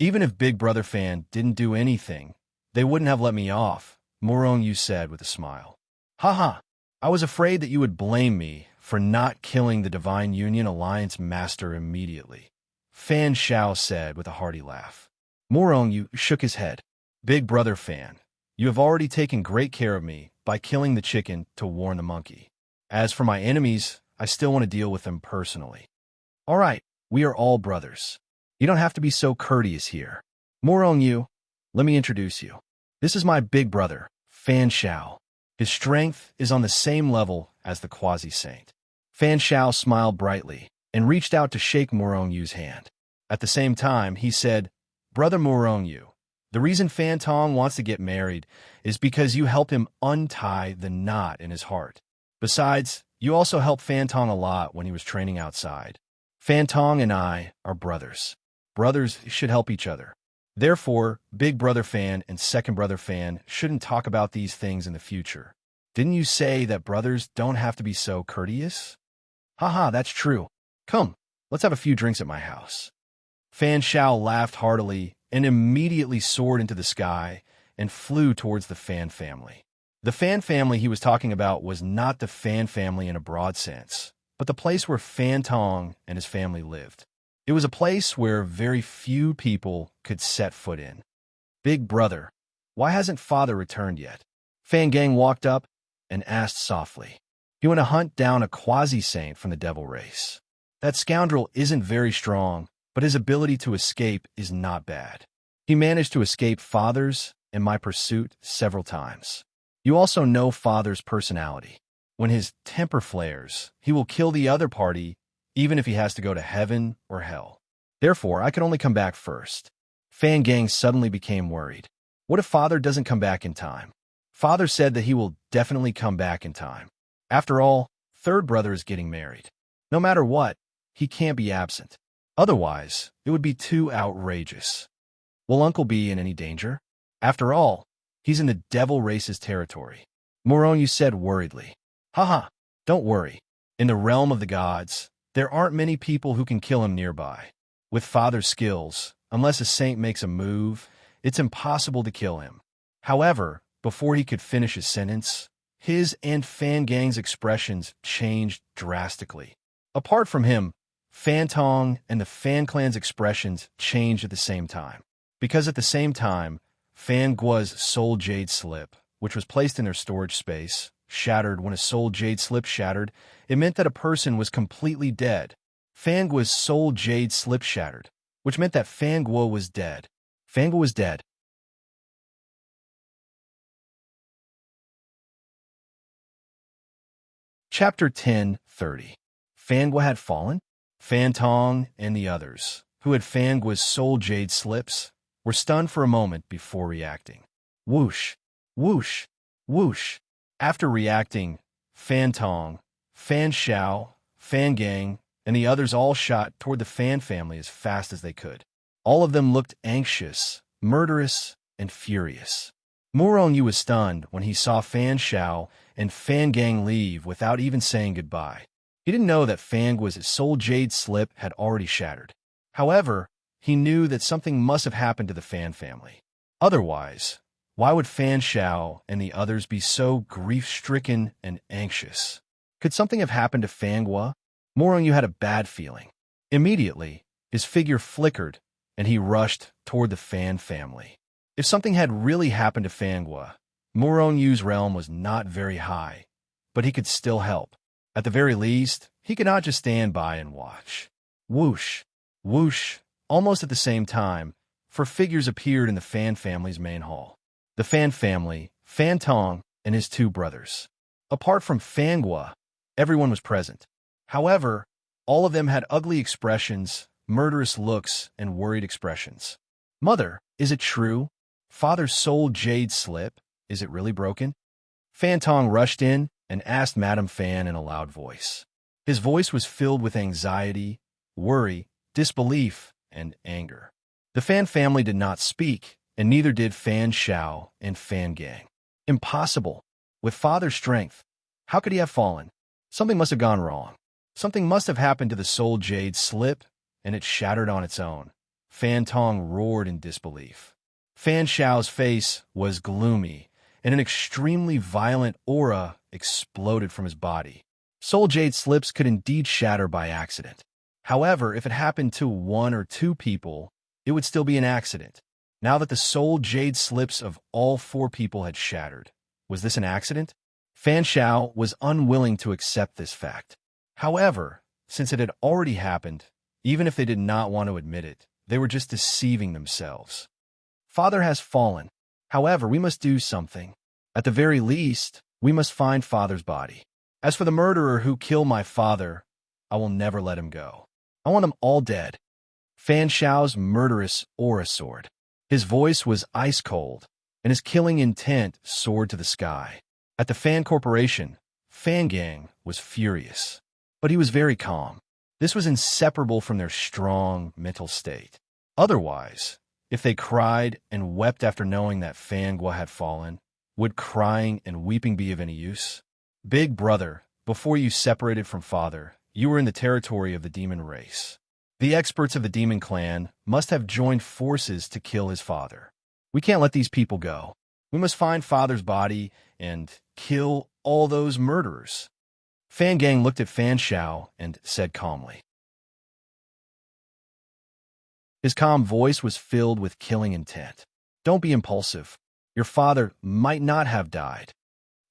"Even if Big Brother Fan didn't do anything, they wouldn't have let me off," Murong Yu said with a smile. "Haha, I was afraid that you would blame me for not killing the Divine Union Alliance Master immediately," Fan Shao said with a hearty laugh. Murong Yu shook his head. "Big Brother Fan, you have already taken great care of me by killing the chicken to warn the monkey. As for my enemies, I still want to deal with them personally." "All right, we are all brothers. You don't have to be so courteous here. Murong Yu, let me introduce you. This is my big brother, Fan Shao. His strength is on the same level as the quasi-saint." Fan Shao smiled brightly and reached out to shake Murong Yu's hand. At the same time, he said, "Brother Murong Yu, the reason Fan Tong wants to get married is because you helped him untie the knot in his heart. Besides, you also helped Fan Tong a lot when he was training outside. Fan Tong and I are brothers. Brothers should help each other. Therefore, Big Brother Fan and Second Brother Fan shouldn't talk about these things in the future. Didn't you say that brothers don't have to be so courteous?" "Haha, that's true. Come, let's have a few drinks at my house." Fan Shao laughed heartily and immediately soared into the sky and flew towards the Fan family. The Fan family he was talking about was not the Fan family in a broad sense, but the place where Fan Tong and his family lived. It was a place where very few people could set foot in. "Big Brother, Why hasn't father returned yet? Fan Gang walked up and asked softly. He went to hunt down a quasi-saint from the devil race. That scoundrel isn't very strong, but his ability to escape is not bad. He managed to escape father's and my pursuit several times. You also know father's personality. When his temper flares, he will kill the other party, even if he has to go to heaven or hell. Therefore, I can only come back first. Fan Gang suddenly became worried. What if father doesn't come back in time? Father said that he will definitely come back in time. After all, third brother is getting married. No matter what, he can't be absent. Otherwise, it would be too outrageous. Will Uncle be in any danger? After all, he's in the devil race's territory. Moronu said worriedly. Haha, don't worry. In the realm of the gods, there aren't many people who can kill him nearby. With father's skills, unless a saint makes a move, it's impossible to kill him. However, before he could finish his sentence, his and Fan Gang's expressions changed drastically. Apart from him, Fan Tong and the Fan Clan's expressions changed at the same time. Because at the same time, Fan Guo's soul jade slip, which was placed in their storage space, shattered. When a soul jade slip shattered, it meant that a person was completely dead. Fan Guo's soul jade slip shattered, which meant that Fan Guo was dead. Fan Guo was dead. Chapter 10:30. Fan Guo had fallen? Fan Tong and the others, who had Fan Guo's soul jade slips, were stunned for a moment before reacting. Whoosh, whoosh, whoosh. After reacting, Fan Tong, Fan Xiao, Fan Gang, and the others all shot toward the Fan family as fast as they could. All of them looked anxious, murderous, and furious. Moronu was stunned when he saw Fan Xiao and Fan Gang leave without even saying goodbye. He didn't know that Fan Guo's soul jade slip had already shattered. However, he knew that something must have happened to the Fan family. Otherwise, why would Fan Xiao and the others be so grief-stricken and anxious? Could something have happened to Fan Guo? Moronu had a bad feeling. Immediately, his figure flickered, and he rushed toward the Fan family. If something had really happened to Fan Guo, Moronu's realm was not very high, but he could still help. At the very least, he could not just stand by and watch. Whoosh, whoosh, almost at the same time, 4 figures appeared in the Fan family's main hall. The Fan family, Fan Tong, and his 2 brothers. Apart from Fan Guo, everyone was present. However, all of them had ugly expressions, murderous looks, and worried expressions. Mother, is it true? Father's soul jade slip, is it really broken? Fan Tong rushed in and asked Madame Fan in a loud voice. His voice was filled with anxiety, worry, disbelief, and anger. The Fan family did not speak, and neither did Fan Xiao and Fan Gang. Impossible. With father's strength, how could he have fallen? Something must have gone wrong. Something must have happened to the soul jade slip, and it shattered on its own. Fan Tong roared in disbelief. Fan Xiao's face was gloomy, and an extremely violent aura exploded from his body. Soul jade slips could indeed shatter by accident. However, if it happened to 1 or 2 people, it would still be an accident. Now that the soul jade slips of all 4 people had shattered, was this an accident? Fan Xiao was unwilling to accept this fact. However, since it had already happened, even if they did not want to admit it, they were just deceiving themselves. Father has fallen. However, we must do something. At the very least, we must find father's body. As for the murderer who killed my father, I will never let him go. I want them all dead. Fan Xiao's murderous aura soared. His voice was ice cold, and his killing intent soared to the sky. At the Fan Corporation, Fan Gang was furious, but he was very calm. This was inseparable from their strong mental state. Otherwise, if they cried and wept after knowing that Fan Guo had fallen, would crying and weeping be of any use? Big brother, before you separated from father, you were in the territory of the demon race. The experts of the demon clan must have joined forces to kill his father. We can't let these people go. We must find father's body and kill all those murderers. Fan Gang looked at Fan Xiao and said calmly. His calm voice was filled with killing intent. Don't be impulsive. Your father might not have died.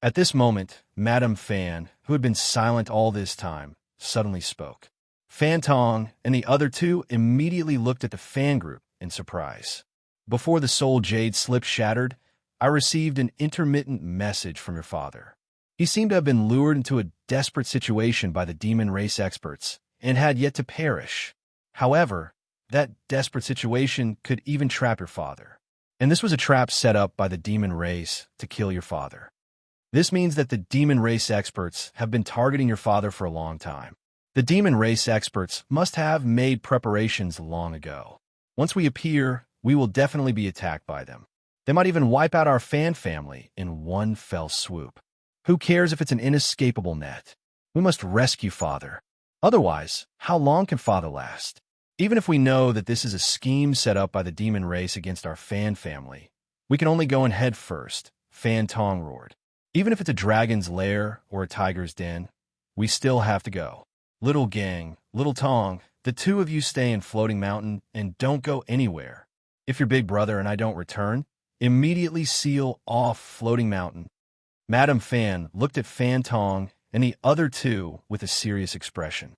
At this moment, Madame Fan, who had been silent all this time, suddenly spoke. Fan Tong and the other two immediately looked at the Fan group in surprise. Before the soul jade slip shattered, I received an intermittent message from your father. He seemed to have been lured into a desperate situation by the demon race experts and had yet to perish. However, that desperate situation could even trap your father. And this was a trap set up by the demon race to kill your father. This means that the demon race experts have been targeting your father for a long time. The demon race experts must have made preparations long ago. Once we appear, we will definitely be attacked by them. They might even wipe out our Fan family in one fell swoop. Who cares if it's an inescapable net? We must rescue father. Otherwise, how long can father last? Even if we know that this is a scheme set up by the demon race against our Fan family, we can only go in head first, Fan Tong roared. Even if it's a dragon's lair or a tiger's den, we still have to go. Little gang, little Tong, the two of you stay in Floating Mountain and don't go anywhere. If your big brother and I don't return, immediately seal off Floating Mountain. Madame Fan looked at Fan Tong and the other two with a serious expression.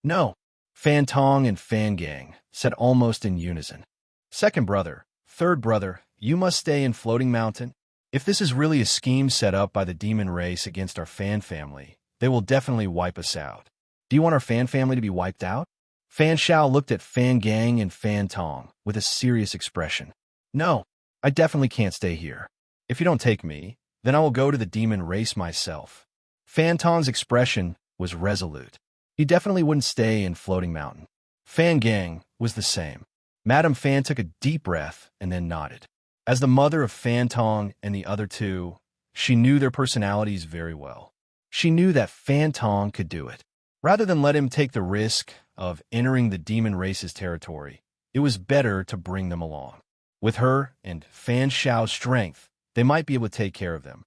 No, Fan Tong and Fan Gang said almost in unison. Second brother, third brother, you must stay in Floating Mountain. If this is really a scheme set up by the demon race against our Fan family, they will definitely wipe us out. Do you want our Fan family to be wiped out? Fan Shao looked at Fan Gang and Fan Tong with a serious expression. No, I definitely can't stay here. If you don't take me, then I will go to the demon race myself. Fan Tong's expression was resolute. He definitely wouldn't stay in Floating Mountain. Fan Gang was the same. Madame Fan took a deep breath and then nodded. As the mother of Fan Tong and the other two, she knew their personalities very well. She knew that Fan Tong could do it. Rather than let him take the risk of entering the demon race's territory, it was better to bring them along. With her and Fan Shao's strength, they might be able to take care of them.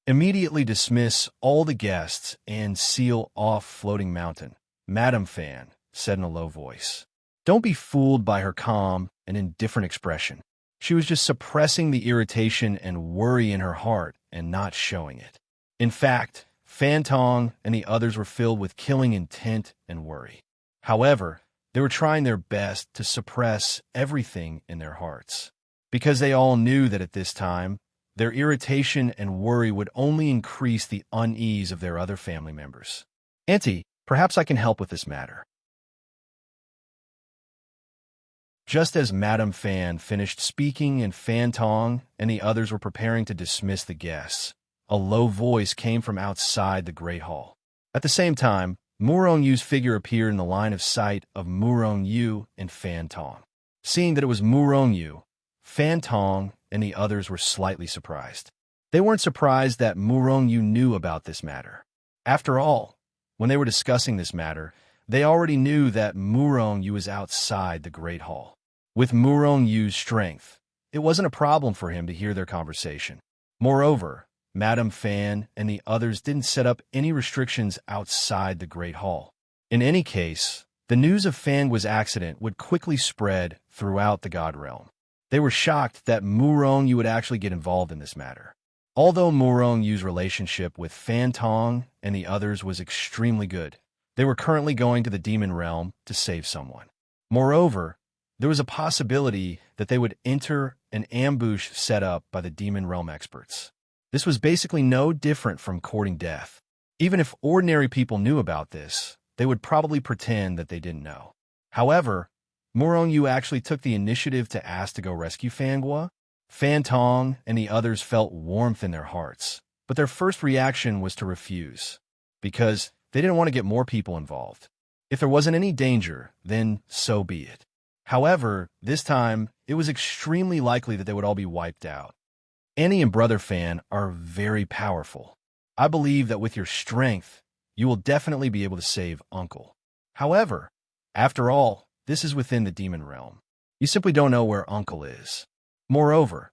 Immediately dismiss all the guests and seal off Floating Mountain, Madame Fan said in a low voice. Don't be fooled by her calm and indifferent expression. She was just suppressing the irritation and worry in her heart and not showing it. In fact, Fan Tong and the others were filled with killing intent and worry. However, they were trying their best to suppress everything in their hearts, because they all knew that at this time, their irritation and worry would only increase the unease of their other family members. Auntie, perhaps I can help with this matter. Just as Madame Fan finished speaking and Fan Tong and the others were preparing to dismiss the guests, a low voice came from outside the Great Hall. At the same time, Murong Yu's figure appeared in the line of sight of Murong Yu and Fan Tong. Seeing that it was Murong Yu, Fan Tong and the others were slightly surprised. They weren't surprised that Murong Yu knew about this matter. After all, when they were discussing this matter, they already knew that Murong Yu was outside the Great Hall. With Murong Yu's strength, it wasn't a problem for him to hear their conversation. Moreover, Madame Fan and the others didn't set up any restrictions outside the Great Hall. In any case, the news of Fangua's accident would quickly spread throughout the God Realm. They were shocked that Murong Yu would actually get involved in this matter. Although Murong Yu's relationship with Fan Tong and the others was extremely good, they were currently going to the Demon Realm to save someone. Moreover, there was a possibility that they would enter an ambush set up by the Demon Realm experts. This was basically no different from courting death. Even if ordinary people knew about this, they would probably pretend that they didn't know. However, Murong Yu actually took the initiative to ask to go rescue Fangua. Fan Tong and the others felt warmth in their hearts, but their first reaction was to refuse, because they didn't want to get more people involved. If there wasn't any danger, then so be it. However, this time, it was extremely likely that they would all be wiped out. Annie and Brother Fan are very powerful. I believe that with your strength, you will definitely be able to save Uncle. However, after all, this is within the Demon Realm. You simply don't know where Uncle is. Moreover,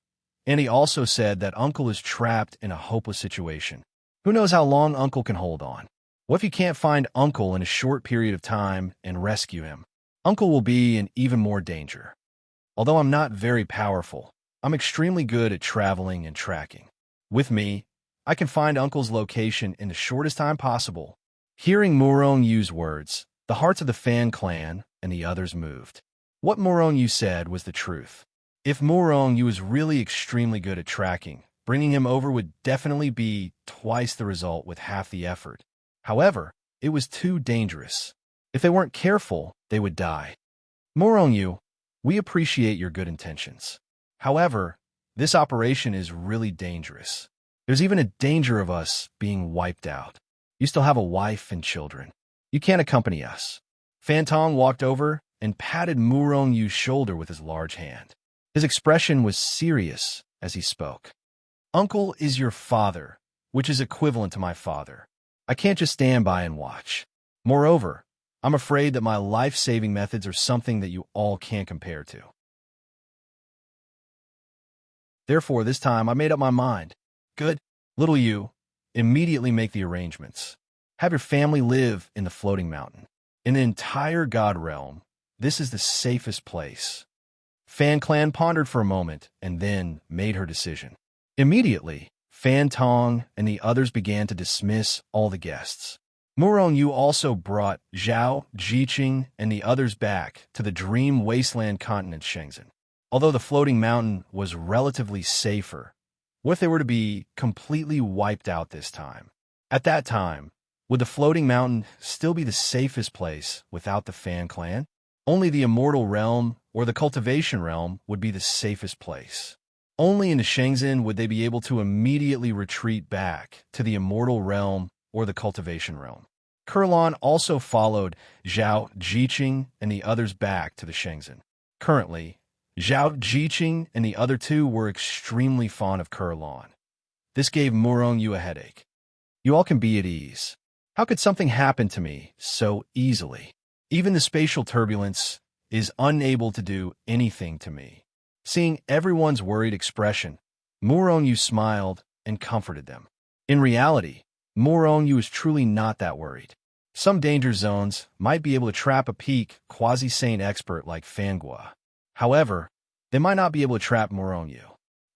Annie also said that Uncle is trapped in a hopeless situation. Who knows how long Uncle can hold on? What if you can't find Uncle in a short period of time and rescue him? Uncle will be in even more danger. Although I'm not very powerful, I'm extremely good at traveling and tracking. With me, I can find Uncle's location in the shortest time possible. Hearing Murong Yu's words, the hearts of the Fan clan and the others moved. What Murong Yu said was the truth. If Murong Yu was really extremely good at tracking, bringing him over would definitely be twice the result with half the effort. However, it was too dangerous. If they weren't careful, they would die. Murong Yu, we appreciate your good intentions. However, this operation is really dangerous. There's even a danger of us being wiped out. You still have a wife and children. You can't accompany us. Fantong walked over and patted Murong Yu's shoulder with his large hand. His expression was serious as he spoke. Uncle is your father, which is equivalent to my father. I can't just stand by and watch. Moreover, I'm afraid that my life-saving methods are something that you all can't compare to. Therefore, this time I made up my mind. Good, little you, immediately make the arrangements. Have your family live in the floating mountain. In the entire God realm, this is the safest place. Fan Clan pondered for a moment and then made her decision. Immediately, Fan Tong and the others began to dismiss all the guests. Murong Yu also brought Zhao, Jiqing, and the others back to the dream wasteland continent Shenzhen. Although the floating mountain was relatively safer, what if they were to be completely wiped out this time? At that time, would the floating mountain still be the safest place without the Fan Clan? Only the immortal realm or the cultivation realm would be the safest place. Only in the Shenzhen would they be able to immediately retreat back to the immortal realm or the cultivation realm. Kurlan also followed Zhao, Jiqing, and the others back to the Shenzhen. Currently, Zhao, Jiqing, and the other two were extremely fond of Kurlan. This gave Murong Yu a headache. You all can be at ease. How could something happen to me so easily? Even the spatial turbulence is unable to do anything to me. Seeing everyone's worried expression, Murong Yu smiled and comforted them. In reality, Murong Yu is truly not that worried. Some danger zones might be able to trap a peak quasi-saint expert like Fangua. However, they might not be able to trap Murong Yu.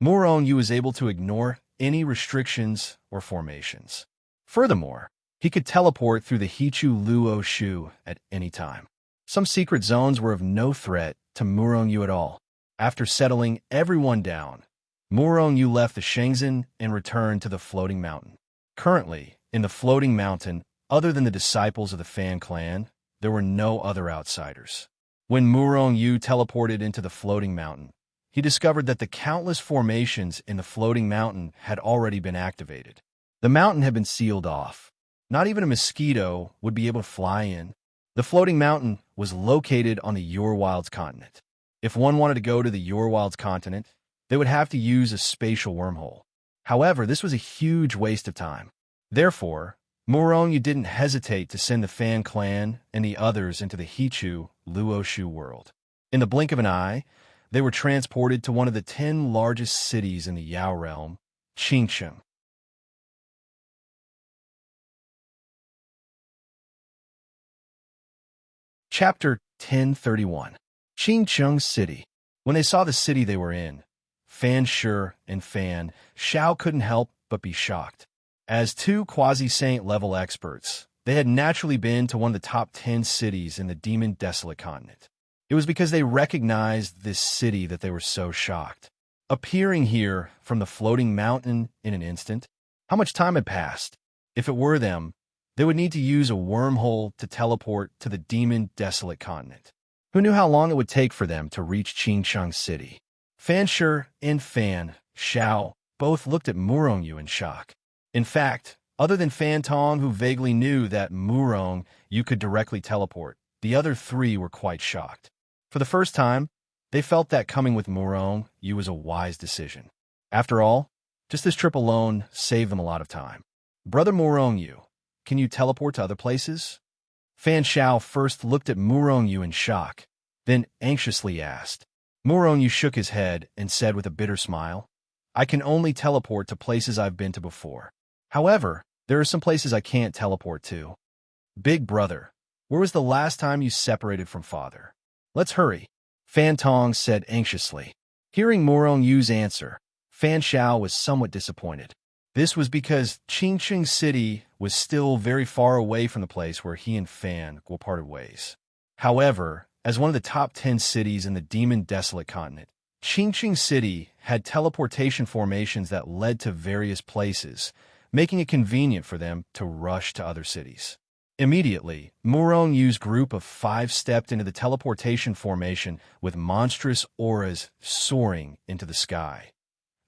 Murong Yu is able to ignore any restrictions or formations. Furthermore, he could teleport through the Hichu Luo Shu at any time. Some secret zones were of no threat to Murong Yu at all. After settling everyone down, Murong Yu left the Shenzhen and returned to the floating mountain. Currently, in the floating mountain, other than the disciples of the Fan Clan, there were no other outsiders. When Murong Yu teleported into the floating mountain, he discovered that the countless formations in the floating mountain had already been activated. The mountain had been sealed off. Not even a mosquito would be able to fly in. The floating mountain was located on the Urwilds continent. If one wanted to go to the Urwilds continent, they would have to use a spatial wormhole. However, this was a huge waste of time. Therefore, Murong Yu didn't hesitate to send the Fan Clan and the others into the Hichu Luoshu world. In the blink of an eye, they were transported to one of the 10 largest cities in the Yao realm, Qingcheng. Chapter 1031. Qingcheng City. When they saw the city they were in, Fan Shi and Fan Xiao couldn't help but be shocked. As two quasi-saint level experts, they had naturally been to one of the top 10 cities in the Demon Desolate continent. It was because they recognized this city that they were so shocked. Appearing here from the floating mountain in an instant, how much time had passed? If it were them, they would need to use a wormhole to teleport to the Demon Desolate continent. Who knew how long it would take for them to reach Qingcheng City? Fan Shi and Fan Xiao both looked at Murong Yu in shock. In fact, other than Fan Tong, who vaguely knew that Murong Yu could directly teleport, the other three were quite shocked. For the first time, they felt that coming with Murong Yu was a wise decision. After all, just this trip alone saved them a lot of time. Brother Murong Yu, can you teleport to other places? Fan Xiao first looked at Murong Yu in shock, then anxiously asked. Murong Yu shook his head and said with a bitter smile, I can only teleport to places I've been to before. However, there are some places I can't teleport to. Big brother, where was the last time you separated from father? Let's hurry, Fan Tong said anxiously. Hearing Morong Yu's answer, Fan Shao was somewhat disappointed. This was because Qingqing City was still very far away from the place where he and Fan Guo parted ways. However, as one of the top 10 cities in the Demon Desolate Continent, Qingqing City had teleportation formations that led to various places, making it convenient for them to rush to other cities. Immediately, Morong Yu's group of 5 stepped into the teleportation formation with monstrous auras soaring into the sky.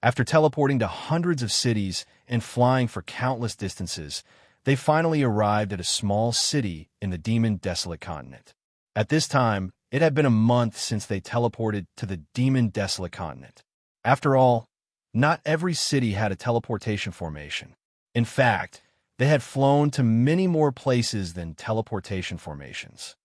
After teleporting to hundreds of cities and flying for countless distances, they finally arrived at a small city in the Demon Desolate Continent. At this time, it had been a month since they teleported to the Demon Desolate Continent. After all, not every city had a teleportation formation. In fact, they had flown to many more places than teleportation formations.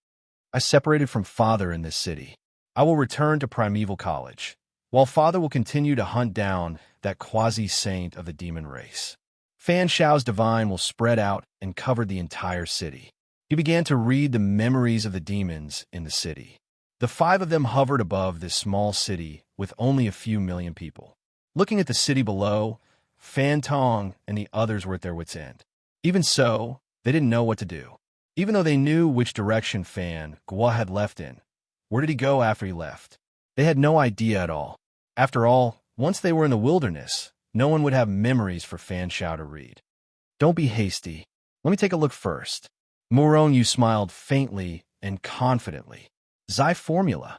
I separated from Father in this city. I will return to Primeval College, while Father will continue to hunt down that quasi-saint of the demon race. Fan Shao's divine will spread out and cover the entire city. He began to read the memories of the demons in the city. The 5 of them hovered above this small city with only a few million people. Looking at the city below, Fan Tong and the others were at their wits' end. Even so, they didn't know what to do. Even though they knew which direction Fan Guo had left in, where did he go after he left? They had no idea at all. After all, once they were in the wilderness, no one would have memories for Fan Shao to read. Don't be hasty. Let me take a look first. Morong Yu smiled faintly and confidently. Zai formula.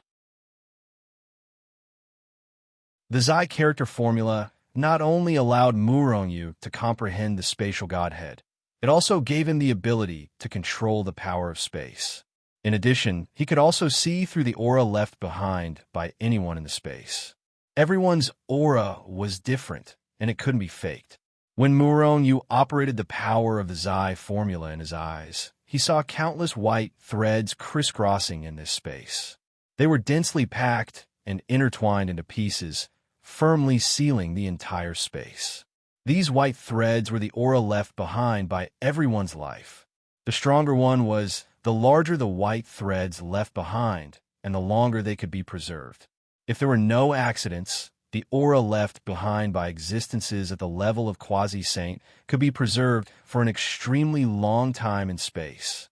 The Zai character formula not only allowed Morong Yu to comprehend the spatial godhead, it also gave him the ability to control the power of space. In addition, he could also see through the aura left behind by anyone in the space. Everyone's aura was different, and it couldn't be faked. When Morong Yu operated the power of the Zai formula in his eyes, he saw countless white threads crisscrossing in this space. They were densely packed and intertwined into pieces, firmly sealing the entire space. These white threads were the aura left behind by everyone's life. The stronger one was, the larger the white threads left behind, and the longer they could be preserved. If there were no accidents, the aura left behind by existences at the level of quasi-saint could be preserved for an extremely long time in space.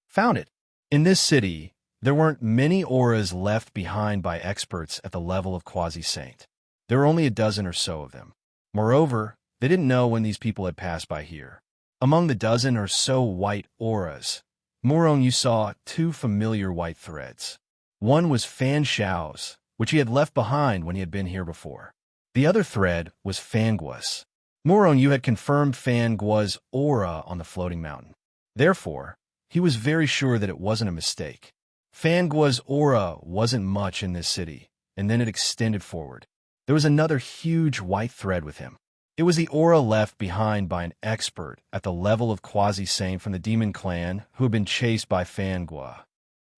Found it. In this city, there weren't many auras left behind by experts at the level of quasi-saint. There were only a dozen or so of them. Moreover, they didn't know when these people had passed by here. Among the dozen or so white auras, Morong Yu saw 2 familiar white threads. One was Fan Shao's, which he had left behind when he had been here before. The other thread was Fan Guo's. Morong Yu had confirmed Fan Guo's aura on the floating mountain. Therefore, he was very sure that it wasn't a mistake. Fan Guo's aura wasn't much in this city, and then it extended forward. There was another huge white thread with him. It was the aura left behind by an expert at the level of quasi-saint from the demon clan who had been chased by Fan Guo.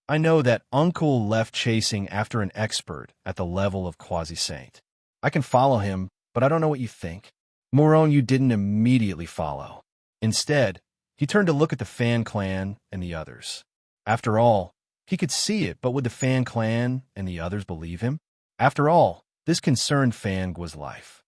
I know that Uncle left chasing after an expert at the level of quasi-saint. I can follow him, but I don't know what you think. Morong Yu didn't immediately follow. Instead, he turned to look at the Fan clan and the others. After all, he could see it, but would the Fan clan and the others believe him? After all, this concerned Fan Guo's life.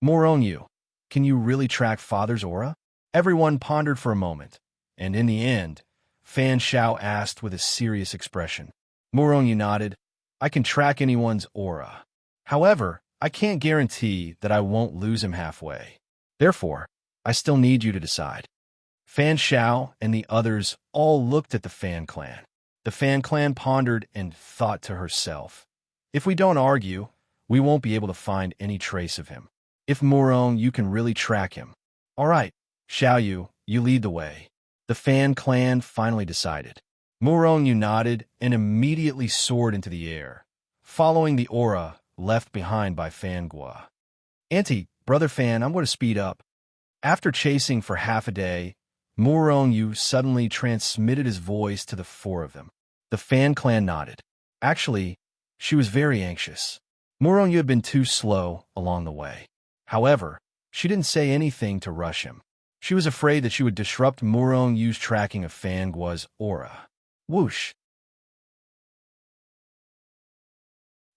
Morong Yu, can you really track Father's aura? Everyone pondered for a moment, and in the end, Fan Shao asked with a serious expression. Morong Yu nodded. I can track anyone's aura. However, I can't guarantee that I won't lose him halfway. Therefore, I still need you to decide. Fan Shao and the others all looked at the Fan clan. The Fan clan pondered and thought to herself, if we don't argue, we won't be able to find any trace of him. If Morong Yu can really track him. All right, Xiaoyu, you lead the way. The Fan clan finally decided. Morong Yu nodded and immediately soared into the air, following the aura left behind by Fan Guo. Auntie, Brother Fan, I'm going to speed up. After chasing for half a day, Morong Yu suddenly transmitted his voice to the 4 of them. The Fan clan nodded. Actually, she was very anxious. Morong Yu had been too slow along the way. However, she didn't say anything to rush him. She was afraid that she would disrupt Morong Yu's tracking of Fan Guo's aura. Whoosh!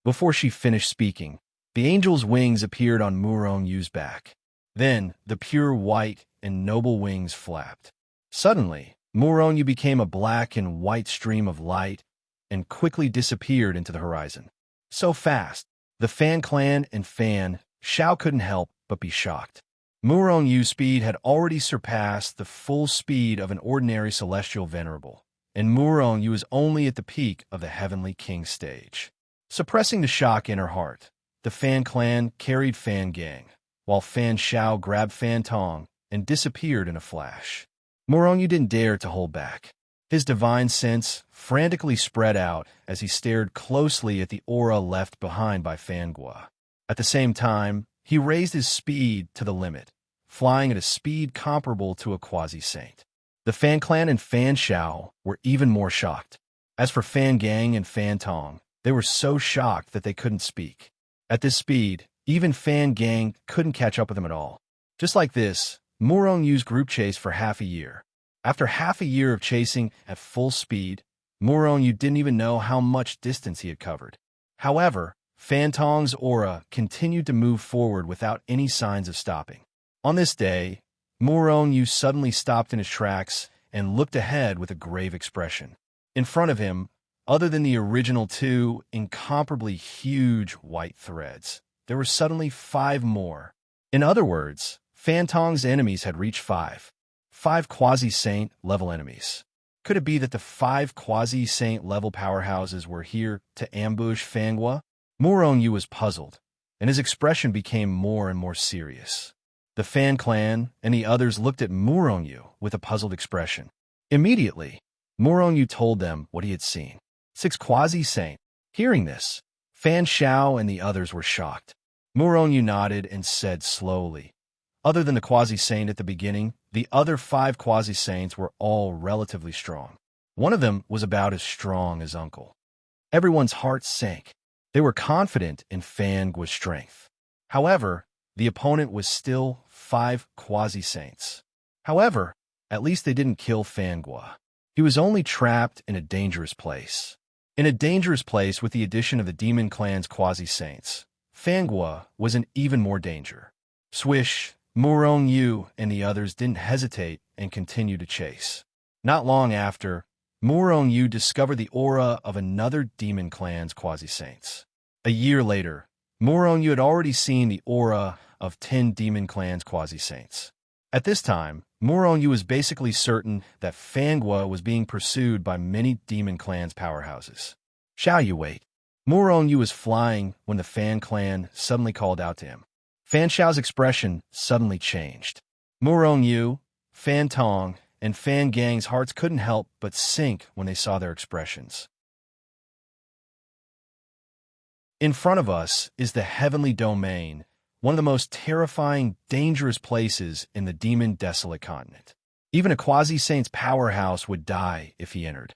Before she finished speaking, The angel's wings appeared on Murong Yu's back. Then the pure white and noble wings flapped. Suddenly, Murong Yu became a black and white stream of light and quickly disappeared into the horizon. So fast, the Fan clan and Fan Xiao couldn't help but be shocked. Murong Yu's speed had already surpassed the full speed of an ordinary celestial venerable, and Murong Yu was only at the peak of the Heavenly King stage. Suppressing the shock in her heart, the Fan clan carried Fan Gang, while Fan Xiao grabbed Fan Tong and disappeared in a flash. Murong Yu didn't dare to hold back. His divine sense frantically spread out as he stared closely at the aura left behind by Fan Gua. At the same time, he raised his speed to the limit, flying at a speed comparable to a quasi-saint. The Fan Clan and Fan Xiao were even more shocked. As for Fan Gang and Fan Tong, they were so shocked that they couldn't speak. At this speed, even Fan Gang couldn't catch up with them at all. Just like this, Murong Yu's group chase for half a year. After half a year of chasing at full speed, Murong Yu didn't even know how much distance he had covered. However, Fan Tong's aura continued to move forward without any signs of stopping. On this day, Murong Yu suddenly stopped in his tracks and looked ahead with a grave expression. In front of him, other than the original 2 incomparably huge white threads, there were suddenly 5 more. In other words, Fan Tong's enemies had reached 5 quasi-saint level enemies. Could it be that the 5 quasi-saint level powerhouses were here to ambush Fan Gua? Murong Yu was puzzled, and his expression became more and more serious. The Fan Clan and the others looked at Murong Yu with a puzzled expression. Immediately, Murong Yu told them what he had seen. 6 quasi-saint. Hearing this, Fan Xiao and the others were shocked. Murong Yu nodded and said slowly, "Other than the quasi-saint at the beginning, the other 5 quasi-saints were all relatively strong. One of them was about as strong as Uncle." Everyone's hearts sank. They were confident in Fan Gua's strength. However, the opponent was still 5 quasi-saints. However, at least they didn't kill Fan Gua. He was only trapped in a dangerous place. In a dangerous place with the addition of the Demon Clan's quasi-saints, Fan Gua was in even more danger. Swish, Murong Yu and the others didn't hesitate and continued to chase. Not long after, Murong Yu discovered the aura of another Demon Clan's quasi-saints. A year later, Murong Yu had already seen the aura of 10 Demon Clan's quasi-saints. At this time, Murong Yu was basically certain that Fan Gua was being pursued by many Demon Clan's powerhouses. "Shall you wait?" Murong Yu was flying when the Fan Clan suddenly called out to him. Fan Xiao's expression suddenly changed. Murong Yu, Fan Tong, and Fan Gang's hearts couldn't help but sink when they saw their expressions. In front of us is the Heavenly Domain, one of the most terrifying, dangerous places in the demon desolate continent. Even a quasi-saint's powerhouse would die if he entered.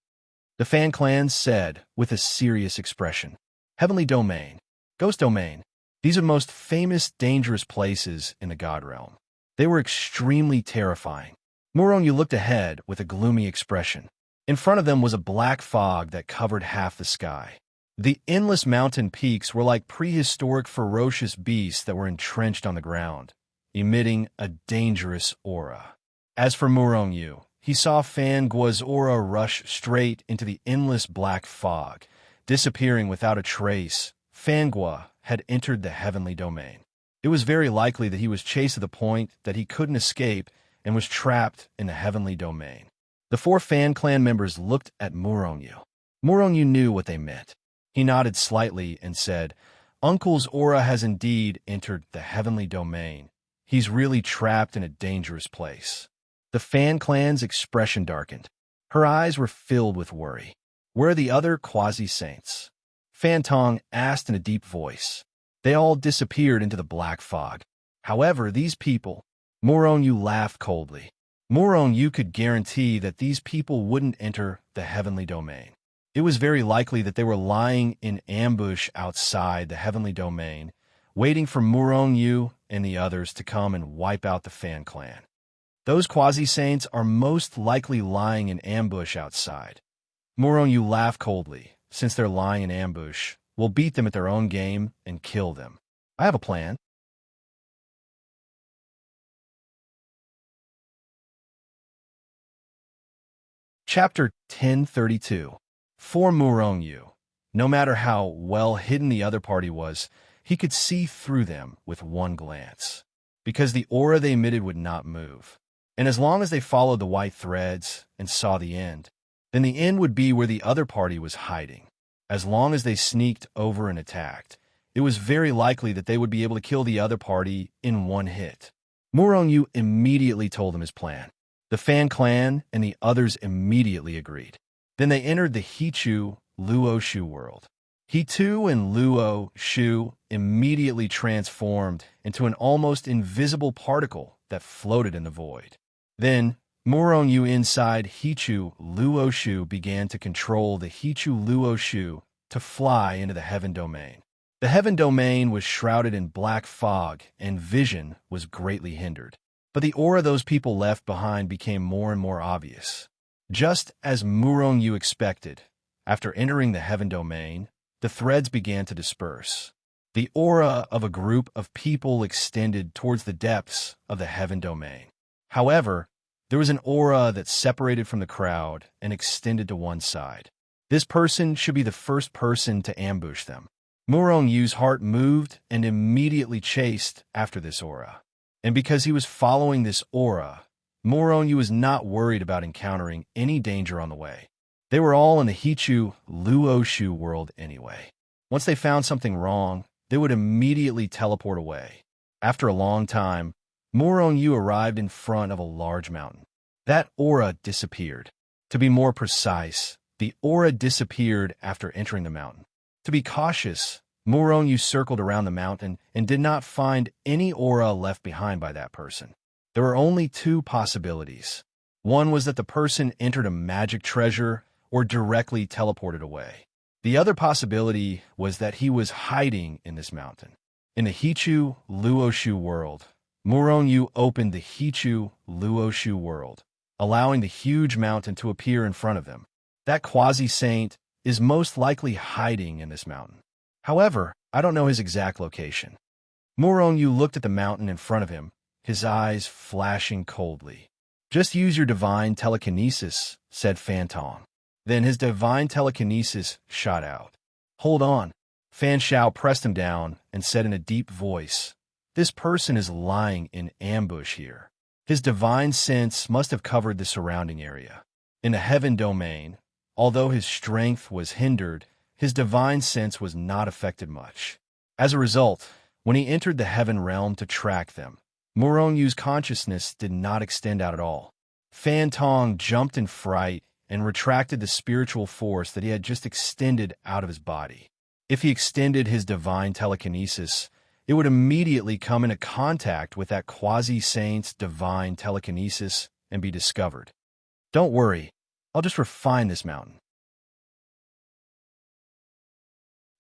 The Fan Clan said with a serious expression, "Heavenly Domain, Ghost Domain, these are the most famous, dangerous places in the God Realm." They were extremely terrifying. Murong Yu looked ahead with a gloomy expression. In front of them was a black fog that covered half the sky. The endless mountain peaks were like prehistoric ferocious beasts that were entrenched on the ground, emitting a dangerous aura. As for Murong Yu, he saw Fan Gua's aura rush straight into the endless black fog, disappearing without a trace. Fan Gua had entered the Heavenly Domain. It was very likely that he was chased to the point that he couldn't escape and was trapped in the Heavenly Domain. The 4 Fan Clan members looked at Murong Yu. Murong Yu knew what they meant. He nodded slightly and said, "Uncle's aura has indeed entered the Heavenly Domain. He's really trapped in a dangerous place." The Fan Clan's expression darkened. Her eyes were filled with worry. "Where are the other quasi-saints?" Fan Tong asked in a deep voice. They all disappeared into the black fog. However, these people... Murong Yu laughed coldly. Murong Yu could guarantee that these people wouldn't enter the Heavenly Domain. It was very likely that they were lying in ambush outside the Heavenly Domain, waiting for Murong Yu and the others to come and wipe out the Fan Clan. Those quasi-saints are most likely lying in ambush outside. Murong Yu laughed coldly. Since they're lying in ambush, we'll beat them at their own game and kill them. I have a plan. Chapter 1032. For Murongyu, no matter how well hidden the other party was, he could see through them with one glance, because the aura they emitted would not move. And as long as they followed the white threads and saw the end, then the end would be where the other party was hiding. As long as they sneaked over and attacked, it was very likely that they would be able to kill the other party in one hit. Murongyu immediately told him his plan. The Fan clan and the others immediately agreed. Then they entered the Hichu Luo Shu world. Hitu and Luo Shu immediately transformed into an almost invisible particle that floated in the void. Then, Murongyu inside Hichu Luo Shu began to control the Hichu Luo Shu to fly into the heaven domain. The heaven domain was shrouded in black fog, and vision was greatly hindered. But the aura those people left behind became more and more obvious. Just as Murongyu expected, after entering the heaven domain, the threads began to disperse. The aura of a group of people extended towards the depths of the heaven domain. However, there was an aura that separated from the crowd and extended to one side. This person should be the first person to ambush them. Murongyu's heart moved and immediately chased after this aura. And because he was following this aura, Murongyu was not worried about encountering any danger on the way. They were all in the Hichu Luo Shu world anyway. Once they found something wrong, they would immediately teleport away. After a long time, Murongyu arrived in front of a large mountain. That aura disappeared. To be more precise, the aura disappeared after entering the mountain. To be cautious, Murongyu circled around the mountain and did not find any aura left behind by that person. There were only two possibilities. One was that the person entered a magic treasure or directly teleported away. The other possibility was that he was hiding in this mountain. In the Hichu Luo Shu world, Murongyu opened the Hichu Luo Shu world, allowing the huge mountain to appear in front of them. That quasi-saint is most likely hiding in this mountain. However, I don't know his exact location. Murongyu looked at the mountain in front of him, his eyes flashing coldly. Just use your divine telekinesis, said Fantong. Then his divine telekinesis shot out. Hold on. Fan Shao pressed him down and said in a deep voice, "This person is lying in ambush here." His divine sense must have covered the surrounding area. In the heaven domain, although his strength was hindered, his divine sense was not affected much. As a result, when he entered the heaven realm to track them, Murongyu's consciousness did not extend out at all. Fan Tong jumped in fright and retracted the spiritual force that he had just extended out of his body. If he extended his divine telekinesis, it would immediately come into contact with that quasi-saint's divine telekinesis and be discovered. Don't worry, I'll just refine this mountain.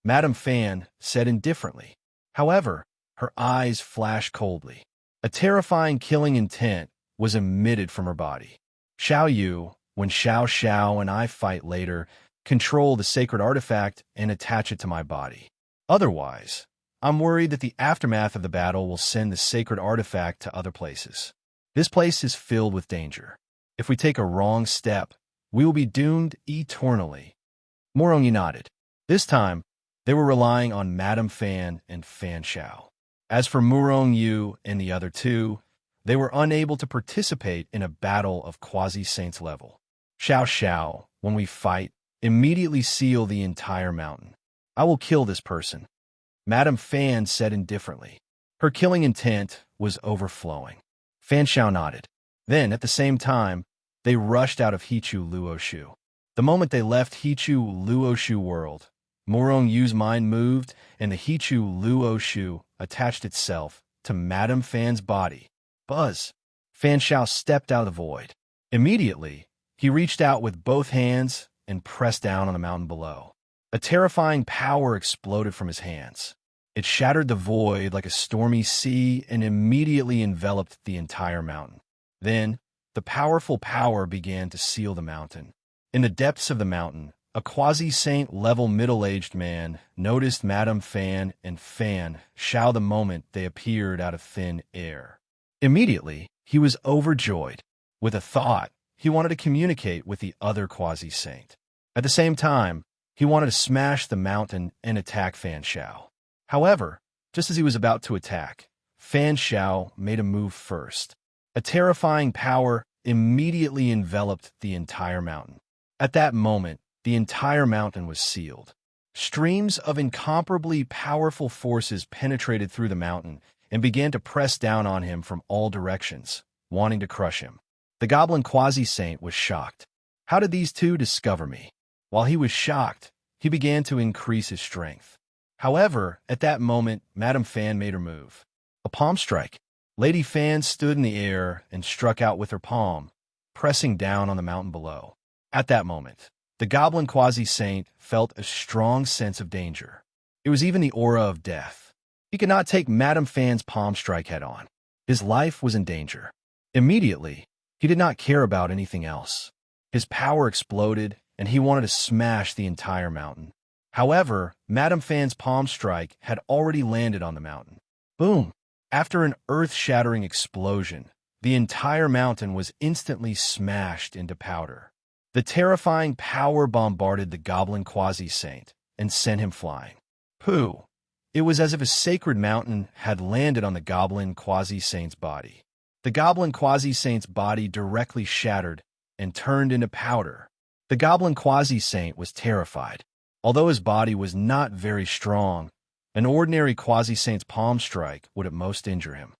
Madame Fan said indifferently. However, her eyes flashed coldly. A terrifying killing intent was emitted from her body. Xiao Yu, when Xiao Xiao and I fight later, control the sacred artifact and attach it to my body. Otherwise, I'm worried that the aftermath of the battle will send the sacred artifact to other places. This place is filled with danger. If we take a wrong step, we will be doomed eternally. Morongyu nodded. This time, they were relying on Madame Fan and Fan Shao. As for Murongyu and the other two, they were unable to participate in a battle of quasi-saints level. Xiao Xiao, when we fight, immediately seal the entire mountain. I will kill this person. Madame Fan said indifferently. Her killing intent was overflowing. Fan Shao nodded. Then, at the same time, they rushed out of Hichu Luo Shu. The moment they left Hichu Luo Shu world, Murongyu's mind moved, and the Hichu Luo Shu attached itself to Madame Fan's body. Buzz! Fan Shao stepped out of the void. Immediately, he reached out with both hands and pressed down on the mountain below. A terrifying power exploded from his hands. It shattered the void like a stormy sea and immediately enveloped the entire mountain. Then, the powerful power began to seal the mountain. In the depths of the mountain, a quasi-saint level middle-aged man noticed Madame Fan and Fan Shao the moment they appeared out of thin air. Immediately, he was overjoyed. With a thought, he wanted to communicate with the other quasi-saint. At the same time, he wanted to smash the mountain and attack Fan Shao. However, just as he was about to attack, Fan Shao made a move first. A terrifying power immediately enveloped the entire mountain. At that moment, the entire mountain was sealed. Streams of incomparably powerful forces penetrated through the mountain and began to press down on him from all directions, wanting to crush him. The goblin quasi-saint was shocked. How did these two discover me? While he was shocked, he began to increase his strength. However, at that moment, Madame Fan made her move. A palm strike. Lady Fan stood in the air and struck out with her palm, pressing down on the mountain below. At that moment, the goblin quasi-saint felt a strong sense of danger. It was even the aura of death. He could not take Madame Fan's palm strike head-on. His life was in danger. Immediately, he did not care about anything else. His power exploded, and he wanted to smash the entire mountain. However, Madame Fan's palm strike had already landed on the mountain. Boom! After an earth-shattering explosion, the entire mountain was instantly smashed into powder. The terrifying power bombarded the goblin quasi-saint and sent him flying. Pooh! It was as if a sacred mountain had landed on the goblin quasi-saint's body. The goblin quasi-saint's body directly shattered and turned into powder. The goblin quasi-saint was terrified. Although his body was not very strong, an ordinary quasi-saint's palm strike would at most injure him.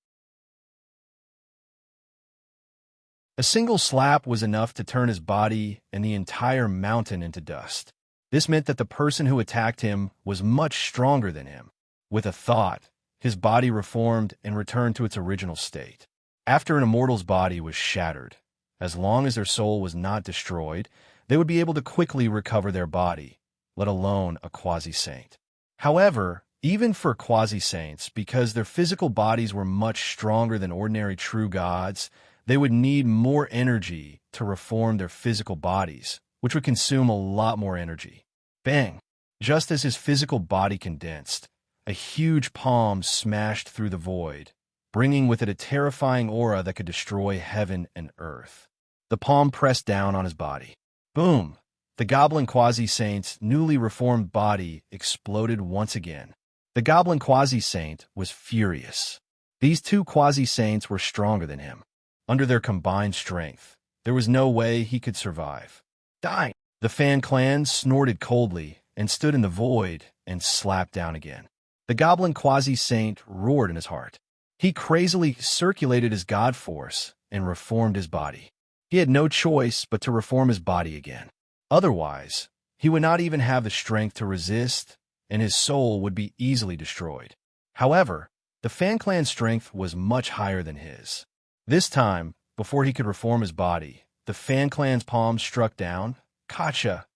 A single slap was enough to turn his body and the entire mountain into dust. This meant that the person who attacked him was much stronger than him. With a thought, his body reformed and returned to its original state. After an immortal's body was shattered, as long as their soul was not destroyed, they would be able to quickly recover their body, let alone a quasi-saint. However, even for quasi-saints, because their physical bodies were much stronger than ordinary true gods, they would need more energy to reform their physical bodies, which would consume a lot more energy. Bang! Just as his physical body condensed, a huge palm smashed through the void, bringing with it a terrifying aura that could destroy heaven and earth. The palm pressed down on his body. Boom! The goblin quasi-saint's newly reformed body exploded once again. The goblin quasi-saint was furious. These two quasi-saints were stronger than him. Under their combined strength, there was no way he could survive. Die! The Fan clan snorted coldly and stood in the void and slapped down again. The goblin quasi-saint roared in his heart. He crazily circulated his god force and reformed his body. He had no choice but to reform his body again. Otherwise, he would not even have the strength to resist, and his soul would be easily destroyed. However, the Fan clan's strength was much higher than his. This time, before he could reform his body, the Fan clan's palm struck down. Kacha!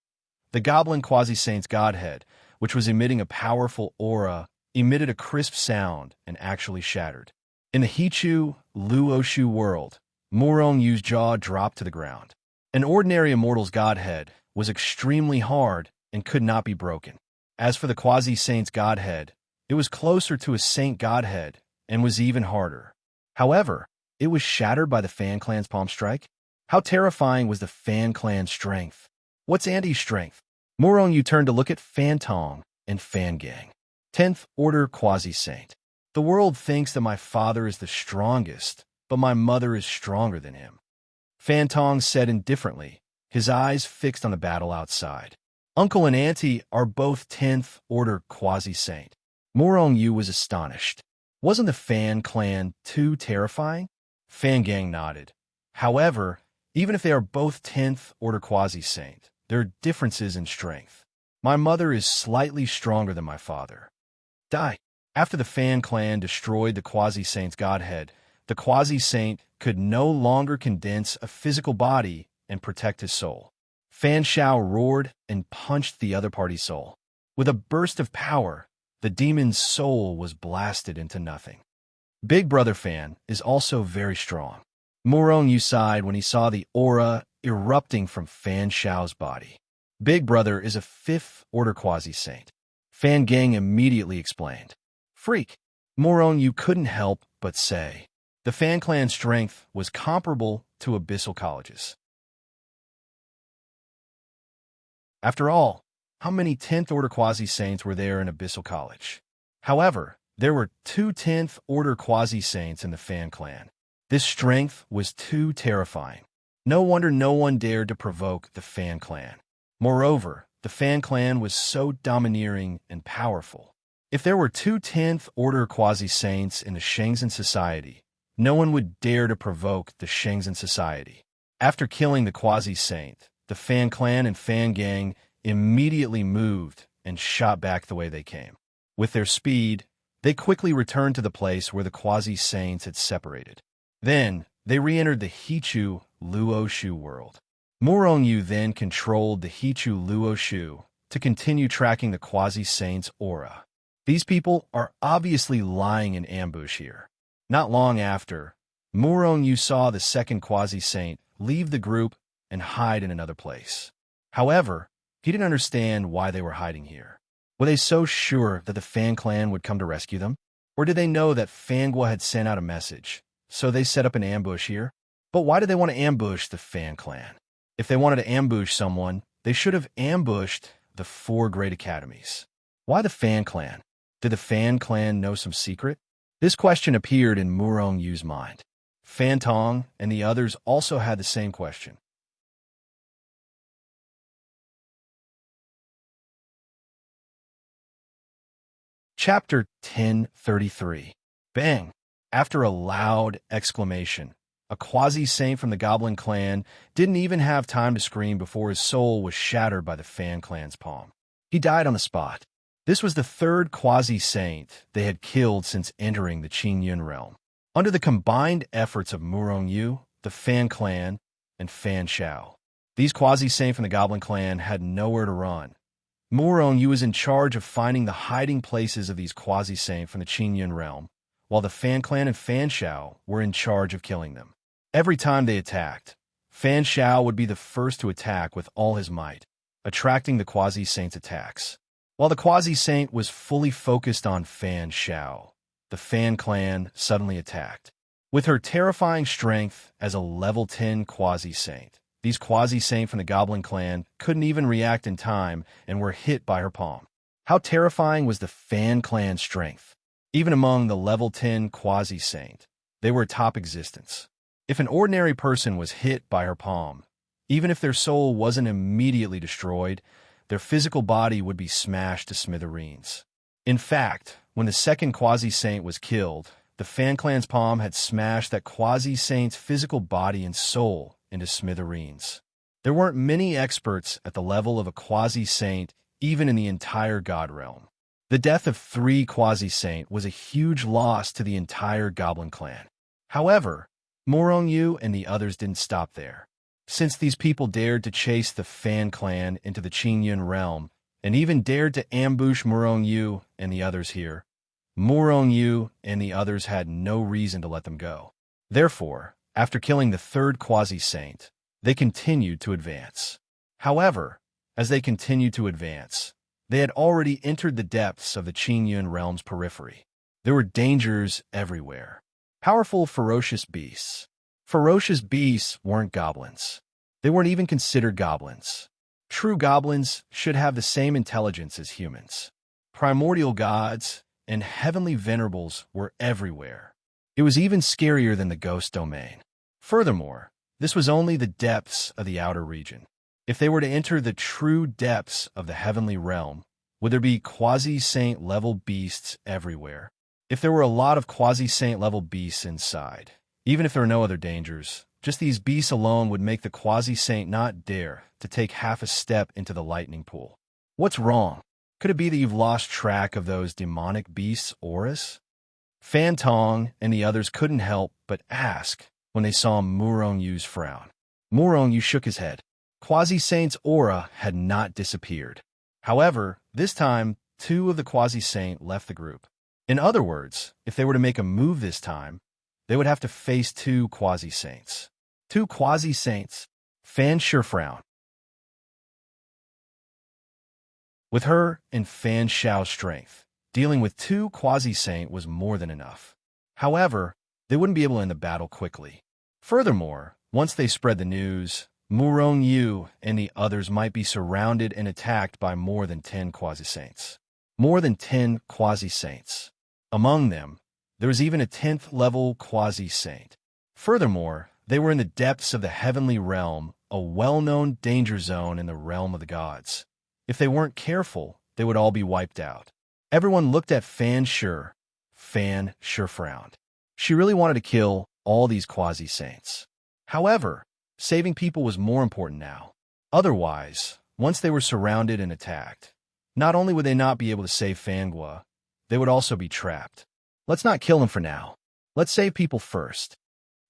The goblin quasi-saint's godhead, which was emitting a powerful aura, emitted a crisp sound and actually shattered. In the Hichu, Luoshu world, Murong Yu's jaw dropped to the ground. An ordinary immortal's godhead was extremely hard and could not be broken. As for the quasi-saint's godhead, it was closer to a saint godhead and was even harder. However, it was shattered by the Fan clan's palm strike. How terrifying was the Fan clan's strength? What's Andy's strength? Murong Yu turned to look at Fan Tong and Fan Gang. 10th Order Quasi-Saint. The world thinks that my father is the strongest, but my mother is stronger than him. Fan Tong said indifferently, his eyes fixed on the battle outside. Uncle and Auntie are both 10th Order Quasi-Saint. Murong Yu was astonished. Wasn't the Fan clan too terrifying? Fan Gang nodded. However, even if they are both 10th Order Quasi-Saint, there are differences in strength. My mother is slightly stronger than my father. Die. After the Fan clan destroyed the Quasi-Saint's godhead, the Quasi-Saint could no longer condense a physical body and protect his soul. Fan Shao roared and punched the other party's soul. With a burst of power, the demon's soul was blasted into nothing. Big Brother Fan is also very strong. Murong Yu sighed when he saw the aura erupting from Fan Shao's body. Big Brother is a fifth-order quasi-saint. Fan Gang immediately explained. Freak. Moron, you couldn't help but say. The Fan Clan's strength was comparable to Abyssal College's. After all, how many 10th-order quasi-saints were there in Abyssal College? However, there were two 10th-order quasi-saints in the Fan Clan. This strength was too terrifying. No wonder no one dared to provoke the Fan Clan. Moreover, the Fan Clan was so domineering and powerful. If there were two 10th-order quasi-saints in the Shenzhen Society, no one would dare to provoke the Shenzhen Society. After killing the quasi-saint, the Fan Clan and Fan Gang immediately moved and shot back the way they came. With their speed, they quickly returned to the place where the quasi-saints had separated. Then, they re-entered the Hichu Luoshu world. Murongyu then controlled the Hichu Luoshu to continue tracking the quasi-saint's aura. These people are obviously lying in ambush here. Not long after, Murongyu saw the second quasi-saint leave the group and hide in another place. However, he didn't understand why they were hiding here. Were they so sure that the Fan Clan would come to rescue them? Or did they know that Fangua had sent out a message, so they set up an ambush here? But why did they want to ambush the Fan Clan? If they wanted to ambush someone, they should have ambushed the four great academies. Why the Fan Clan? Did the Fan Clan know some secret? This question appeared in Murongyu's mind. Fan Tong and the others also had the same question. Chapter 1033. Bang! After a loud exclamation, a quasi-saint from the Goblin Clan didn't even have time to scream before his soul was shattered by the Fan Clan's palm. He died on the spot. This was the third quasi-saint they had killed since entering the Qingyun realm. Under the combined efforts of Murongyu, the Fan Clan, and Fan Shao, these quasi-saints from the Goblin Clan had nowhere to run. Murongyu was in charge of finding the hiding places of these quasi-saints from the Qingyun realm, while the Fan Clan and Fan Shao were in charge of killing them. Every time they attacked, Fan Shao would be the first to attack with all his might, attracting the quasi-saint's attacks. While the quasi-saint was fully focused on Fan Shao, the Fan Clan suddenly attacked. With her terrifying strength as a level 10 quasi-saint, these quasi-saints from the Goblin Clan couldn't even react in time and were hit by her palm. How terrifying was the Fan Clan's strength? Even among the level 10 quasi-saint, they were top existence. If an ordinary person was hit by her palm, even if their soul wasn't immediately destroyed, their physical body would be smashed to smithereens. In fact, when the second quasi-saint was killed, the Fan Clan's palm had smashed that quasi-saint's physical body and soul into smithereens. There weren't many experts at the level of a quasi-saint, even in the entire God realm. The death of 3 quasi-saint was a huge loss to the entire Goblin Clan. However, Murongyu and the others didn't stop there. Since these people dared to chase the Fan Clan into the Qingyun realm, and even dared to ambush Murongyu and the others here, Murongyu and the others had no reason to let them go. Therefore, after killing the third quasi-saint, they continued to advance. However, as they continued to advance, they had already entered the depths of the Qingyun realm's periphery. There were dangers everywhere. Powerful, ferocious beasts. Ferocious beasts weren't goblins. They weren't even considered goblins. True goblins should have the same intelligence as humans. Primordial gods and heavenly venerables were everywhere. It was even scarier than the ghost domain. Furthermore, this was only the depths of the outer region. If they were to enter the true depths of the heavenly realm, would there be quasi-saint level beasts everywhere? If there were a lot of quasi-saint level beasts inside, even if there were no other dangers, just these beasts alone would make the quasi-saint not dare to take half a step into the lightning pool. What's wrong? Could it be that you've lost track of those demonic beasts' auras? Fan Tong and the others couldn't help but ask when they saw Murongyu's frown. Murongyu shook his head. Quasi-saint's aura had not disappeared. However, this time, 2 of the quasi-saint left the group. In other words, if they were to make a move this time, they would have to face 2 quasi-saints. 2 quasi-saints. Fan sure frowned. With her and Fan Shao's strength, dealing with two Quasi-Saint was more than enough. However, they wouldn't be able to end the battle quickly. Furthermore, once they spread the news, Murong Yu and the others might be surrounded and attacked by more than 10 Quasi-Saints. More than 10 Quasi-Saints. Among them, there was even a 10th level Quasi-Saint. Furthermore, they were in the depths of the heavenly realm, a well-known danger zone in the realm of the gods. If they weren't careful, they would all be wiped out. Everyone looked at Fan Shi. Fan Shi frowned. She really wanted to kill all these Quasi-Saints. However, saving people was more important now. Otherwise, once they were surrounded and attacked, not only would they not be able to save Fangua, they would also be trapped. Let's not kill him for now. Let's save people first.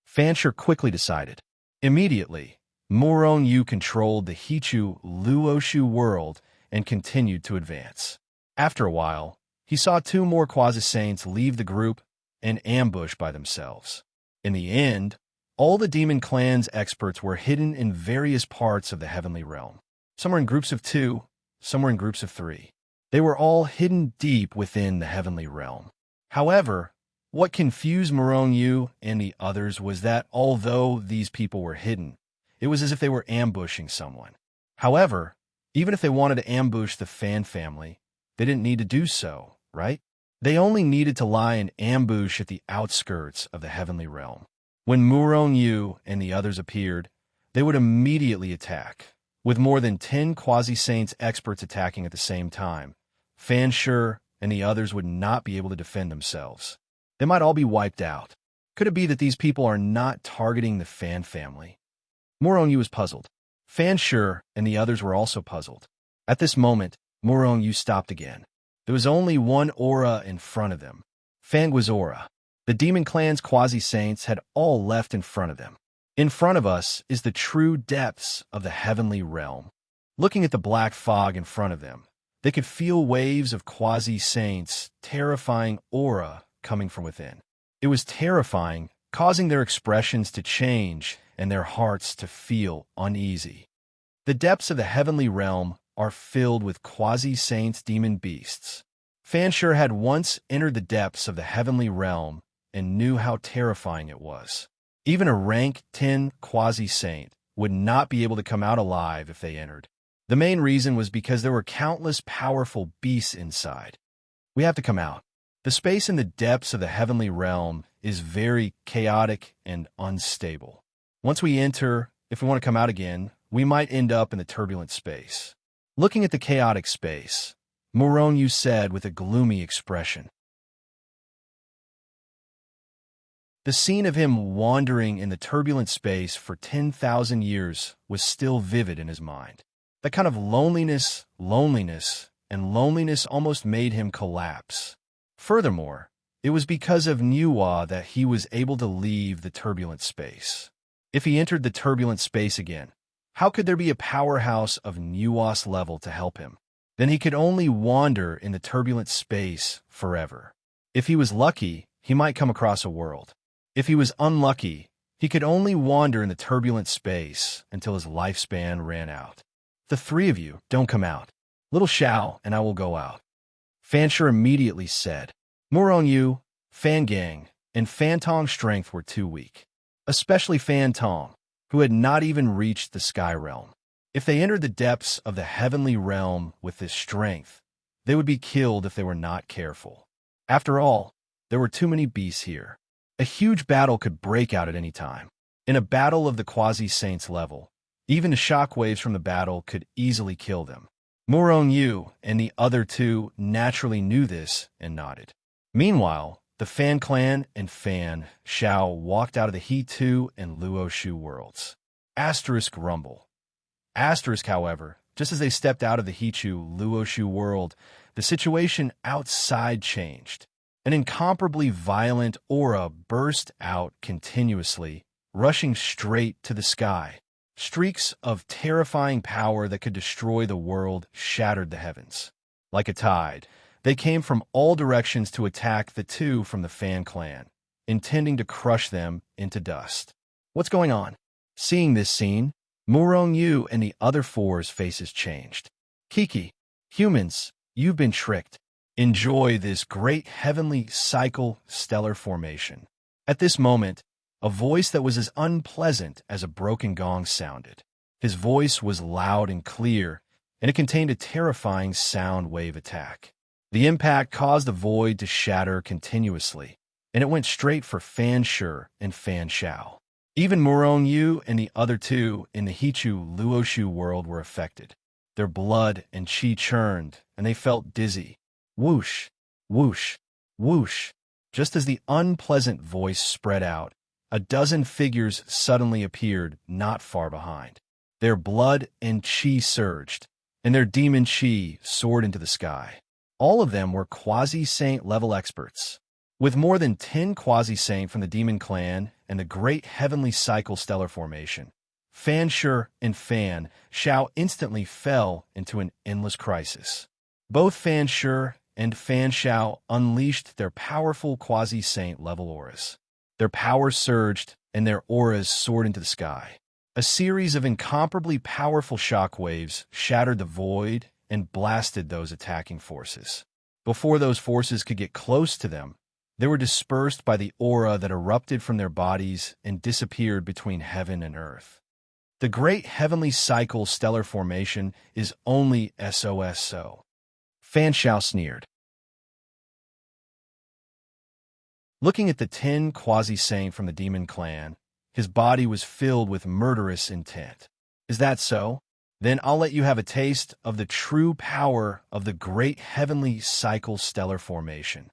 Fan Shi quickly decided. Immediately, Murong Yu controlled the Hichu Luoshu world and continued to advance. After a while, he saw two more Quasi-Saints leave the group and ambush by themselves. In the end, all the Demon Clan's experts were hidden in various parts of the heavenly realm. Some were in groups of 2, some were in groups of 3. They were all hidden deep within the heavenly realm. However, what confused Murong Yu and the others was that although these people were hidden, it was as if they were ambushing someone. However, even if they wanted to ambush the Fan family, they didn't need to do so, right? They only needed to lie in ambush at the outskirts of the heavenly realm. When Murong Yu and the others appeared, they would immediately attack. With more than 10 Quasi-Saints experts attacking at the same time, Fan Shi and the others would not be able to defend themselves. They might all be wiped out. Could it be that these people are not targeting the Fan family? Murong Yu was puzzled. Fan Shi and the others were also puzzled. At this moment, Murong Yu stopped again. There was only one aura in front of them. Fangua's aura. The Demon Clan's Quasi-Saints had all left in front of them. In front of us is the true depths of the heavenly realm. Looking at the black fog in front of them, they could feel waves of Quasi-Saints' terrifying aura coming from within. It was terrifying, causing their expressions to change and their hearts to feel uneasy. The depths of the heavenly realm are filled with Quasi-Saints demon beasts. Fan Shi had once entered the depths of the heavenly realm and knew how terrifying it was. Even a rank 10 Quasi-Saint would not be able to come out alive if they entered. The main reason was because there were countless powerful beasts inside. We have to come out. The space in the depths of the heavenly realm is very chaotic and unstable. Once we enter, if we want to come out again, we might end up in the turbulent space. Looking at the chaotic space, Murong Yu said with a gloomy expression. The scene of him wandering in the turbulent space for 10,000 years was still vivid in his mind. That kind of loneliness almost made him collapse. Furthermore, it was because of Nuwa that he was able to leave the turbulent space. If he entered the turbulent space again, how could there be a powerhouse of Nuwa's level to help him? Then he could only wander in the turbulent space forever. If he was lucky, he might come across a world. If he was unlucky, he could only wander in the turbulent space until his lifespan ran out. The three of you don't come out. Little Xiao and I will go out. Fan Shi immediately said. Murong Yu, Fan Gang, and Fan Tong's strength were too weak. Especially Fan Tong, who had not even reached the sky realm. If they entered the depths of the heavenly realm with this strength, they would be killed if they were not careful. After all, there were too many beasts here. A huge battle could break out at any time. In a battle of the Quasi-Saints level, even the shockwaves from the battle could easily kill them. Murong Yu and the other two naturally knew this and nodded. Meanwhile, the Fan Clan and Fan Shao walked out of the He2 and Luoshu worlds. Asterisk rumble. Asterisk, however, just as they stepped out of the Hichu Luoshu world, the situation outside changed. An incomparably violent aura burst out continuously, rushing straight to the sky. Streaks of terrifying power that could destroy the world shattered the heavens. Like a tide, they came from all directions to attack the two from the Fan Clan, intending to crush them into dust. What's going on? Seeing this scene, Murong Yu and the other four's faces changed. Kiki, Humans, you've been tricked. Enjoy this great heavenly cycle stellar formation. At this moment, a voice that was as unpleasant as a broken gong sounded. His voice was loud and clear, and it contained a terrifying sound wave attack. The impact caused the void to shatter continuously, and it went straight for Fan Shi and Fan Shao. Even Murong Yu and the other two in the Hichu Luoshu world were affected. Their blood and qi churned, and they felt dizzy. Whoosh, whoosh, whoosh. Just as the unpleasant voice spread out, a dozen figures suddenly appeared not far behind. Their blood and qi surged, and their demon qi soared into the sky. All of them were quasi-saint level experts. With more than 10 quasi-saint from the demon clan and the great heavenly cycle stellar formation, Fan Shi and Fan Shao instantly fell into an endless crisis. Both Fan Shi and Fan Shao unleashed their powerful quasi-saint level auras. Their power surged, and their auras soared into the sky. A series of incomparably powerful shockwaves shattered the void and blasted those attacking forces. Before those forces could get close to them, they were dispersed by the aura that erupted from their bodies and disappeared between heaven and earth. The great heavenly cycle stellar formation is only SOSO. Fan Shao sneered. Looking at the 10 quasi-saint from the demon clan, his body was filled with murderous intent. Is that so? Then I'll let you have a taste of the true power of the great heavenly cycle stellar formation.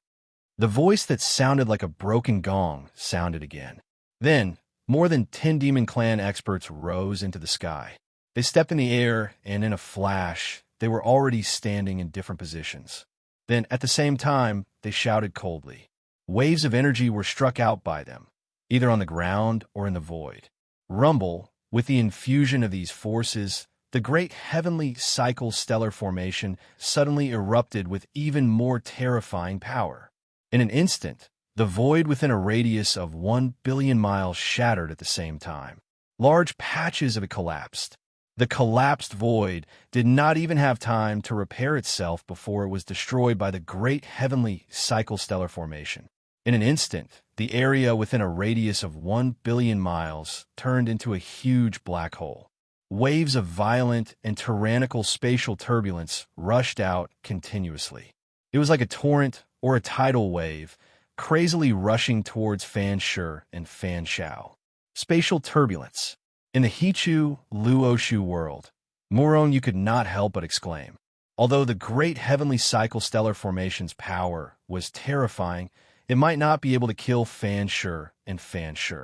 The voice that sounded like a broken gong sounded again. Then, more than 10 demon clan experts rose into the sky. They stepped in the air, and in a flash, they were already standing in different positions. Then, at the same time, they shouted coldly. Waves of energy were struck out by them, either on the ground or in the void. Rumble, with the infusion of these forces, the great heavenly cycle stellar formation suddenly erupted with even more terrifying power. In an instant, the void within a radius of 1 billion miles shattered at the same time. Large patches of it collapsed. The collapsed void did not even have time to repair itself before it was destroyed by the great heavenly cycle stellar formation. In an instant, the area within a radius of 1 billion miles turned into a huge black hole. Waves of violent and tyrannical spatial turbulence rushed out continuously. It was like a torrent or a tidal wave, crazily rushing towards Fan Shi and Fan Shao. Spatial turbulence. In the Hichu Luoshu world, Murong Yu could not help but exclaim. Although the great heavenly cycle stellar formation's power was terrifying, it might not be able to kill Fan Shi and Fan Shi.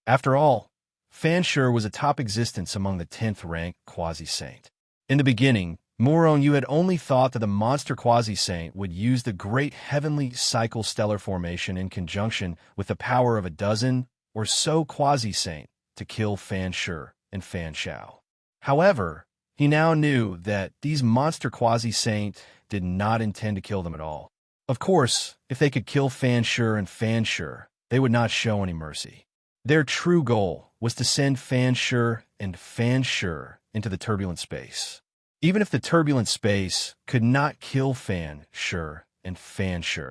After all, Fan Shi was a top existence among the 10th rank quasi-saint. In the beginning, Murong Yu had only thought that the monster quasi-saint would use the great heavenly cycle stellar formation in conjunction with the power of a dozen or so quasi-saint to kill Fan Shi and Fan Shao. However, he now knew that these monster quasi-saint did not intend to kill them at all. Of course, if they could kill Fan Shi and Fan Shi, they would not show any mercy. Their true goal was to send Fan Shi and Fan Shi into the turbulent space. Even if the turbulent space could not kill Fan Shi and Fan Shi,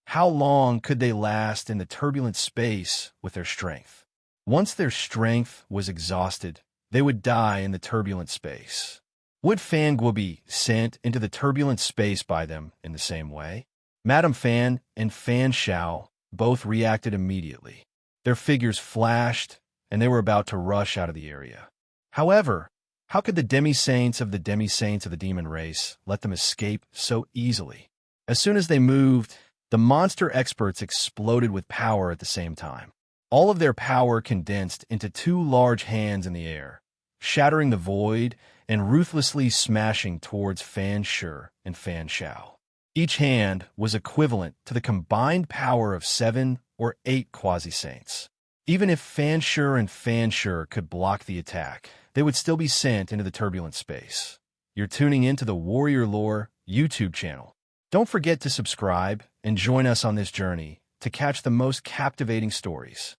how long could they last in the turbulent space with their strength? Once their strength was exhausted, they would die in the turbulent space. Would Fan Guo be sent into the turbulent space by them in the same way? Madame Fan and Fan Shao both reacted immediately. Their figures flashed, and they were about to rush out of the area. However, how could the demi-saints of the demon race let them escape so easily? As soon as they moved, the monster experts exploded with power at the same time. All of their power condensed into 2 large hands in the air, shattering the void and ruthlessly smashing towards Fan Shi and Fan Shao. Each hand was equivalent to the combined power of 7 or 8 quasi-saints. Even if Fan Shi and Fan Shi could block the attack, they would still be sent into the turbulent space. You're tuning into the Warrior Lore YouTube channel. Don't forget to subscribe and join us on this journey to catch the most captivating stories.